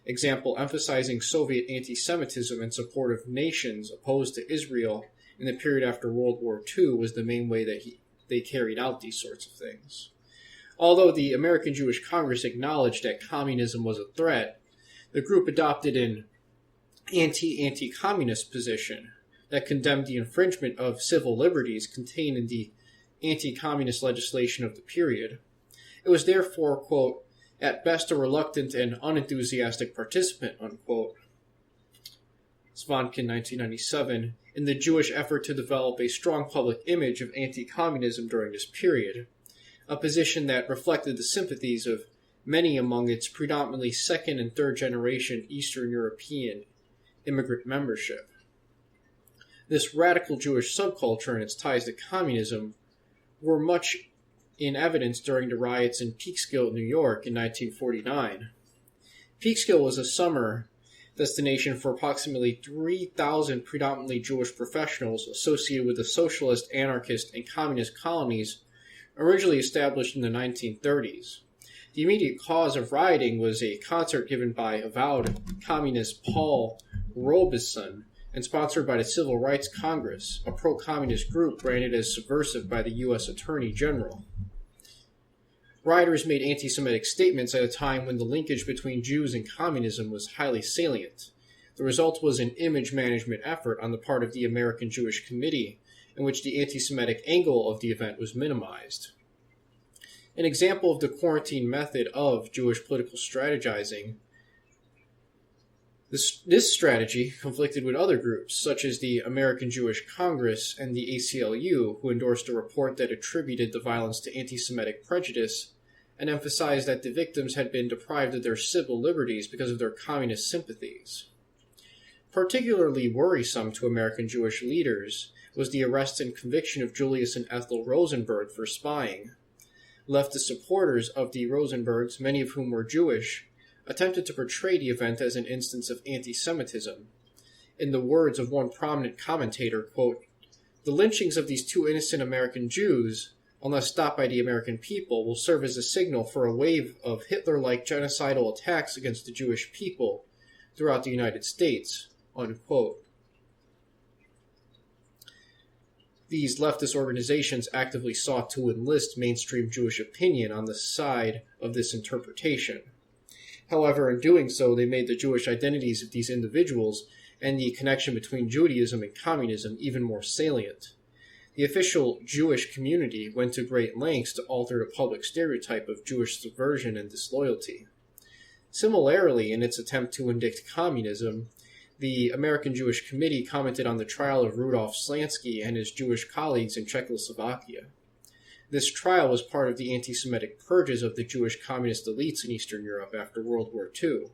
A: Example, emphasizing Soviet anti-Semitism in support of nations opposed to Israel in the period after World War II was the main way that they carried out these sorts of things. Although the American Jewish Congress acknowledged that communism was a threat, the group adopted an anti-communist position that condemned the infringement of civil liberties contained in the anti-communist legislation of the period. It was therefore, quote, at best a reluctant and unenthusiastic participant, unquote. Svankin, 1997, in the Jewish effort to develop a strong public image of anti-communism during this period, a position that reflected the sympathies of many among its predominantly second and third generation Eastern European immigrant membership. This radical Jewish subculture and its ties to communism were much in evidence during the riots in Peekskill, New York in 1949. Peekskill was a summer destination for approximately 3,000 predominantly Jewish professionals associated with the socialist, anarchist, and communist colonies originally established in the 1930s. The immediate cause of rioting was a concert given by avowed communist Paul Robeson and sponsored by the Civil Rights Congress, a pro-communist group branded as subversive by the U.S. Attorney General. Rioters made anti-Semitic statements at a time when the linkage between Jews and communism was highly salient. The result was an image management effort on the part of the American Jewish Committee, in which the anti-Semitic angle of the event was minimized. An example of the quarantine method of Jewish political strategizing, this strategy conflicted with other groups, such as the American Jewish Congress and the ACLU, who endorsed a report that attributed the violence to anti-Semitic prejudice and emphasized that the victims had been deprived of their civil liberties because of their communist sympathies. Particularly worrisome to American Jewish leaders was the arrest and conviction of Julius and Ethel Rosenberg for spying. Leftist supporters of the Rosenbergs, many of whom were Jewish, attempted to portray the event as an instance of anti-Semitism. In the words of one prominent commentator, quote, "The lynchings of these two innocent American Jews, unless stopped by the American people, will serve as a signal for a wave of Hitler-like genocidal attacks against the Jewish people throughout the United States," unquote. These leftist organizations actively sought to enlist mainstream Jewish opinion on the side of this interpretation. However, in doing so, they made the Jewish identities of these individuals and the connection between Judaism and communism even more salient. The official Jewish community went to great lengths to alter the public stereotype of Jewish subversion and disloyalty. Similarly, in its attempt to indict communism, the American Jewish Committee commented on the trial of Rudolf Slansky and his Jewish colleagues in Czechoslovakia. This trial was part of the anti-Semitic purges of the Jewish communist elites in Eastern Europe after World War II,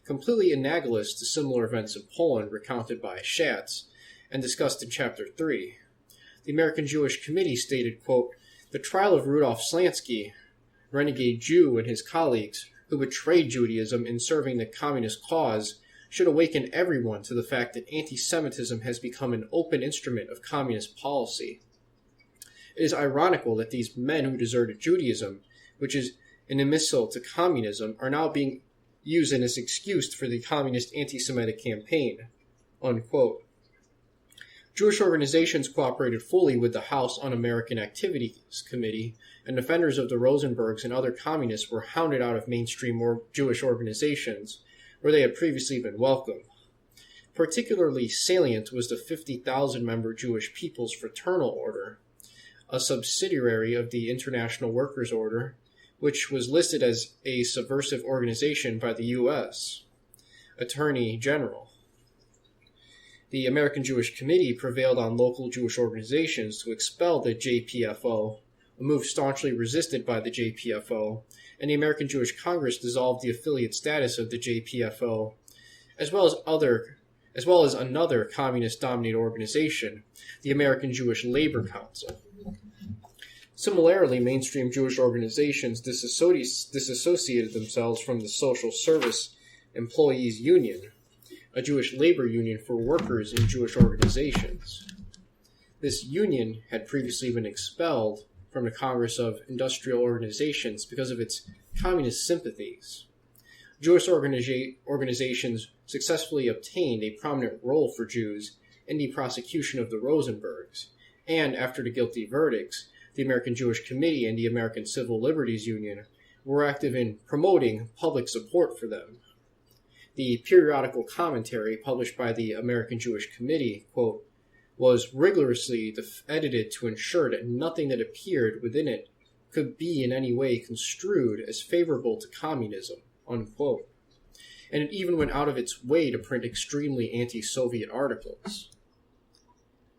A: completely analogous to similar events in Poland recounted by Schatz and discussed in Chapter 3. The American Jewish Committee stated, quote, "The trial of Rudolf Slansky, renegade Jew, and his colleagues, who betrayed Judaism in serving the communist cause, should awaken everyone to the fact that anti-Semitism has become an open instrument of communist policy. It is ironical that these men who deserted Judaism, which is inimical to communism, are now being used as an excuse for the communist anti-Semitic campaign," unquote. Jewish organizations cooperated fully with the House Un-American Activities Committee, and defenders of the Rosenbergs and other communists were hounded out of mainstream Jewish organizations, where they had previously been welcome. Particularly salient was the 50,000-member Jewish People's Fraternal Order, a subsidiary of the International Workers' Order, which was listed as a subversive organization by the U.S. Attorney General. The American Jewish Committee prevailed on local Jewish organizations to expel the JPFO, a move staunchly resisted by the JPFO, and the American Jewish Congress dissolved the affiliate status of the JPFO, as well as another communist-dominated organization, the American Jewish Labor Council. Similarly, mainstream Jewish organizations disassociated themselves from the Social Service Employees Union, a Jewish labor union for workers in Jewish organizations. This union had previously been expelled from the Congress of Industrial Organizations because of its communist sympathies. Jewish organizations successfully obtained a prominent role for Jews in the prosecution of the Rosenbergs, and after the guilty verdicts, the American Jewish Committee and the American Civil Liberties Union were active in promoting public support for them. The periodical commentary published by the American Jewish Committee, quote, "was rigorously edited to ensure that nothing that appeared within it could be in any way construed as favorable to communism," unquote. And it even went out of its way to print extremely anti-Soviet articles.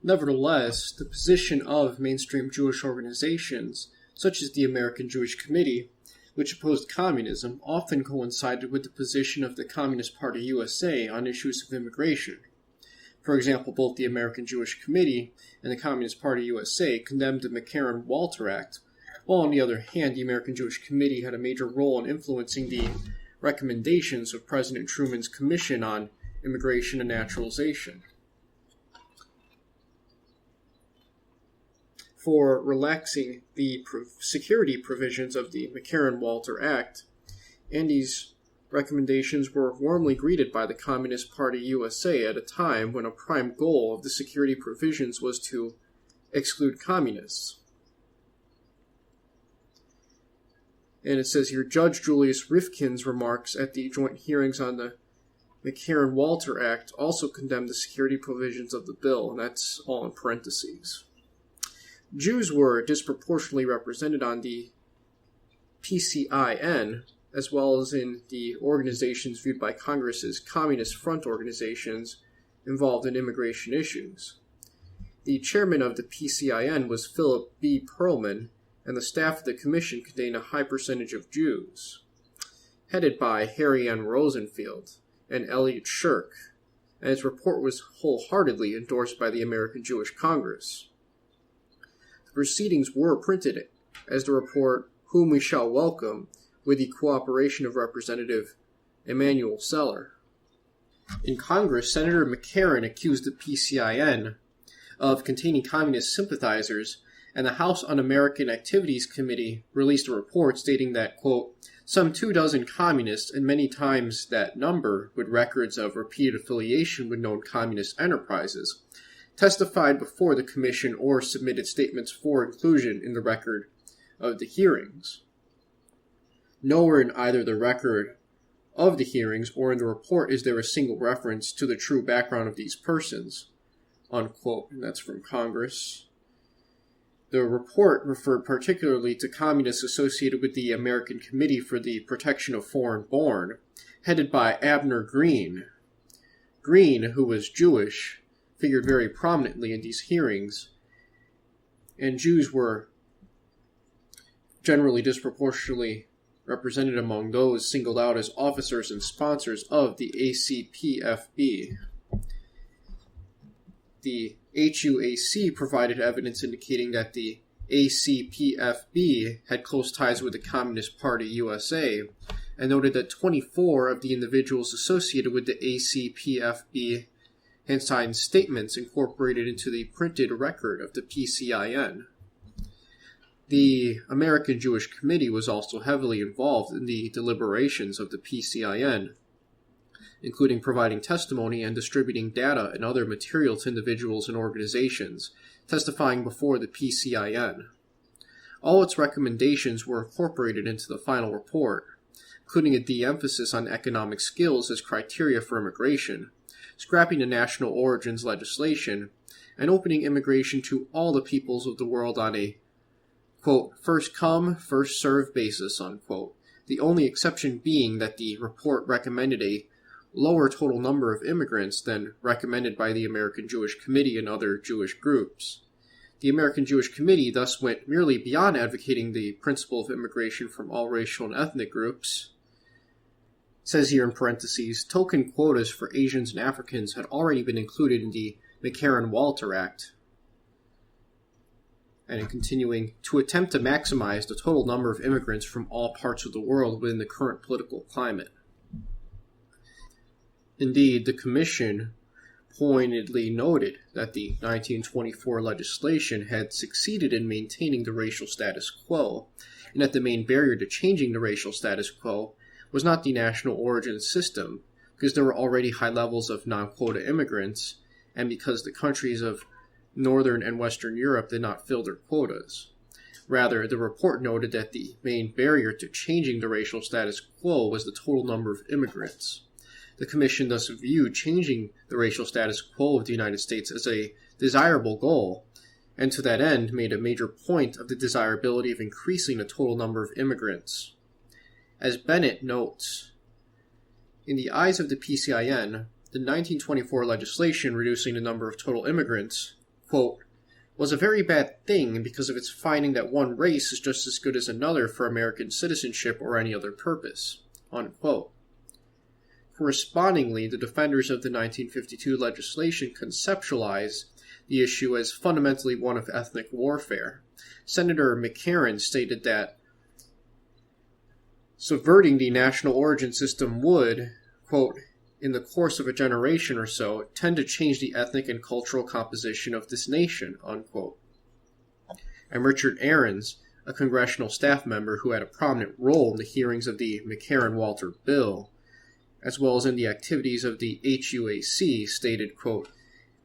A: Nevertheless, the position of mainstream Jewish organizations, such as the American Jewish Committee, which opposed communism, often coincided with the position of the Communist Party USA on issues of immigration. For example, both the American Jewish Committee and the Communist Party USA condemned the McCarran-Walter Act, while on the other hand, the American Jewish Committee had a major role in influencing the recommendations of President Truman's Commission on Immigration and Naturalization. For relaxing the security provisions of the McCarran-Walter Act, and these recommendations were warmly greeted by the Communist Party USA at a time when a prime goal of the security provisions was to exclude communists. And it says here, Judge Julius Rifkin's remarks at the joint hearings on the McCarran-Walter Act also condemned the security provisions of the bill, and that's all in parentheses. Jews were disproportionately represented on the PCIN, as well as in the organizations viewed by Congress as Communist Front organizations involved in immigration issues. The chairman of the PCIN was Philip B. Perlman, and the staff of the commission contained a high percentage of Jews, headed by Harry N. Rosenfield and Elliot Shirk, and its report was wholeheartedly endorsed by the American Jewish Congress. The proceedings were printed as the report, Whom We Shall Welcome, with the cooperation of Representative Emanuel Seller. In Congress, Senator McCarran accused the PCIN of containing communist sympathizers, and the House Un-American Activities Committee released a report stating that, quote, some 24 communists, and many times that number with records of repeated affiliation with known communist enterprises, testified before the commission or submitted statements for inclusion in the record of the hearings. Nowhere in either the record of the hearings or in the report is there a single reference to the true background of these persons, unquote, and that's from Congress. The report referred particularly to communists associated with the American Committee for the Protection of Foreign Born, headed by Abner Green. Green, who was Jewish, figured very prominently in these hearings, and Jews were generally disproportionately represented among those singled out as officers and sponsors of the ACPFB. The HUAC provided evidence indicating that the ACPFB had close ties with the Communist Party USA, and noted that 24 of the individuals associated with the ACPFB had signed statements incorporated into the printed record of the PCIN. The American Jewish Committee was also heavily involved in the deliberations of the PCIN, including providing testimony and distributing data and other material to individuals and organizations, testifying before the PCIN. All its recommendations were incorporated into the final report, including a de-emphasis on economic skills as criteria for immigration, scrapping the national origins legislation, and opening immigration to all the peoples of the world on a, quote, first come, first served basis, unquote, the only exception being that the report recommended a lower total number of immigrants than recommended by the American Jewish Committee and other Jewish groups. The American Jewish Committee thus went merely beyond advocating the principle of immigration from all racial and ethnic groups. It says here in parentheses, token quotas for Asians and Africans had already been included in the McCarran-Walter Act. And in continuing, to attempt to maximize the total number of immigrants from all parts of the world within the current political climate. Indeed, the Commission pointedly noted that the 1924 legislation had succeeded in maintaining the racial status quo, and that the main barrier to changing the racial status quo was not the national origin system, because there were already high levels of non-quota immigrants, and because the countries of Northern and Western Europe did not fill their quotas. Rather, the report noted that the main barrier to changing the racial status quo was the total number of immigrants. The Commission thus viewed changing the racial status quo of the United States as a desirable goal, and to that end made a major point of the desirability of increasing the total number of immigrants. As Bennett notes, in the eyes of the PCIN, the 1924 legislation reducing the number of total immigrants, quote, was a very bad thing because of its finding that one race is just as good as another for American citizenship or any other purpose, unquote. Correspondingly, the defenders of the 1952 legislation conceptualized the issue as fundamentally one of ethnic warfare. Senator McCarran stated that Subverting the national origin system would, quote, in the course of a generation or so, tend to change the ethnic and cultural composition of this nation, unquote. And Richard Aarons, a congressional staff member who had a prominent role in the hearings of the McCarran-Walter Bill, as well as in the activities of the HUAC, stated, quote,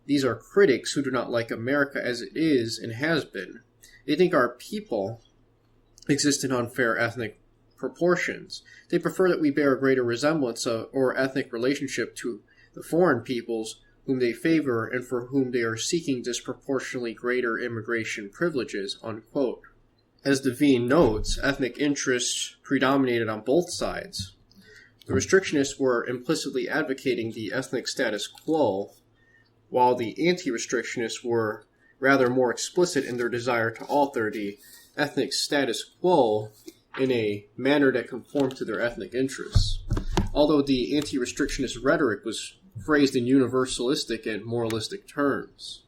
A: "These are critics who do not like America as it is and has been. They think our people exist in unfair ethnic proportions. They prefer that we bear a greater resemblance or ethnic relationship to the foreign peoples whom they favor and for whom they are seeking disproportionately greater immigration privileges," unquote. As Devine notes, ethnic interests predominated on both sides. The restrictionists were implicitly advocating the ethnic status quo, while the anti-restrictionists were rather more explicit in their desire to alter the ethnic status quo in a manner that conformed to their ethnic interests. Although the anti-restrictionist rhetoric was phrased in universalistic and moralistic terms.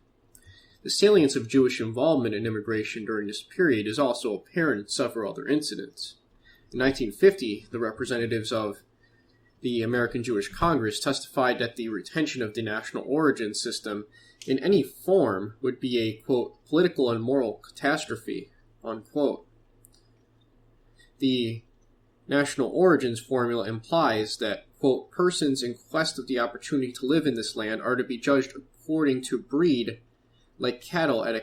A: The salience of Jewish involvement in immigration during this period is also apparent in several other incidents. In 1950, the representatives of the American Jewish Congress testified that the retention of the national origin system in any form would be a, quote, political and moral catastrophe, unquote. The national origins formula implies that, quote, persons in quest of the opportunity to live in this land are to be judged according to breed like cattle at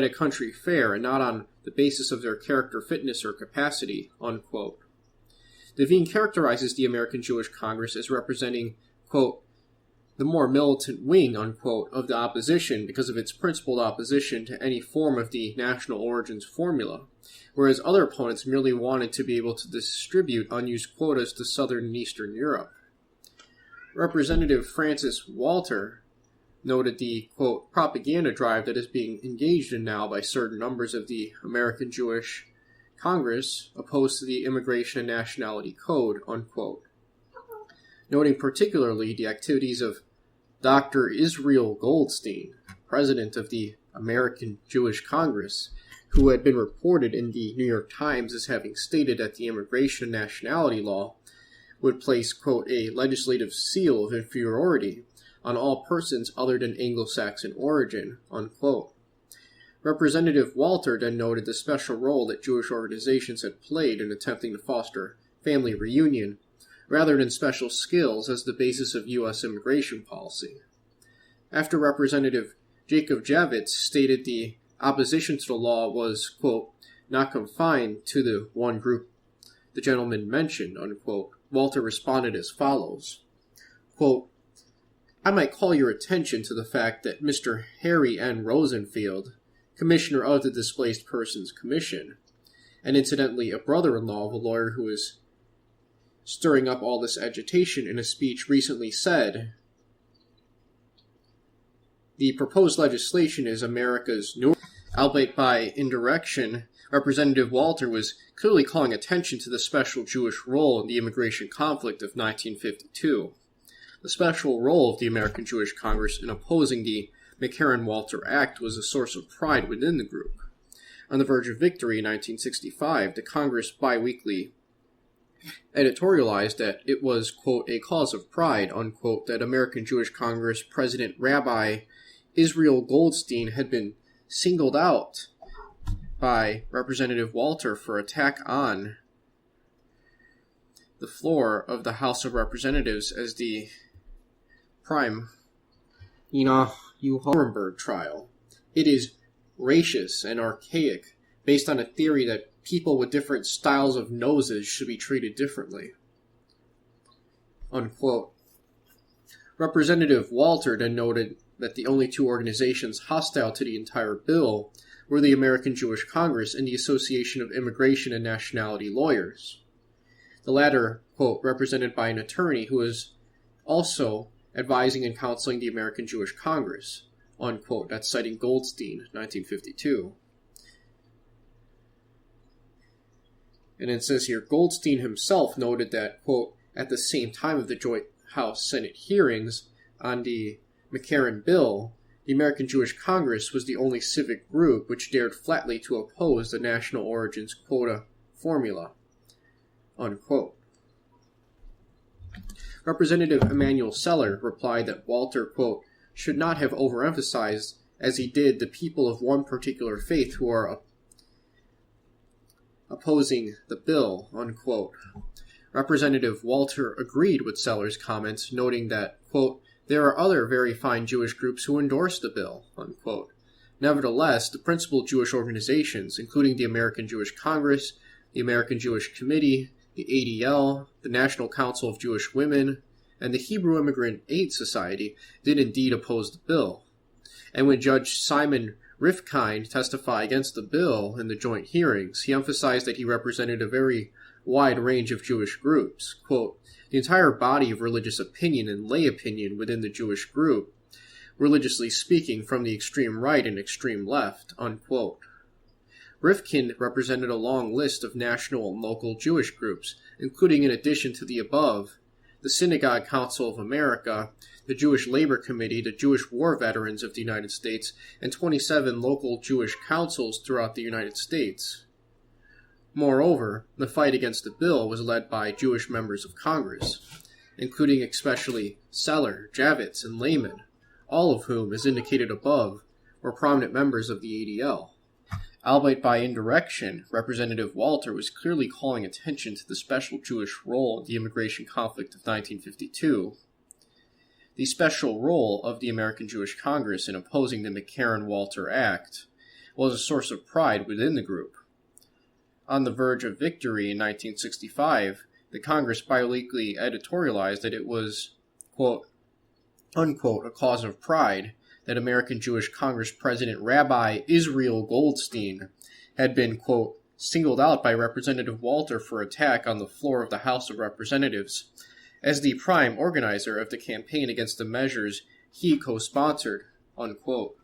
A: a country fair and not on the basis of their character, fitness, or capacity, unquote. Devine characterizes the American Jewish Congress as representing, quote, the more militant wing, unquote, of the opposition because of its principled opposition to any form of the national origins formula, whereas other opponents merely wanted to be able to distribute unused quotas to Southern and Eastern Europe. Representative Francis Walter noted the, quote, propaganda drive that is being engaged in now by certain members of the American Jewish Congress opposed to the Immigration and Nationality Code, unquote. Noting particularly the activities of Dr. Israel Goldstein, president of the American Jewish Congress, who had been reported in the New York Times as having stated that the Immigration and Nationality Law would place, quote, a legislative seal of inferiority on all persons other than Anglo-Saxon origin, unquote. Representative Walter then noted the special role that Jewish organizations had played in attempting to foster family reunion, rather than special skills as the basis of U.S. immigration policy. After Representative Jacob Javits stated the opposition to the law was, quote, not confined to the one group the gentleman mentioned, unquote, Walter responded as follows, quote, I might call your attention to the fact that Mr. Harry N. Rosenfield, Commissioner of the Displaced Persons Commission, and incidentally a brother-in-law of a lawyer who is stirring up all this agitation in a speech recently said, the proposed legislation is America's new, albeit by indirection. Representative Walter was clearly calling attention to the special Jewish role in the immigration conflict of 1952. The special role of the American Jewish Congress in opposing the McCarran-Walter Act was a source of pride within the group. On the verge of victory in 1965, the Congress biweekly editorialized that it was, quote, a cause of pride, unquote, that American Jewish Congress President Rabbi Israel Goldstein had been singled out by Representative Walter for attack on the floor of the House of Representatives as the prime Nuremberg trial. It is racist and archaic, based on a theory that people with different styles of noses should be treated differently, unquote. Representative Walter then noted that the only two organizations hostile to the entire bill were the American Jewish Congress and the Association of Immigration and Nationality Lawyers. The latter, quote, represented by an attorney who was also advising and counseling the American Jewish Congress, unquote. That's citing Goldstein, 1952. And it says here, Goldstein himself noted that, quote, at the same time of the joint House-Senate hearings on the McCarran bill, the American Jewish Congress was the only civic group which dared flatly to oppose the national origins quota formula. unquote. Representative Emanuel Seller replied that Walter, quote, should not have overemphasized, as he did, the people of one particular faith who are opposing the bill, unquote. Representative Walter agreed with Seller's comments, noting that, quote, there are other very fine Jewish groups who endorse the bill, unquote. Nevertheless, the principal Jewish organizations, including the American Jewish Congress, the American Jewish Committee, the ADL, the National Council of Jewish Women, and the Hebrew Immigrant Aid Society, did indeed oppose the bill. And when Judge Simon Rifkind testified against the bill in the joint hearings, he emphasized that he represented a very wide range of Jewish groups. Quote, the entire body of religious opinion and lay opinion within the Jewish group, religiously speaking, from the extreme right and extreme left, unquote. Rifkind represented a long list of national and local Jewish groups, including, in addition to the above, the Synagogue Council of America, the Jewish Labor Committee, the Jewish War Veterans of the United States, and 27 local Jewish councils throughout the United States. Moreover, the fight against the bill was led by Jewish members of Congress, including especially Seller, Javits, and Lehman, all of whom, as indicated above, were prominent members of the ADL. Albeit by indirection, Representative Walter was clearly calling attention to the special Jewish role in the immigration conflict of 1952. The special role of the American Jewish Congress in opposing the McCarran-Walter Act was a source of pride within the group. On the verge of victory in 1965, the Congress biweekly editorialized that it was, quote, unquote, a cause of pride that American Jewish Congress President Rabbi Israel Goldstein had been, quote, singled out by Representative Walter for attack on the floor of the House of Representatives as the prime organizer of the campaign against the measures he co-sponsored, unquote.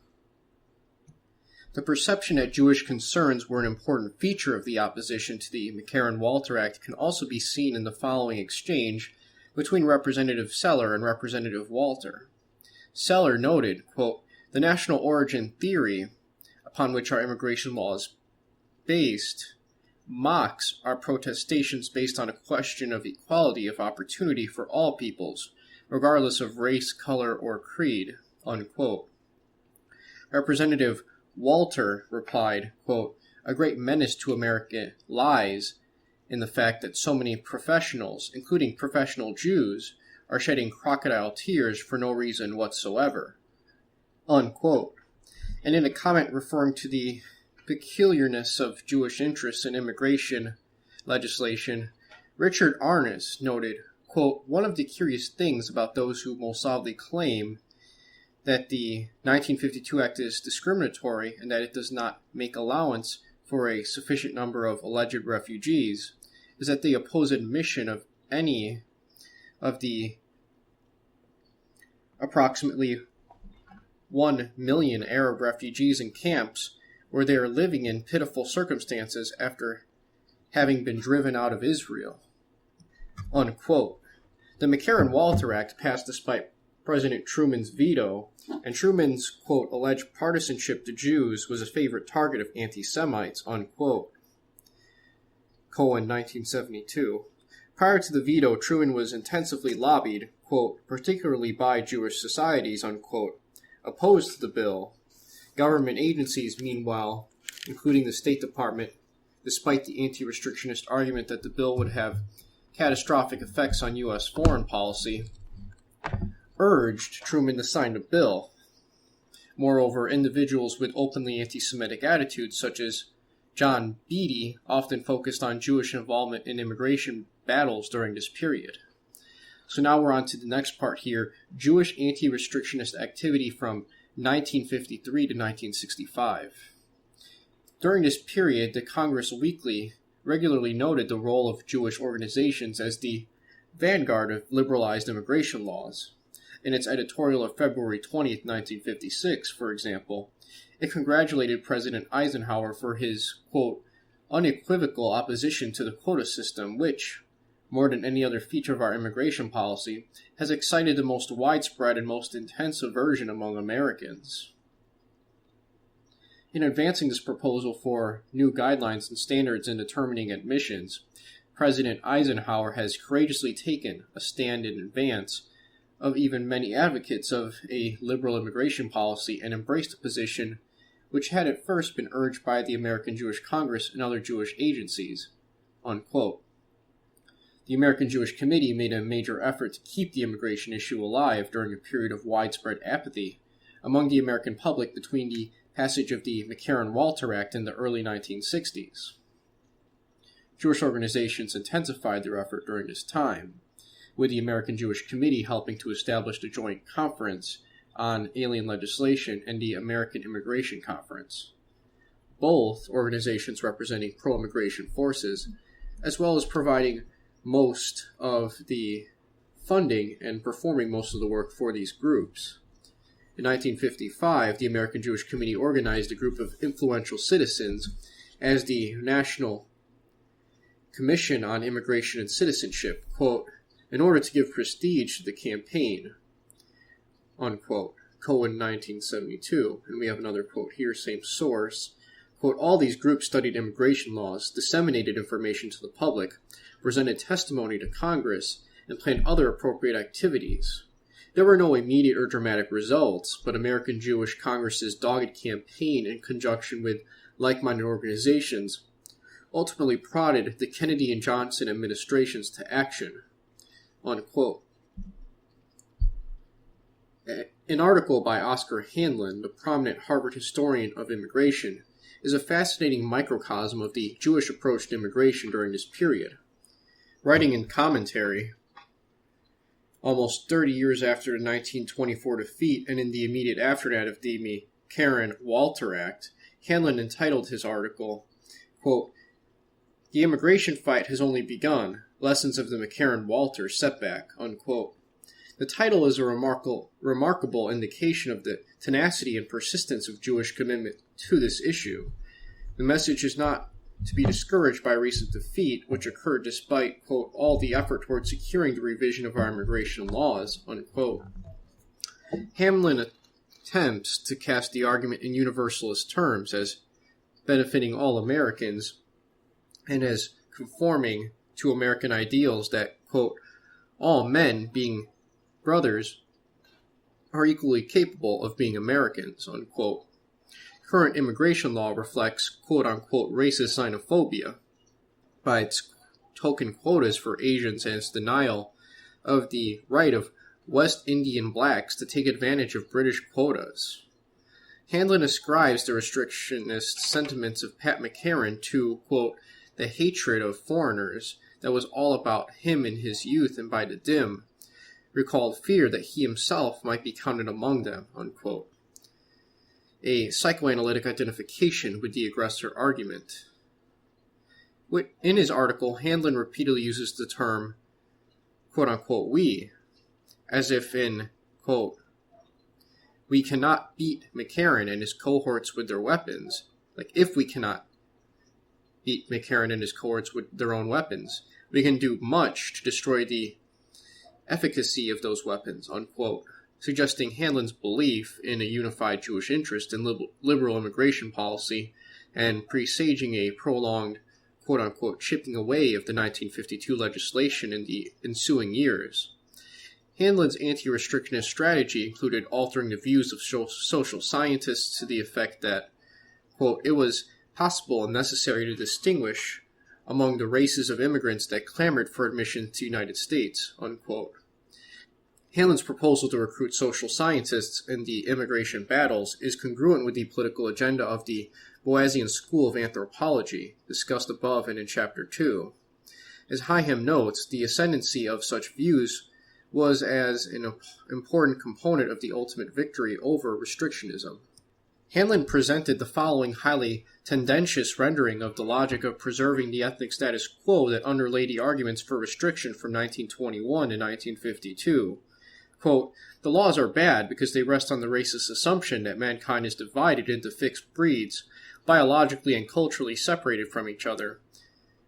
A: The perception that Jewish concerns were an important feature of the opposition to the McCarran-Walter Act can also be seen in the following exchange between Representative Seller and Representative Walter. Seller noted, quote, the national origin theory upon which our immigration law is based mocks our protestations based on a question of equality of opportunity for all peoples, regardless of race, color, or creed, unquote. Representative Walter replied, quote, a great menace to America lies in the fact that so many professionals, including professional Jews, are shedding crocodile tears for no reason whatsoever, unquote. And in a comment referring to the peculiarness of Jewish interests in immigration legislation, Richard Arness noted, quote, one of the curious things about those who most solidly claim that the 1952 Act is discriminatory and that it does not make allowance for a sufficient number of alleged refugees is that they oppose admission of any of the approximately 1 million Arab refugees in camps where they are living in pitiful circumstances after having been driven out of Israel, unquote. The McCarran-Walter Act passed despite President Truman's veto, and Truman's, quote, alleged partisanship to Jews was a favorite target of anti-Semites, unquote. Cohen, 1972. Prior to the veto, Truman was intensively lobbied, quote, particularly by Jewish societies, unquote, opposed to the bill. Government agencies, meanwhile, including the State Department, despite the anti-restrictionist argument that the bill would have catastrophic effects on U.S. foreign policy, urged Truman to sign the bill. Moreover, individuals with openly anti-Semitic attitudes, such as John Beatty, often focused on Jewish involvement in immigration battles during this period. So now we're on to the next part here, Jewish anti-restrictionist activity from 1953 to 1965. During this period, the Congress Weekly regularly noted the role of Jewish organizations as the vanguard of liberalized immigration laws. In its editorial of February 20th, 1956, for example, it congratulated President Eisenhower for his, quote, unequivocal opposition to the quota system, which, more than any other feature of our immigration policy, has excited the most widespread and most intense aversion among Americans. In advancing this proposal for new guidelines and standards in determining admissions, President Eisenhower has courageously taken a stand in advance of even many advocates of a liberal immigration policy and embraced a position which had at first been urged by the American Jewish Congress and other Jewish agencies." Unquote. The American Jewish Committee made a major effort to keep the immigration issue alive during a period of widespread apathy among the American public between the passage of the McCarran-Walter Act in the early 1960s. Jewish organizations intensified their effort during this time, with the American Jewish Committee helping to establish the Joint Conference on Alien Legislation and the American Immigration Conference, both organizations representing pro-immigration forces, as well as providing most of the funding and performing most of the work for these groups. In 1955, the American Jewish Committee organized a group of influential citizens as the National Commission on Immigration and Citizenship, quote, "in order to give prestige to the campaign," unquote. Cohen, 1972. And we have another quote here, same source. Quote, "all these groups studied immigration laws, disseminated information to the public, presented testimony to Congress, and planned other appropriate activities. There were no immediate or dramatic results, but American Jewish Congress's dogged campaign in conjunction with like-minded organizations ultimately prodded the Kennedy and Johnson administrations to action." Unquote. An article by Oscar Handlin, the prominent Harvard historian of immigration, is a fascinating microcosm of the Jewish approach to immigration during this period. Writing in commentary, almost 30 years after the 1924 defeat and in the immediate aftermath of the McCarran-Walter Act, Handlin entitled his article, quote, "The immigration fight has only begun. Lessons of the McCarran-Walter setback," unquote. The title is a remarkable indication of the tenacity and persistence of Jewish commitment to this issue. The message is not to be discouraged by recent defeat, which occurred despite, quote, "all the effort toward securing the revision of our immigration laws," unquote. Hamlin attempts to cast the argument in universalist terms as benefiting all Americans and as conforming to American ideals that, quote, "all men, being brothers, are equally capable of being Americans," unquote. Current immigration law reflects quote-unquote racist xenophobia by its token quotas for Asians and its denial of the right of West Indian blacks to take advantage of British quotas. Handlin ascribes the restrictionist sentiments of Pat McCarran to, quote, "the hatred of foreigners that was all about him in his youth and by the dim, recalled fear that he himself might be counted among them," unquote. A psychoanalytic identification with the aggressor argument. In his article, Handlin repeatedly uses the term, quote-unquote, "we," as if in, quote, "we cannot beat McCarran and his cohorts with their weapons," like if we cannot beat McCarran and his cohorts with their own weapons, we can do much to destroy the efficacy of those weapons, unquote, suggesting Handlin's belief in a unified Jewish interest in liberal immigration policy and presaging a prolonged, quote-unquote, chipping away of the 1952 legislation in the ensuing years. Handlin's anti-restrictionist strategy included altering the views of social scientists to the effect that, quote, "it was possible and necessary to distinguish among the races of immigrants that clamored for admission to the United States," unquote. Handlin's proposal to recruit social scientists in the immigration battles is congruent with the political agenda of the Boasian School of Anthropology, discussed above and in Chapter 2. As Hyham notes, the ascendancy of such views was as an important component of the ultimate victory over restrictionism. Handlin presented the following highly tendentious rendering of the logic of preserving the ethnic status quo that underlay the arguments for restriction from 1921 and 1952. Quote, "the laws are bad because they rest on the racist assumption that mankind is divided into fixed breeds, biologically and culturally separated from each other,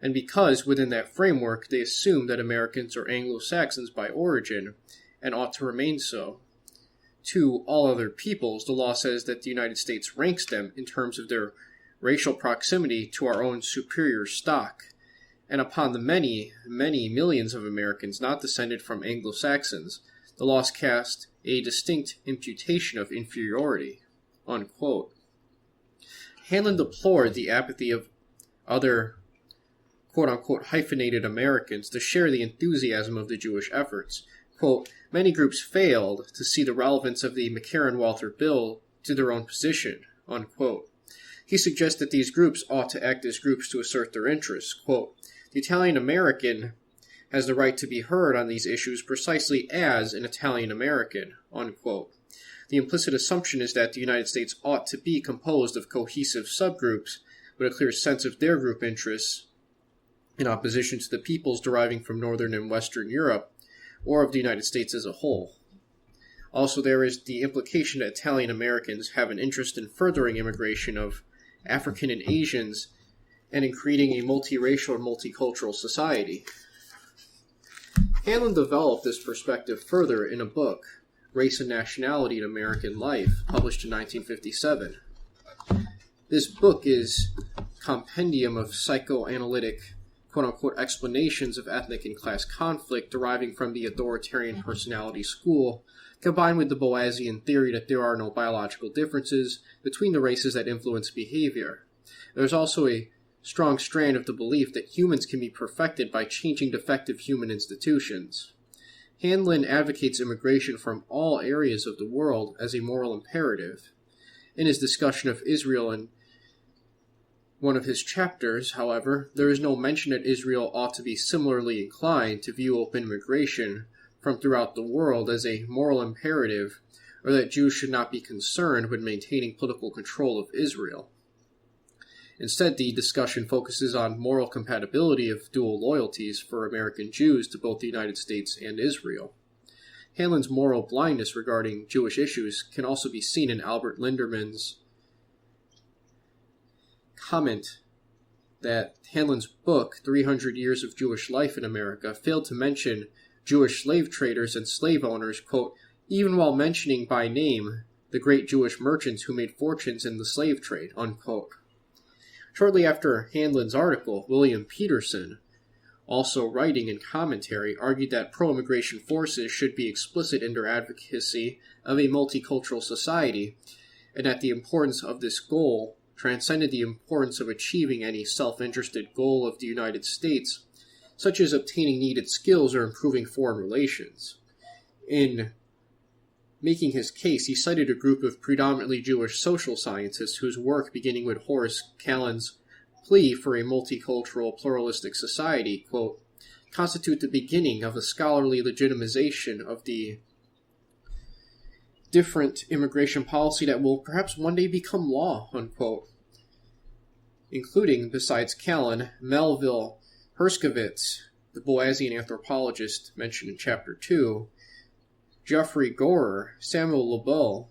A: and because, within that framework, they assume that Americans are Anglo-Saxons by origin, and ought to remain so. To all other peoples, the law says that the United States ranks them in terms of their racial proximity to our own superior stock, and upon the many, many millions of Americans not descended from Anglo-Saxons, the loss cast a distinct imputation of inferiority." Unquote. Hanlon deplored the apathy of other quote-unquote hyphenated Americans to share the enthusiasm of the Jewish efforts. Quote, "Many groups failed to see the relevance of the McCarran-Walther Bill to their own position." Unquote. He suggests that these groups ought to act as groups to assert their interests. Quote, "The Italian-American has the right to be heard on these issues precisely as an Italian-American." Unquote. The implicit assumption is that the United States ought to be composed of cohesive subgroups with a clear sense of their group interests in opposition to the peoples deriving from Northern and Western Europe, or of the United States as a whole. Also, there is the implication that Italian Americans have an interest in furthering immigration of African and Asians and in creating a multiracial and multicultural society. Hanlon developed this perspective further in a book, Race and Nationality in American Life, published in 1957. This book is a compendium of psychoanalytic quote-unquote explanations of ethnic and class conflict deriving from the authoritarian personality school, combined with the Boasian theory that there are no biological differences between the races that influence behavior. There's also a strong strand of the belief that humans can be perfected by changing defective human institutions. Hanlon advocates immigration from all areas of the world as a moral imperative. In his discussion of Israel in one of his chapters, however, there is no mention that Israel ought to be similarly inclined to view open immigration from throughout the world as a moral imperative, or that Jews should not be concerned with maintaining political control of Israel. Instead, the discussion focuses on moral compatibility of dual loyalties for American Jews to both the United States and Israel. Hanlon's moral blindness regarding Jewish issues can also be seen in Albert Linderman's comment that Hanlon's book, 300 Years of Jewish Life in America, failed to mention Jewish slave traders and slave owners, quote, "even while mentioning by name the great Jewish merchants who made fortunes in the slave trade," unquote. Shortly after Hanlon's article, William Peterson, also writing in commentary, argued that pro-immigration forces should be explicit in their advocacy of a multicultural society, and that the importance of this goal transcended the importance of achieving any self-interested goal of the United States, such as obtaining needed skills or improving foreign relations. In making his case, he cited a group of predominantly Jewish social scientists whose work, beginning with Horace Kallen's plea for a multicultural, pluralistic society, quote, "constitute the beginning of a scholarly legitimization of the different immigration policy that will perhaps one day become law," unquote, including, besides Kallen, Melville Herskovitz, the Boasian anthropologist mentioned in Chapter 2, Geoffrey Gorer, Samuel Lebeau,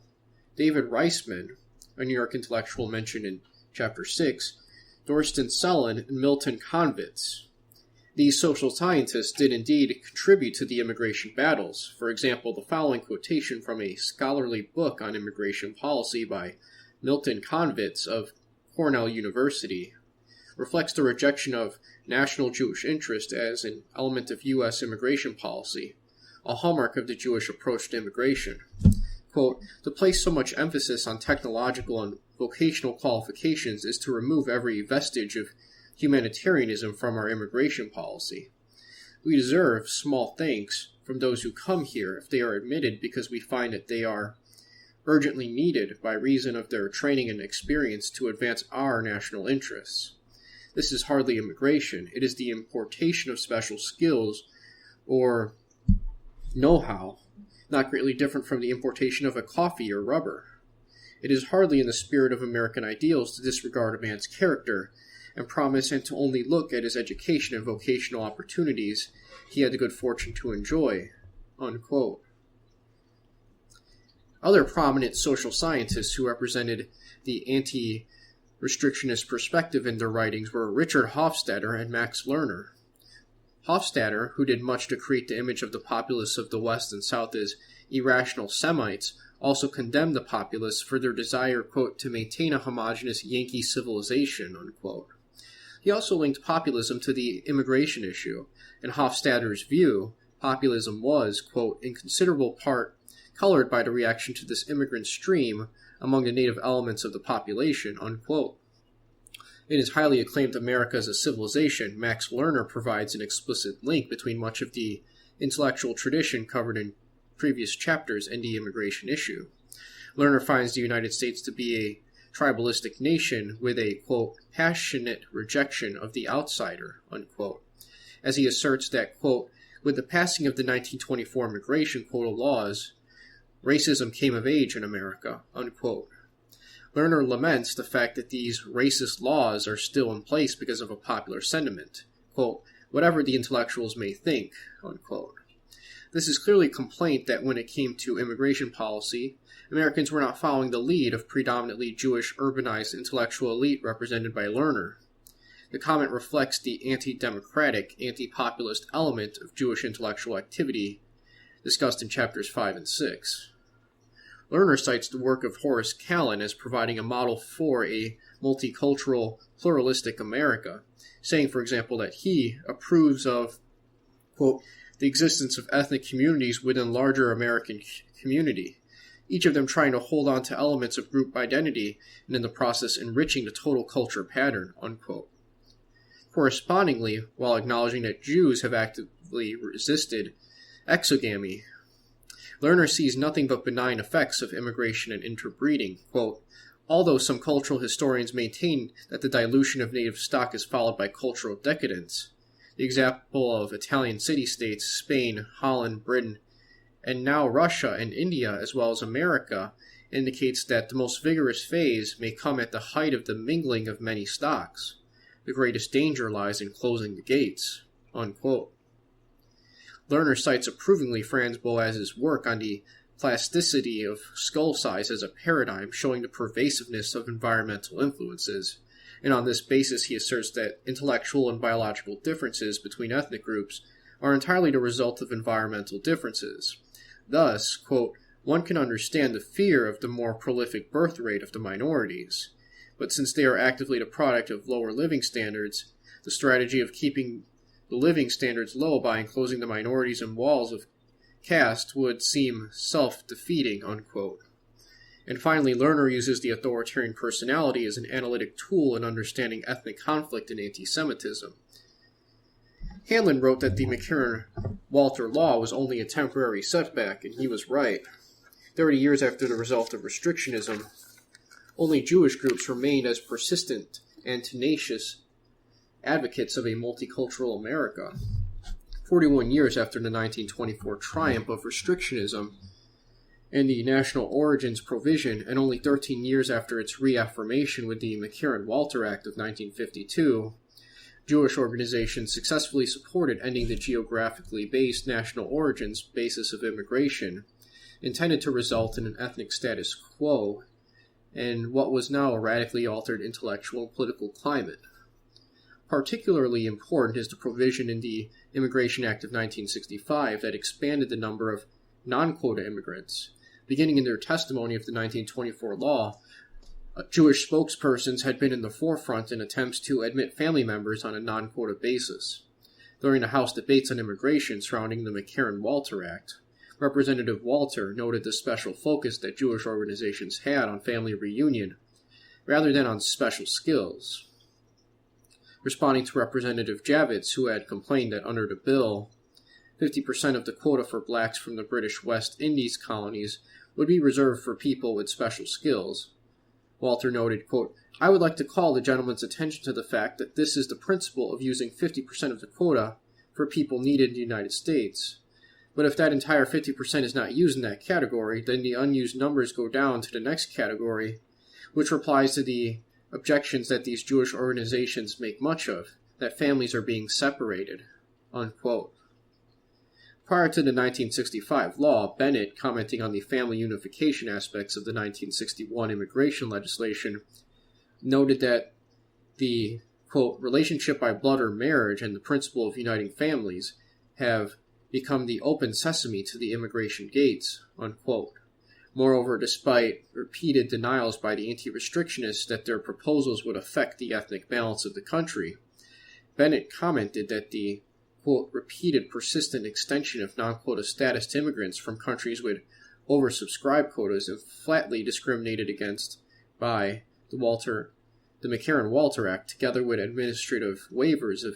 A: David Reisman, a New York intellectual mentioned in Chapter 6, Thorsten Selin, and Milton Konvitz. These social scientists did indeed contribute to the immigration battles. For example, the following quotation from a scholarly book on immigration policy by Milton Konvitz of Cornell University reflects the rejection of national Jewish interest as an element of U.S. immigration policy, a hallmark of the Jewish approach to immigration. Quote, "To place so much emphasis on technological and vocational qualifications is to remove every vestige of humanitarianism from our immigration policy. We deserve small thanks from those who come here if they are admitted because we find that they are urgently needed by reason of their training and experience to advance our national interests. This is hardly immigration. It is the importation of special skills or know-how, not greatly different from the importation of a coffee or rubber. It is hardly in the spirit of American ideals to disregard a man's character and promise and to only look at his education and vocational opportunities he had the good fortune to enjoy." Unquote. Other prominent social scientists who represented the anti-restrictionist perspective in their writings were Richard Hofstadter and Max Lerner. Hofstadter, who did much to create the image of the populace of the West and South as irrational Semites, also condemned the populace for their desire, quote, "to maintain a homogeneous Yankee civilization," unquote. He also linked populism to the immigration issue. In Hofstadter's view, populism was, quote, in considerable part colored by the reaction to this immigrant stream among the native elements of the population, unquote. In his highly acclaimed America as a Civilization, Max Lerner provides an explicit link between much of the intellectual tradition covered in previous chapters and the immigration issue. Lerner finds the United States to be a tribalistic nation with a, quote, passionate rejection of the outsider, unquote, as he asserts that, quote, with the passing of the 1924 immigration quota laws, racism came of age in America, unquote. Lerner laments the fact that these racist laws are still in place because of a popular sentiment, quote, whatever the intellectuals may think, unquote. This is clearly a complaint that when it came to immigration policy, Americans were not following the lead of predominantly Jewish urbanized intellectual elite represented by Lerner. The comment reflects the anti-democratic, anti-populist element of Jewish intellectual activity discussed in chapters 5 and 6. Lerner cites the work of Horace Kallen as providing a model for a multicultural, pluralistic America, saying, for example, that he approves of, quote, the existence of ethnic communities within larger American community, each of them trying to hold on to elements of group identity and in the process enriching the total culture pattern, unquote. Correspondingly, while acknowledging that Jews have actively resisted exogamy, Lerner sees nothing but benign effects of immigration and interbreeding. Quote, although some cultural historians maintain that the dilution of native stock is followed by cultural decadence, the example of Italian city-states, Spain, Holland, Britain, and now Russia and India, as well as America, indicates that the most vigorous phase may come at the height of the mingling of many stocks. The greatest danger lies in closing the gates, unquote. Lerner cites approvingly Franz Boas's work on the plasticity of skull size as a paradigm showing the pervasiveness of environmental influences, and on this basis he asserts that intellectual and biological differences between ethnic groups are entirely the result of environmental differences. Thus, quote, one can understand the fear of the more prolific birth rate of the minorities, but since they are actively the product of lower living standards, the strategy of keeping the living standards low by enclosing the minorities in walls of caste would seem self-defeating, unquote. And finally, Lerner uses the authoritarian personality as an analytic tool in understanding ethnic conflict and anti-Semitism. Hanlon wrote that the McCarran-Walter Law was only a temporary setback, and he was right. 30 years after the result of restrictionism, only Jewish groups remained as persistent and tenacious advocates of a multicultural America. 41 years after the 1924 triumph of restrictionism and the national origins provision, and only 13 years after its reaffirmation with the McCarran-Walter Act of 1952, Jewish organizations successfully supported ending the geographically based national origins basis of immigration, intended to result in an ethnic status quo and what was now a radically altered intellectual and political climate. Particularly important is the provision in the Immigration Act of 1965 that expanded the number of non-quota immigrants. Beginning in their testimony of the 1924 law, Jewish spokespersons had been in the forefront in attempts to admit family members on a non-quota basis. During the House debates on immigration surrounding the McCarran-Walter Act, Representative Walter noted the special focus that Jewish organizations had on family reunion, rather than on special skills. Responding to Representative Javits, who had complained that under the bill, 50% of the quota for blacks from the British West Indies colonies would be reserved for people with special skills, Walter noted, quote, I would like to call the gentleman's attention to the fact that this is the principle of using 50% of the quota for people needed in the United States. But if that entire 50% is not used in that category, then the unused numbers go down to the next category, which replies to the objections that these Jewish organizations make much of, that families are being separated, unquote. Prior to the 1965 law, Bennett, commenting on the family unification aspects of the 1961 immigration legislation, noted that the, quote, relationship by blood or marriage and the principle of uniting families have become the open sesame to the immigration gates, unquote. Moreover, despite repeated denials by the anti-restrictionists that their proposals would affect the ethnic balance of the country, Bennett commented that the, quote, repeated persistent extension of non-quota status to immigrants from countries with oversubscribed quotas and flatly discriminated against by the McCarran-Walter Act, together with administrative waivers of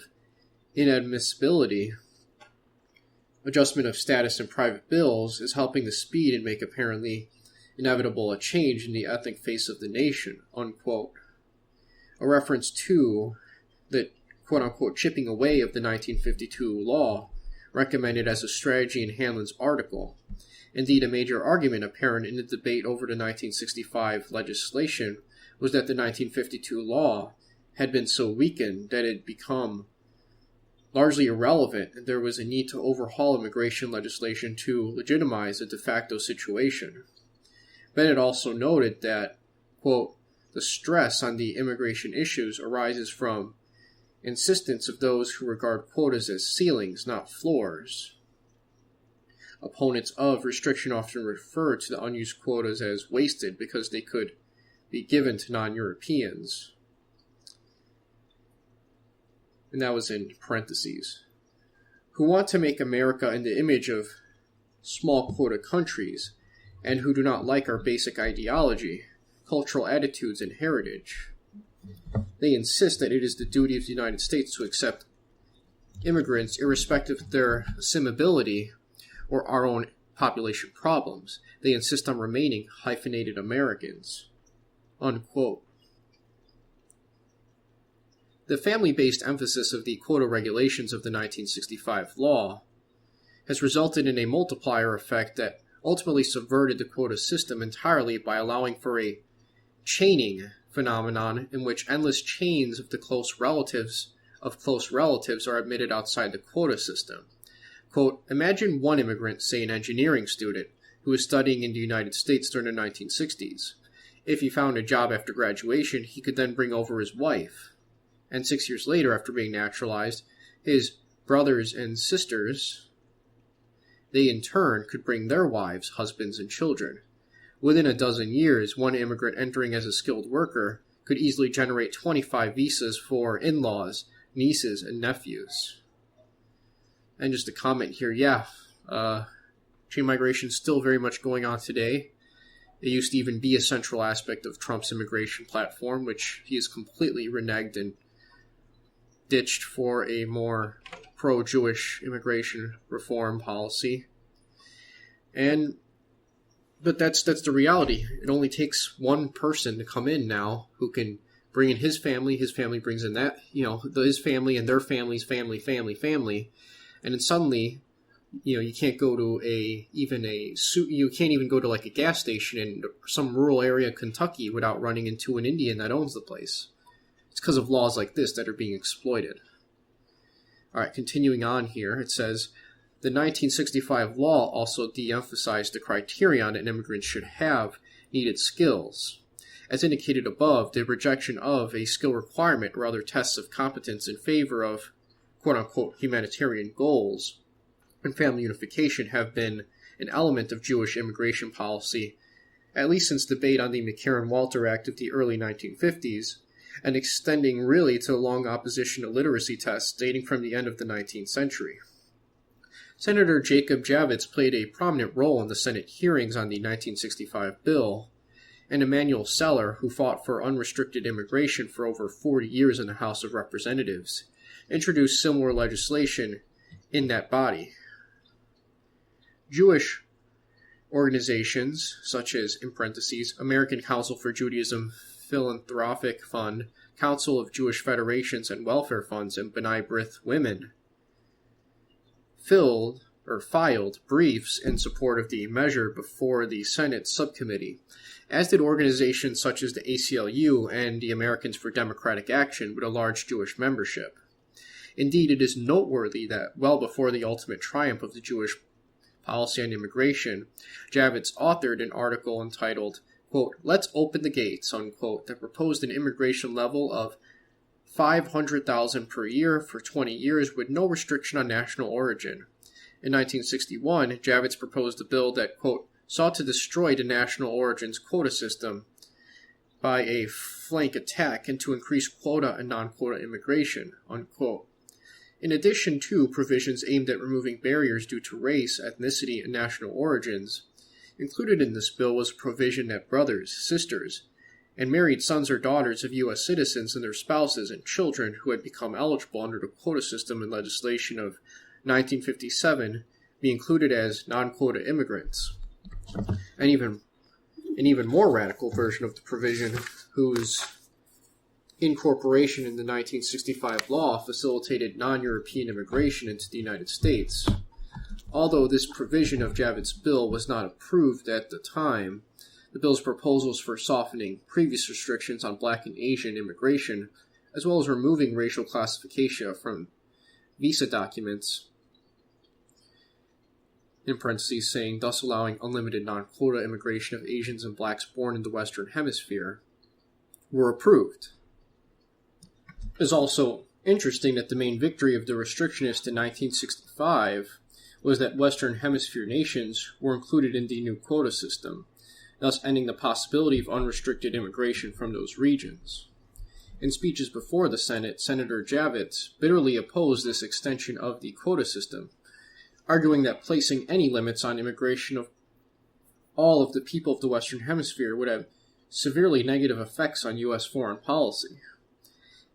A: inadmissibility, adjustment of status in private bills, is helping to speed and make apparently inevitable a change in the ethnic face of the nation, unquote. A reference to the quote-unquote chipping away of the 1952 law recommended as a strategy in Hanlon's article. Indeed, a major argument apparent in the debate over the 1965 legislation was that the 1952 law had been so weakened that it had become largely irrelevant, and there was a need to overhaul immigration legislation to legitimize a de facto situation. Bennett also noted that, quote, the stress on the immigration issues arises from insistence of those who regard quotas as ceilings, not floors. Opponents of restriction often refer to the unused quotas as wasted because they could be given to non-Europeans. And that was in parentheses. Who want to make America in the image of small quota countries, and who do not like our basic ideology, cultural attitudes, and heritage. They insist that it is the duty of the United States to accept immigrants irrespective of their assimilability or our own population problems. They insist on remaining hyphenated Americans. Unquote. The family-based emphasis of the quota regulations of the 1965 law has resulted in a multiplier effect that ultimately subverted the quota system entirely by allowing for a chaining phenomenon in which endless chains of close relatives are admitted outside the quota system. Quote, imagine one immigrant, say an engineering student, who was studying in the United States during the 1960s. If he found a job after graduation, he could then bring over his wife. And 6 years later, after being naturalized, his brothers and sisters, they in turn could bring their wives, husbands, and children. Within a dozen years, one immigrant entering as a skilled worker could easily generate 25 visas for in-laws, nieces, and nephews. And just a comment here, chain migration is still very much going on today. It used to even be a central aspect of Trump's immigration platform, which he has completely reneged and ditched for a more pro-Jewish immigration reform policy. But that's the reality. It only takes one person to come in now who can bring in his family brings in that, his family and their family's family, and then suddenly, you can't go to you can't even go to like a gas station in some rural area of Kentucky without running into an Indian that owns the place. It's because of laws like this that are being exploited. All right, continuing on here, it says, the 1965 law also de-emphasized the criterion that immigrants should have needed skills. As indicated above, the rejection of a skill requirement or other tests of competence in favor of quote-unquote humanitarian goals and family unification have been an element of Jewish immigration policy, at least since debate on the McCarran-Walter Act of the early 1950s, and extending really to a long opposition to literacy tests dating from the end of the 19th century. Senator Jacob Javits played a prominent role in the Senate hearings on the 1965 bill, and Emanuel Seller, who fought for unrestricted immigration for over 40 years in the House of Representatives, introduced similar legislation in that body. Jewish organizations, such as, in parentheses, American Council for Judaism Philanthropic Fund, Council of Jewish Federations and Welfare Funds, and B'nai B'rith Women, filed briefs in support of the measure before the Senate subcommittee, as did organizations such as the ACLU and the Americans for Democratic Action with a large Jewish membership. Indeed, it is noteworthy that well before the ultimate triumph of the Jewish policy on immigration, Javits authored an article entitled, quote, Let's Open the Gates, unquote, that proposed an immigration level of 500,000 per year for 20 years with no restriction on national origin. In 1961, Javits proposed a bill that, quote, sought to destroy the national origins quota system by a flank attack and to increase quota and non-quota immigration, unquote. In addition to provisions aimed at removing barriers due to race, ethnicity, and national origins, included in this bill was a provision that brothers, sisters, and married sons or daughters of U.S. citizens and their spouses and children who had become eligible under the quota system and legislation of 1957 be included as non-quota immigrants. An even more radical version of the provision, whose incorporation in the 1965 law facilitated non-European immigration into the United States. Although this provision of Javits' bill was not approved at the time, the bill's proposals for softening previous restrictions on Black and Asian immigration, as well as removing racial classification from visa documents, in parentheses saying, thus allowing unlimited non-quota immigration of Asians and Blacks born in the Western Hemisphere, were approved. It is also interesting that the main victory of the restrictionists in 1965 was that Western Hemisphere nations were included in the new quota system, thus ending the possibility of unrestricted immigration from those regions. In speeches before the Senate, Senator Javits bitterly opposed this extension of the quota system, arguing that placing any limits on immigration of all of the people of the Western Hemisphere would have severely negative effects on U.S. foreign policy.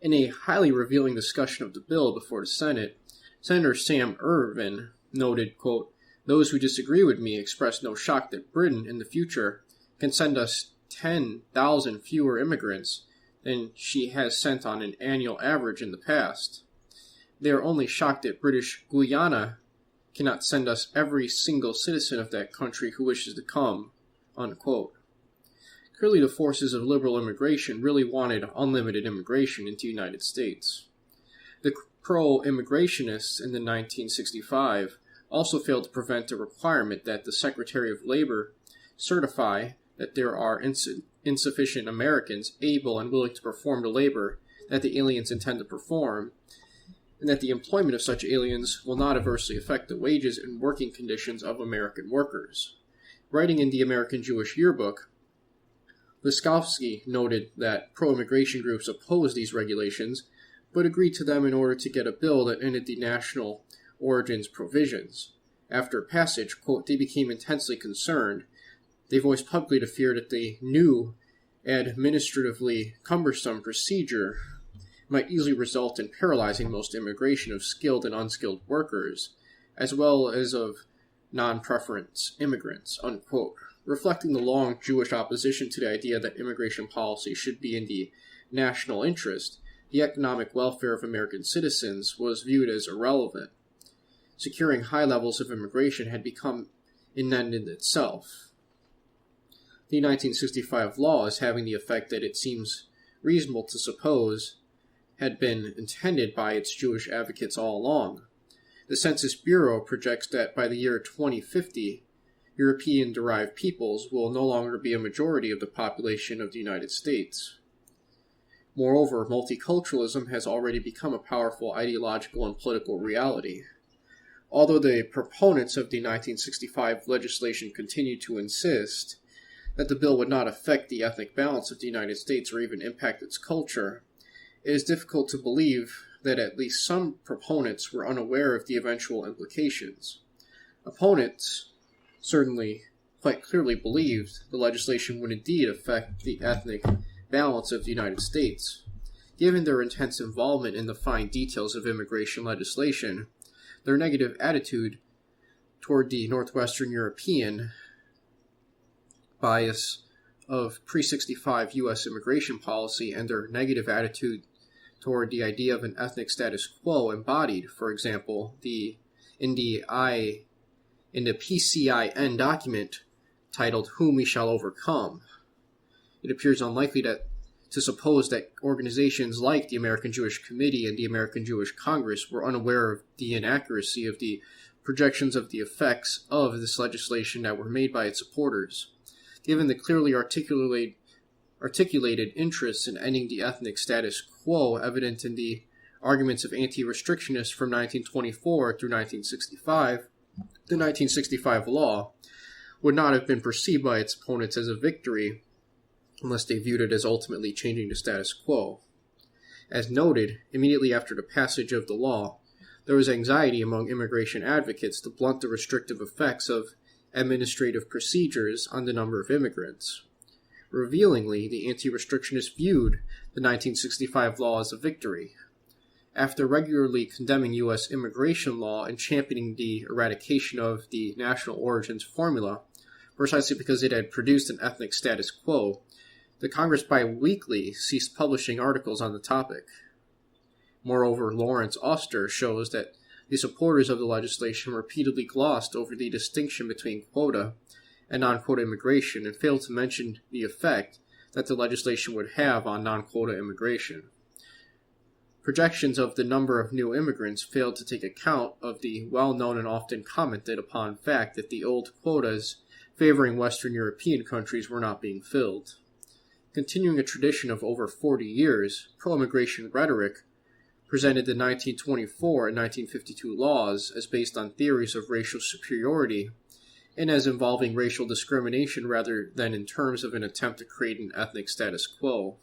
A: In a highly revealing discussion of the bill before the Senate, Senator Sam Ervin noted, quote, "Those who disagree with me express no shock that Britain in the future can send us 10,000 fewer immigrants than she has sent on an annual average in the past. They are only shocked that British Guyana cannot send us every single citizen of that country who wishes to come," unquote. Clearly the forces of liberal immigration really wanted unlimited immigration into the United States. The pro-immigrationists in the 1965 also failed to prevent the requirement that the Secretary of Labor certify that there are insufficient Americans able and willing to perform the labor that the aliens intend to perform, and that the employment of such aliens will not adversely affect the wages and working conditions of American workers. Writing in the American Jewish Yearbook, Liskowski noted that pro-immigration groups opposed these regulations, but agreed to them in order to get a bill that ended the national origins provisions. After passage, quote, "they became intensely concerned. They voiced publicly the fear that the new administratively cumbersome procedure might easily result in paralyzing most immigration of skilled and unskilled workers, as well as of non-preference immigrants," unquote. Reflecting the long Jewish opposition to the idea that immigration policy should be in the national interest, the economic welfare of American citizens was viewed as irrelevant. Securing high levels of immigration had become an end in itself. The 1965 law is having the effect that it seems reasonable to suppose had been intended by its Jewish advocates all along. The Census Bureau projects that by the year 2050, European-derived peoples will no longer be a majority of the population of the United States. Moreover, multiculturalism has already become a powerful ideological and political reality. Although the proponents of the 1965 legislation continue to insist that the bill would not affect the ethnic balance of the United States or even impact its culture, it is difficult to believe that at least some proponents were unaware of the eventual implications. Opponents certainly quite clearly believed the legislation would indeed affect the ethnic balance of the United States. Given their intense involvement in the fine details of immigration legislation, their negative attitude toward the Northwestern European bias of pre-65 U.S. immigration policy and their negative attitude toward the idea of an ethnic status quo embodied, for example, in the PCIN document titled "Whom We Shall Overcome." It appears unlikely to suppose that organizations like the American Jewish Committee and the American Jewish Congress were unaware of the inaccuracy of the projections of the effects of this legislation that were made by its supporters. Given the clearly articulated interests in ending the ethnic status quo evident in the arguments of anti-restrictionists from 1924 through 1965, the 1965 law would not have been perceived by its opponents as a victory unless they viewed it as ultimately changing the status quo. As noted, immediately after the passage of the law, there was anxiety among immigration advocates to blunt the restrictive effects of administrative procedures on the number of immigrants. Revealingly, the anti-restrictionists viewed the 1965 law as a victory. After regularly condemning U.S. immigration law and championing the eradication of the national origins formula, precisely because it had produced an ethnic status quo, the Congress bi-weekly ceased publishing articles on the topic. Moreover, Lawrence Auster shows that the supporters of the legislation repeatedly glossed over the distinction between quota and non-quota immigration and failed to mention the effect that the legislation would have on non-quota immigration. Projections of the number of new immigrants failed to take account of the well-known and often commented upon fact that the old quotas favoring Western European countries were not being filled. Continuing a tradition of over 40 years, pro-immigration rhetoric presented the 1924 and 1952 laws as based on theories of racial superiority and as involving racial discrimination rather than in terms of an attempt to create an ethnic status quo.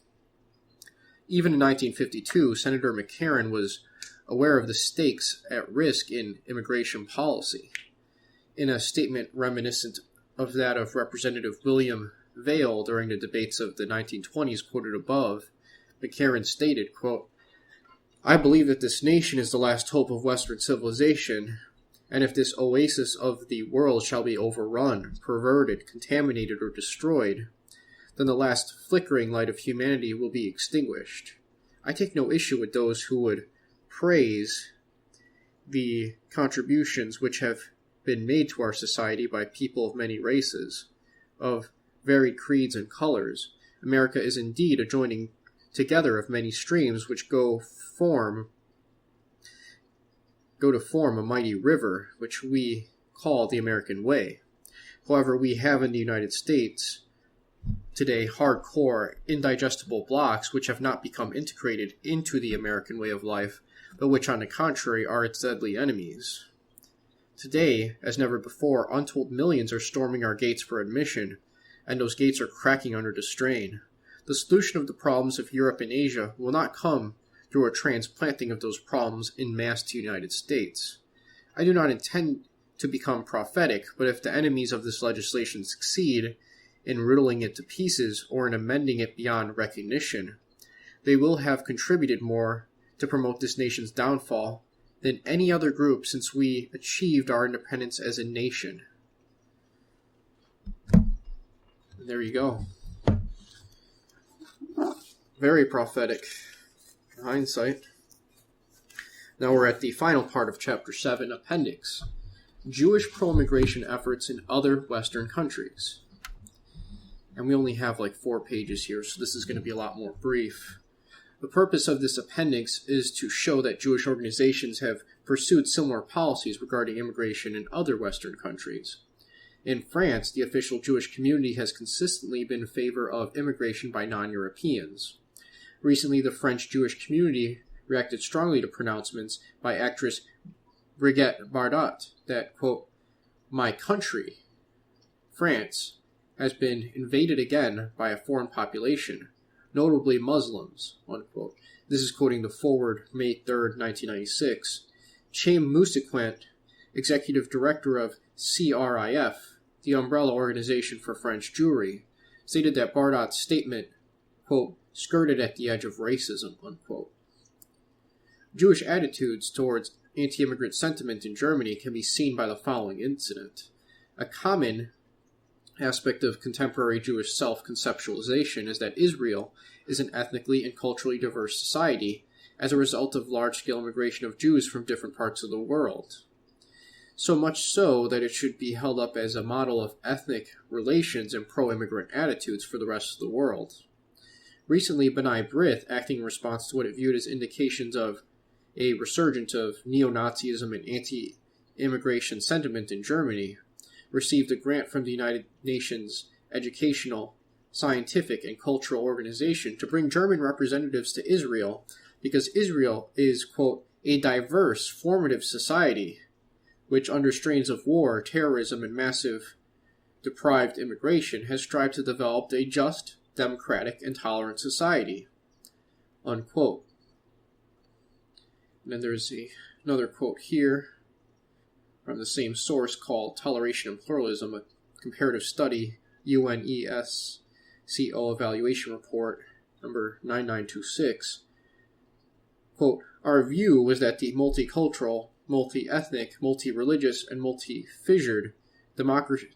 A: Even in 1952, Senator McCarran was aware of the stakes at risk in immigration policy. In a statement reminiscent of that of Representative William Vail during the debates of the 1920s quoted above, McCarran stated, quote, "I believe that this nation is the last hope of Western civilization, and if this oasis of the world shall be overrun, perverted, contaminated, or destroyed, then the last flickering light of humanity will be extinguished. I take no issue with those who would praise the contributions which have been made to our society by people of many races, of varied creeds and colors. America is indeed a joining together of many streams which go to form a mighty river, which we call the American way. However, we have in the United States today hardcore, indigestible blocks which have not become integrated into the American way of life, but which, on the contrary, are its deadly enemies. Today, as never before, untold millions are storming our gates for admission, and those gates are cracking under the strain. The solution of the problems of Europe and Asia will not come through a transplanting of those problems in mass to the United States. I do not intend to become prophetic, but if the enemies of this legislation succeed in riddling it to pieces or in amending it beyond recognition, they will have contributed more to promote this nation's downfall than any other group since we achieved our independence as a nation." And there you go. Very prophetic. In hindsight. Now we're at the final part of Chapter 7, Appendix. Jewish pro-immigration efforts in other Western countries. And we only have like 4 pages here, so this is going to be a lot more brief. The purpose of this appendix is to show that Jewish organizations have pursued similar policies regarding immigration in other Western countries. In France, the official Jewish community has consistently been in favor of immigration by non-Europeans. Recently, the French Jewish community reacted strongly to pronouncements by actress Brigitte Bardot that, quote, "My country, France, has been invaded again by a foreign population, notably Muslims," unquote. This is quoting the Forward, May 3rd, 1996. Chaim Musikant, executive director of CRIF, the umbrella organization for French Jewry, stated that Bardot's statement, quote, "skirted at the edge of racism," unquote. Jewish attitudes towards anti-immigrant sentiment in Germany can be seen by the following incident. A common aspect of contemporary Jewish self-conceptualization is that Israel is an ethnically and culturally diverse society as a result of large-scale immigration of Jews from different parts of the world. So much so that it should be held up as a model of ethnic relations and pro-immigrant attitudes for the rest of the world. Recently, B'nai B'rith, acting in response to what it viewed as indications of a resurgence of neo-Nazism and anti-immigration sentiment in Germany, received a grant from the United Nations Educational, Scientific, and Cultural Organization to bring German representatives to Israel because Israel is, quote, "a diverse, formative society which, under strains of war, terrorism, and massive deprived immigration, has strived to develop a just, democratic, and tolerant society, unquote. And then there's another quote here from the same source called Toleration and Pluralism, a comparative study, UNESCO Evaluation Report, number 9926. Quote, our view was that the multicultural, multi-ethnic, multi-religious, and multi-fissured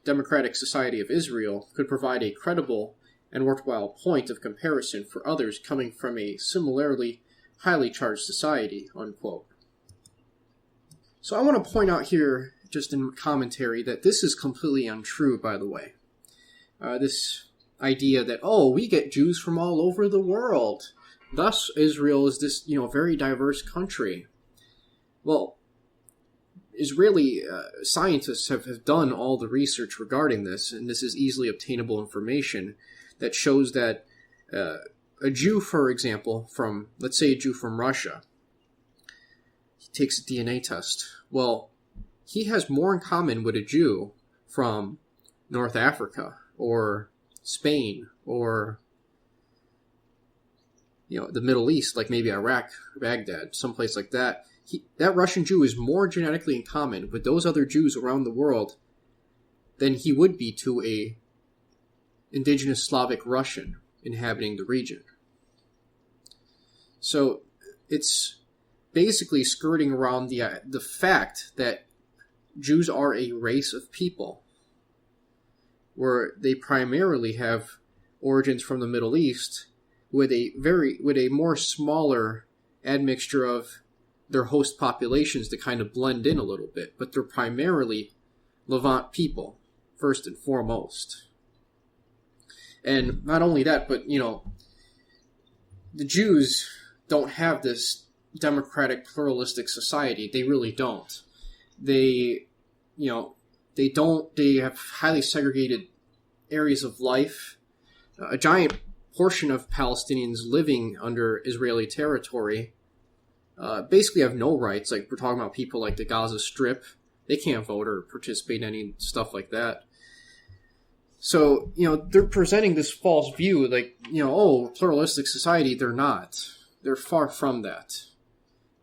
A: democratic society of Israel could provide a credible and worthwhile point of comparison for others coming from a similarly highly charged society, unquote. So I want to point out here, just in commentary, that this is completely untrue, by the way. This idea that, we get Jews from all over the world. Thus, Israel is this, very diverse country. Well, Israeli scientists have done all the research regarding this, and this is easily obtainable information that shows that a Jew, for example, let's say a Jew from Russia, he takes a DNA test. Well, he has more in common with a Jew from North Africa or Spain or the Middle East, like maybe Iraq, Baghdad, someplace like that. That Russian Jew is more genetically in common with those other Jews around the world than he would be to a indigenous Slavic Russian inhabiting the region. So it's basically skirting around the fact that Jews are a race of people, where they primarily have origins from the Middle East, with a more smaller admixture of their host populations to kind of blend in a little bit, but they're primarily Levant people, first and foremost. And not only that, but, the Jews don't have this democratic, pluralistic society. They really don't. They have highly segregated areas of life. A giant portion of Palestinians living under Israeli territory basically have no rights. Like, we're talking about people like the Gaza Strip. They can't vote or participate in any stuff like that. So, they're presenting this false view, like, pluralistic society. They're not. They're far from that.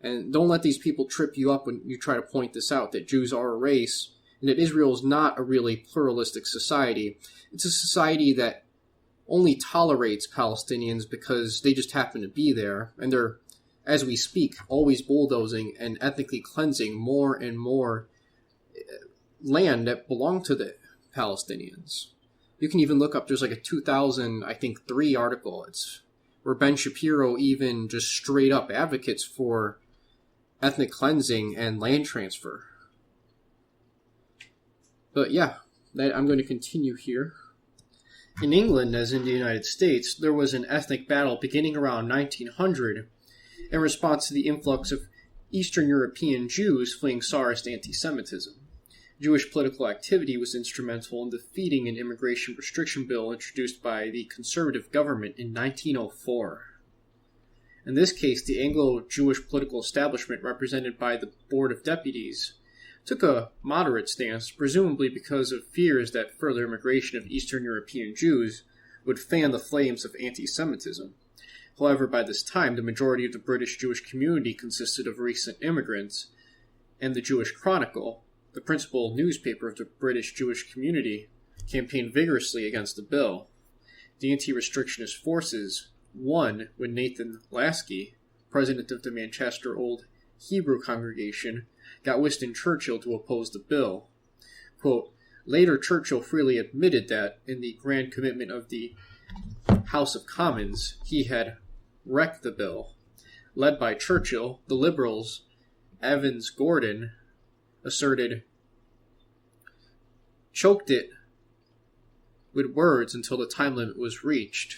A: And don't let these people trip you up when you try to point this out, that Jews are a race, and that Israel is not a really pluralistic society. It's a society that only tolerates Palestinians because they just happen to be there, and they're, as we speak, always bulldozing and ethnically cleansing more and more land that belong to the Palestinians. You can even look up, there's like a 2003 article. It's where Ben Shapiro even just straight up advocates for ethnic cleansing and land transfer. But yeah, I'm going to continue here. In England, as in the United States, there was an ethnic battle beginning around 1900 in response to the influx of Eastern European Jews fleeing Tsarist anti-Semitism. Jewish political activity was instrumental in defeating an immigration restriction bill introduced by the conservative government in 1904. In this case, the Anglo-Jewish political establishment, represented by the Board of Deputies, took a moderate stance, presumably because of fears that further immigration of Eastern European Jews would fan the flames of anti-Semitism. However, by this time, the majority of the British Jewish community consisted of recent immigrants, and the Jewish Chronicle, the principal newspaper of the British Jewish community, campaigned vigorously against the bill. The anti-restrictionist forces won when Nathan Lasky, president of the Manchester Old Hebrew congregation, got Winston Churchill to oppose the bill. Quote, later Churchill freely admitted that, in the grand commitment of the House of Commons, he had wrecked the bill. Led by Churchill, the Liberals, Evans Gordon, asserted, choked it with words until the time limit was reached.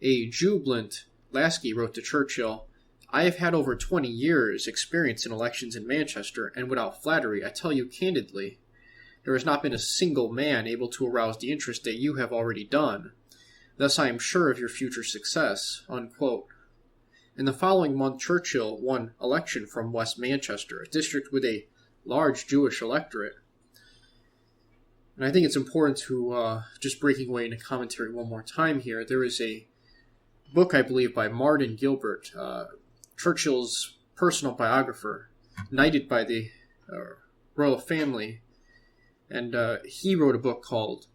A: A jubilant Lasky wrote to Churchill, I have had over 20 years' experience in elections in Manchester, and without flattery, I tell you candidly, there has not been a single man able to arouse the interest that you have already done. Thus I am sure of your future success, unquote. In the following month, Churchill won election from West Manchester, a district with a large Jewish electorate. And I think it's important to, just breaking away into commentary one more time here, there is a book, I believe, by Martin Gilbert, Churchill's personal biographer, knighted by the royal family, and he wrote a book called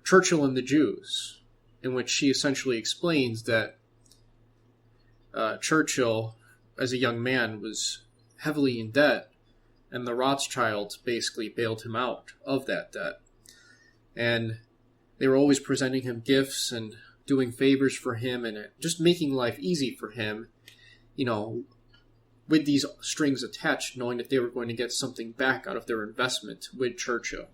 A: Churchill and the Jews, in which he essentially explains that Churchill, as a young man, was heavily in debt, and the Rothschilds basically bailed him out of that debt. And they were always presenting him gifts and doing favors for him and just making life easy for him, with these strings attached, knowing that they were going to get something back out of their investment with Churchill.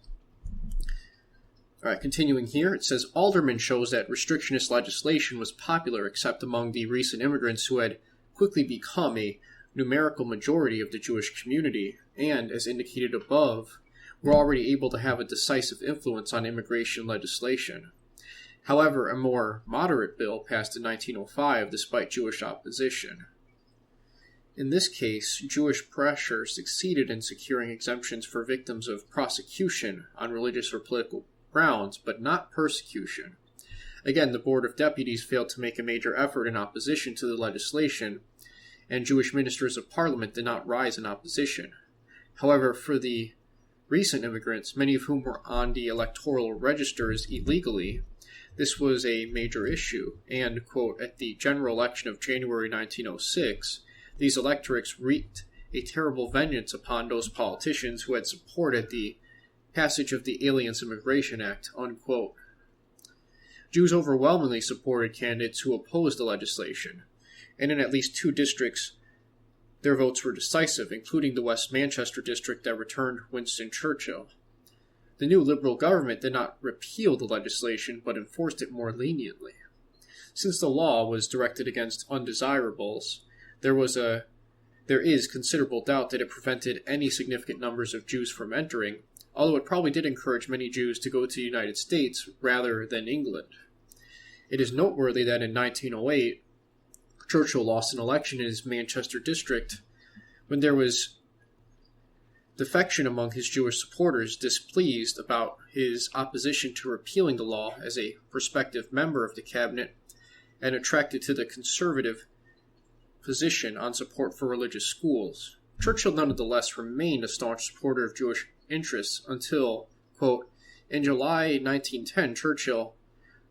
A: All right, continuing here, it says, Alderman shows that restrictionist legislation was popular except among the recent immigrants who had quickly become a numerical majority of the Jewish community, and, as indicated above, were already able to have a decisive influence on immigration legislation. However, a more moderate bill passed in 1905 despite Jewish opposition. In this case, Jewish pressure succeeded in securing exemptions for victims of prosecution on religious or political grounds, but not persecution. Again, the Board of Deputies failed to make a major effort in opposition to the legislation, and Jewish ministers of parliament did not rise in opposition. However, for the recent immigrants, many of whom were on the electoral registers illegally, this was a major issue, and, quote, at the general election of January 1906, these electorates wreaked a terrible vengeance upon those politicians who had supported the passage of the Aliens Immigration Act, unquote. Jews overwhelmingly supported candidates who opposed the legislation, and in at least 2 districts, their votes were decisive, including the West Manchester district that returned Winston Churchill. The new Liberal government did not repeal the legislation, but enforced it more leniently. Since the law was directed against undesirables, there is considerable doubt that it prevented any significant numbers of Jews from entering, although it probably did encourage many Jews to go to the United States rather than England. It is noteworthy that in 1908, Churchill lost an election in his Manchester district when there was defection among his Jewish supporters displeased about his opposition to repealing the law as a prospective member of the cabinet and attracted to the conservative position on support for religious schools. Churchill nonetheless remained a staunch supporter of Jewish interests until, quote, in July 1910, Churchill,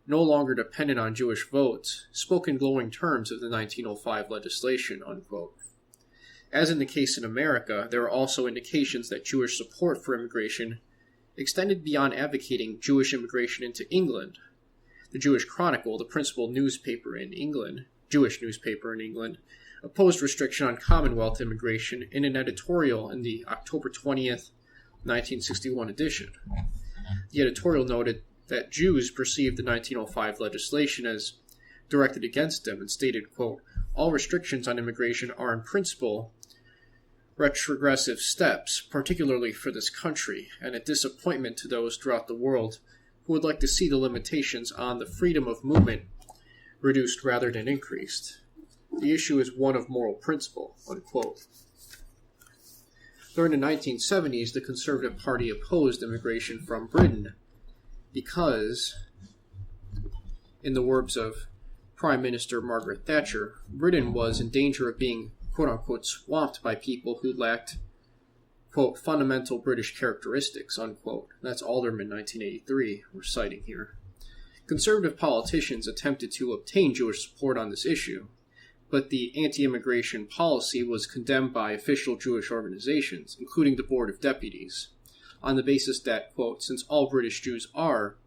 A: no longer dependent on Jewish votes, spoke in glowing terms of the 1905 legislation, unquote. As in the case in America, there are also indications that Jewish support for immigration extended beyond advocating Jewish immigration into England. The Jewish Chronicle, the principal newspaper in England, Jewish newspaper in England, opposed restriction on Commonwealth immigration in an editorial in the October 20th, 1961 edition. The editorial noted that Jews perceived the 1905 legislation as directed against them and stated, quote, all restrictions on immigration are in principle retrogressive steps, particularly for this country, and a disappointment to those throughout the world who would like to see the limitations on the freedom of movement reduced rather than increased. The issue is one of moral principle, unquote. During the 1970s, the Conservative Party opposed immigration from Britain because, in the words of Prime Minister Margaret Thatcher, Britain was in danger of being, quote-unquote, swamped by people who lacked, quote, fundamental British characteristics, unquote. That's Alderman 1983 we're citing here. Conservative politicians attempted to obtain Jewish support on this issue, but the anti-immigration policy was condemned by official Jewish organizations, including the Board of Deputies, on the basis that, quote, since all British Jews are,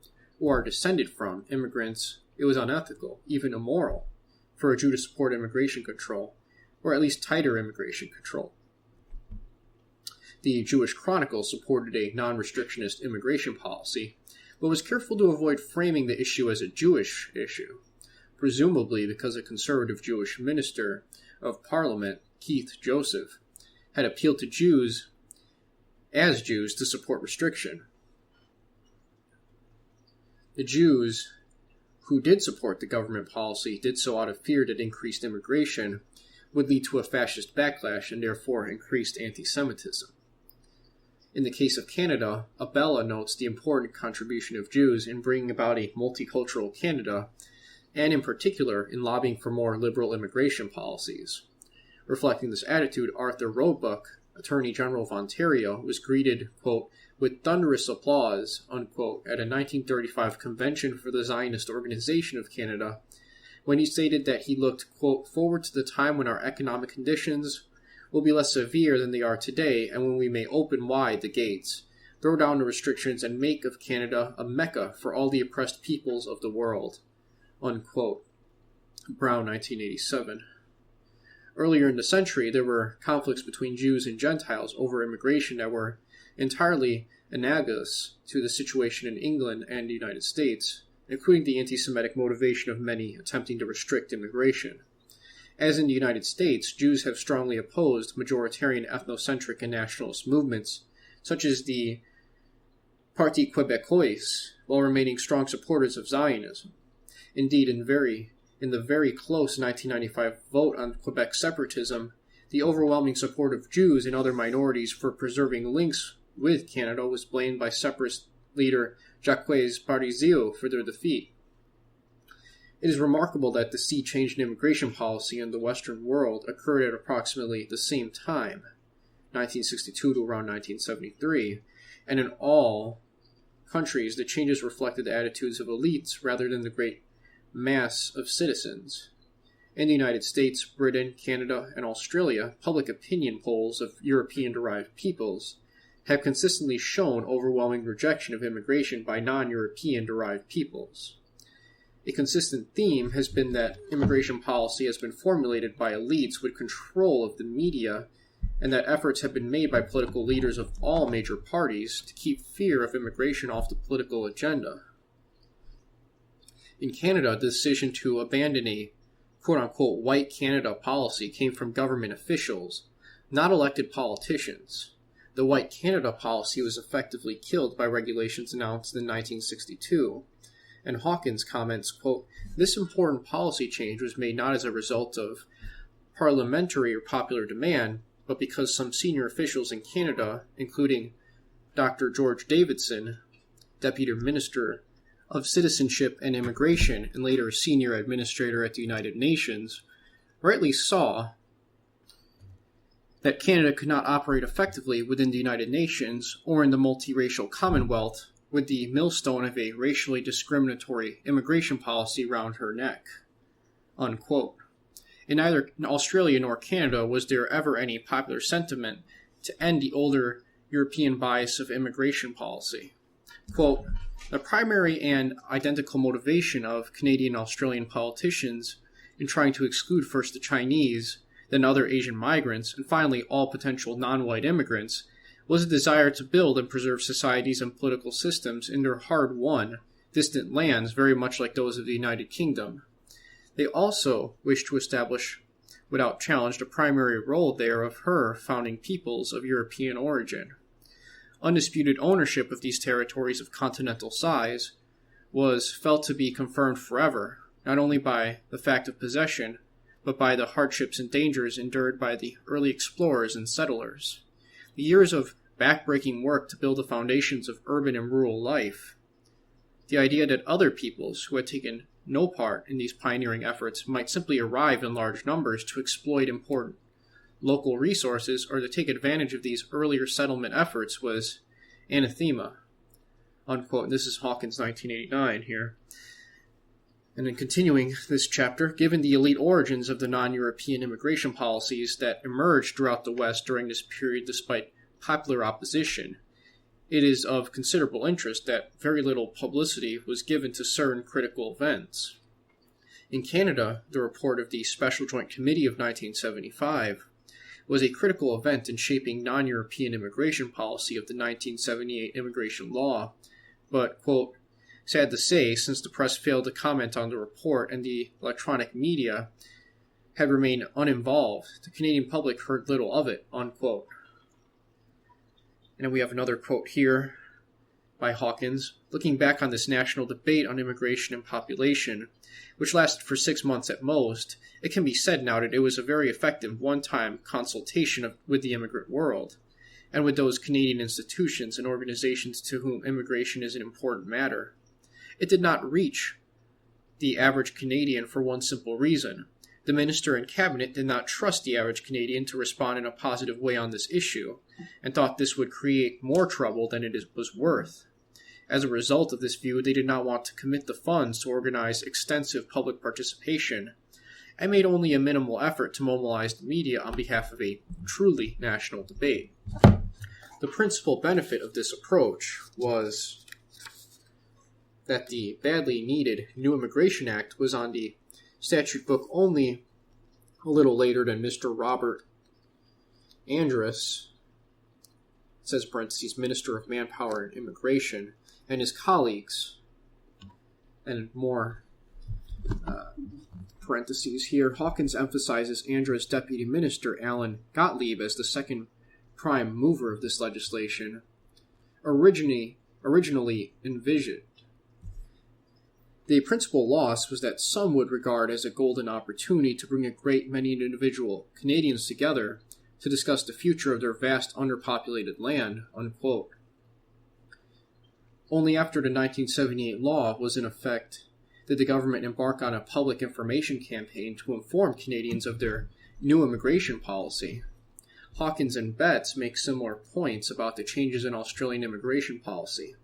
A: or are descended from, immigrants, it was unethical, even immoral, for a Jew to support immigration control, or at least tighter immigration control. The Jewish Chronicle supported a non-restrictionist immigration policy, but was careful to avoid framing the issue as a Jewish issue, presumably because a conservative Jewish minister of Parliament, Keith Joseph, had appealed to Jews as Jews to support restriction. The Jews who did support the government policy did so out of fear that increased immigration would lead to a fascist backlash and therefore increased anti-Semitism. In the case of Canada, Abella notes the important contribution of Jews in bringing about a multicultural Canada, and in particular in lobbying for more liberal immigration policies. Reflecting this attitude, Arthur Roebuck, Attorney General of Ontario, was greeted, quote, with thunderous applause, unquote, at a 1935 convention for the Zionist Organization of Canada, when he stated that he looked, quote, forward to the time when our economic conditions will be less severe than they are today, and when we may open wide the gates, throw down the restrictions, and make of Canada a Mecca for all the oppressed peoples of the world, unquote. Brown, 1987. Earlier in the century, there were conflicts between Jews and Gentiles over immigration that were entirely analogous to the situation in England and the United States, including the anti-Semitic motivation of many attempting to restrict immigration. As in the United States, Jews have strongly opposed majoritarian ethnocentric and nationalist movements, such as the Parti Québécois, while remaining strong supporters of Zionism. Indeed, in the very close 1995 vote on Quebec separatism, the overwhelming support of Jews and other minorities for preserving links with Canada was blamed by separatist leader Jacques Parizeau for their defeat. It is remarkable that the sea change in immigration policy in the Western world occurred at approximately the same time, 1962 to around 1973, and in all countries the changes reflected the attitudes of elites rather than the great mass of citizens. In the United States, Britain, Canada, and Australia, public opinion polls of European-derived peoples have consistently shown overwhelming rejection of immigration by non-European-derived peoples. A consistent theme has been that immigration policy has been formulated by elites with control of the media, and that efforts have been made by political leaders of all major parties to keep fear of immigration off the political agenda. In Canada, the decision to abandon a quote-unquote white Canada policy came from government officials, not elected politicians. The white Canada policy was effectively killed by regulations announced in 1962. And Hawkins comments, quote, this important policy change was made not as a result of parliamentary or popular demand, but because some senior officials in Canada, including Dr. George Davidson, Deputy Minister of Citizenship and Immigration and later Senior Administrator at the United Nations, rightly saw that Canada could not operate effectively within the United Nations or in the multiracial Commonwealth with the millstone of a racially discriminatory immigration policy round her neck. Unquote. In neither Australia nor Canada was there ever any popular sentiment to end the older European bias of immigration policy. Quote, the primary and identical motivation of Canadian and Australian politicians in trying to exclude first the Chinese, then other Asian migrants, and finally all potential non-white immigrants, was a desire to build and preserve societies and political systems in their hard-won, distant lands very much like those of the United Kingdom. They also wished to establish, without challenge, the primary role there of her founding peoples of European origin. Undisputed ownership of these territories of continental size was felt to be confirmed forever, not only by the fact of possession, but by the hardships and dangers endured by the early explorers and settlers. The years of backbreaking work to build the foundations of urban and rural life, the idea that other peoples who had taken no part in these pioneering efforts might simply arrive in large numbers to exploit important local resources or to take advantage of these earlier settlement efforts was anathema. Unquote. This is Hawkins, 1989 here. And then continuing this chapter, given the elite origins of the non-European immigration policies that emerged throughout the West during this period despite popular opposition, it is of considerable interest that very little publicity was given to certain critical events. In Canada, the report of the Special Joint Committee of 1975 was a critical event in shaping non-European immigration policy of the 1978 immigration law, but, quote, sad to say, since the press failed to comment on the report and the electronic media had remained uninvolved, the Canadian public heard little of it, unquote. And then we have another quote here by Hawkins. Looking back on this national debate on immigration and population, which lasted for 6 months at most, it can be said now that it was a very effective one-time consultation with the immigrant world. and with those Canadian institutions and organizations to whom immigration is an important matter. It did not reach the average Canadian for one simple reason. The minister and cabinet did not trust the average Canadian to respond in a positive way on this issue, and thought this would create more trouble than it was worth. As a result of this view, they did not want to commit the funds to organize extensive public participation, and made only a minimal effort to mobilize the media on behalf of a truly national debate. The principal benefit of this approach was that the badly needed new Immigration Act was on the statute book only a little later than Mr. Robert Andrus, it says parentheses, Minister of Manpower and Immigration, and his colleagues, and more parentheses here. Hawkins emphasizes Andrus' deputy minister, Alan Gottlieb, as the second prime mover of this legislation, originally envisioned. The principal loss was that some would regard as a golden opportunity to bring a great many individual Canadians together to discuss the future of their vast underpopulated land, unquote. Only after the 1978 law was in effect did the government embark on a public information campaign to inform Canadians of their new immigration policy. Hawkins and Betts make similar points about the changes in Australian immigration policy.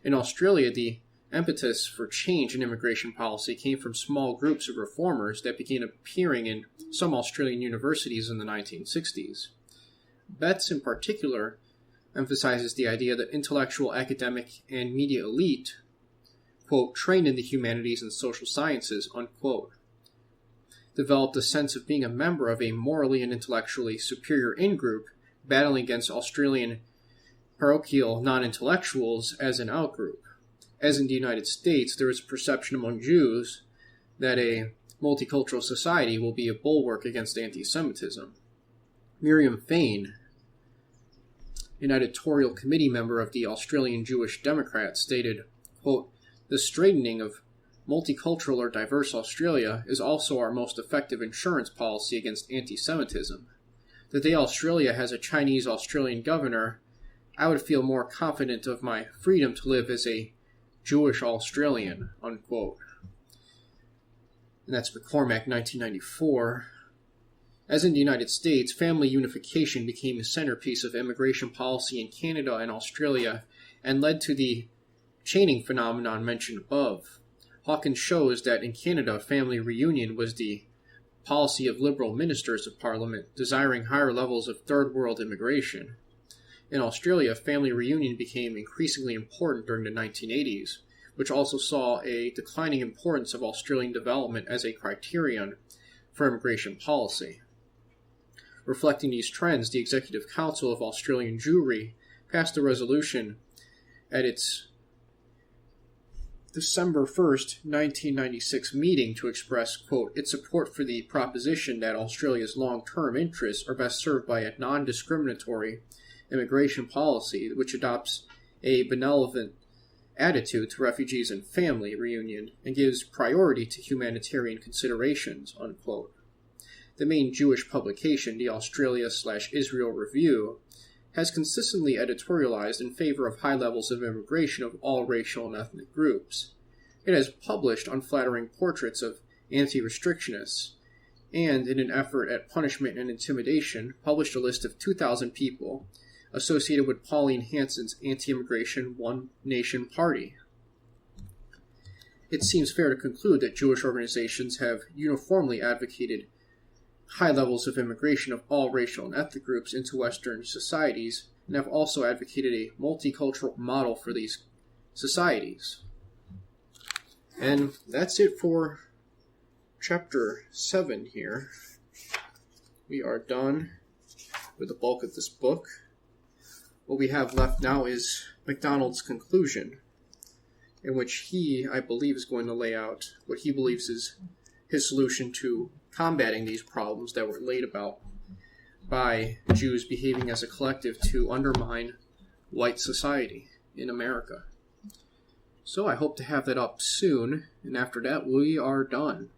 A: In Australia, the impetus for change in immigration policy came from small groups of reformers that began appearing in some Australian universities in the 1960s. Betts, in particular, emphasizes the idea that intellectual, academic, and media elite, quote, trained in the humanities and social sciences, unquote, developed a sense of being a member of a morally and intellectually superior in-group battling against Australian parochial non-intellectuals as an out-group. As in the United States, there is a perception among Jews that a multicultural society will be a bulwark against anti-Semitism. Miriam Fain, an editorial committee member of the Australian Jewish Democrat, stated, quote, the straightening of multicultural or diverse Australia is also our most effective insurance policy against anti-Semitism. The day Australia has a Chinese-Australian governor, I would feel more confident of my freedom to live as a Jewish Australian, unquote. And that's McCormack, 1994. As in the United States, family unification became a centerpiece of immigration policy in Canada and Australia and led to the chaining phenomenon mentioned above. Hawkins shows that in Canada, family reunion was the policy of Liberal ministers of Parliament desiring higher levels of third world immigration. In Australia, family reunion became increasingly important during the 1980s, which also saw a declining importance of Australian development as a criterion for immigration policy. Reflecting these trends, the Executive Council of Australian Jewry passed a resolution at its December 1st, 1996 meeting to express, quote, its support for the proposition that Australia's long-term interests are best served by a non-discriminatory immigration policy which adopts a benevolent attitude to refugees and family reunion and gives priority to humanitarian considerations, unquote. The main Jewish publication, the Australia/Israel Review, has consistently editorialized in favor of high levels of immigration of all racial and ethnic groups. It has published unflattering portraits of anti-restrictionists, and in an effort at punishment and intimidation, published a list of 2,000 people associated with Pauline Hanson's anti-immigration One Nation Party. It seems fair to conclude that Jewish organizations have uniformly advocated high levels of immigration of all racial and ethnic groups into Western societies, and have also advocated a multicultural model for these societies. And that's it for Chapter 7 here. We are done with the bulk of this book. What we have left now is MacDonald's conclusion, in which he, I believe, is going to lay out what he believes is his solution to combating these problems that were laid about by Jews behaving as a collective to undermine white society in America. So I hope to have that up soon, and after that we are done.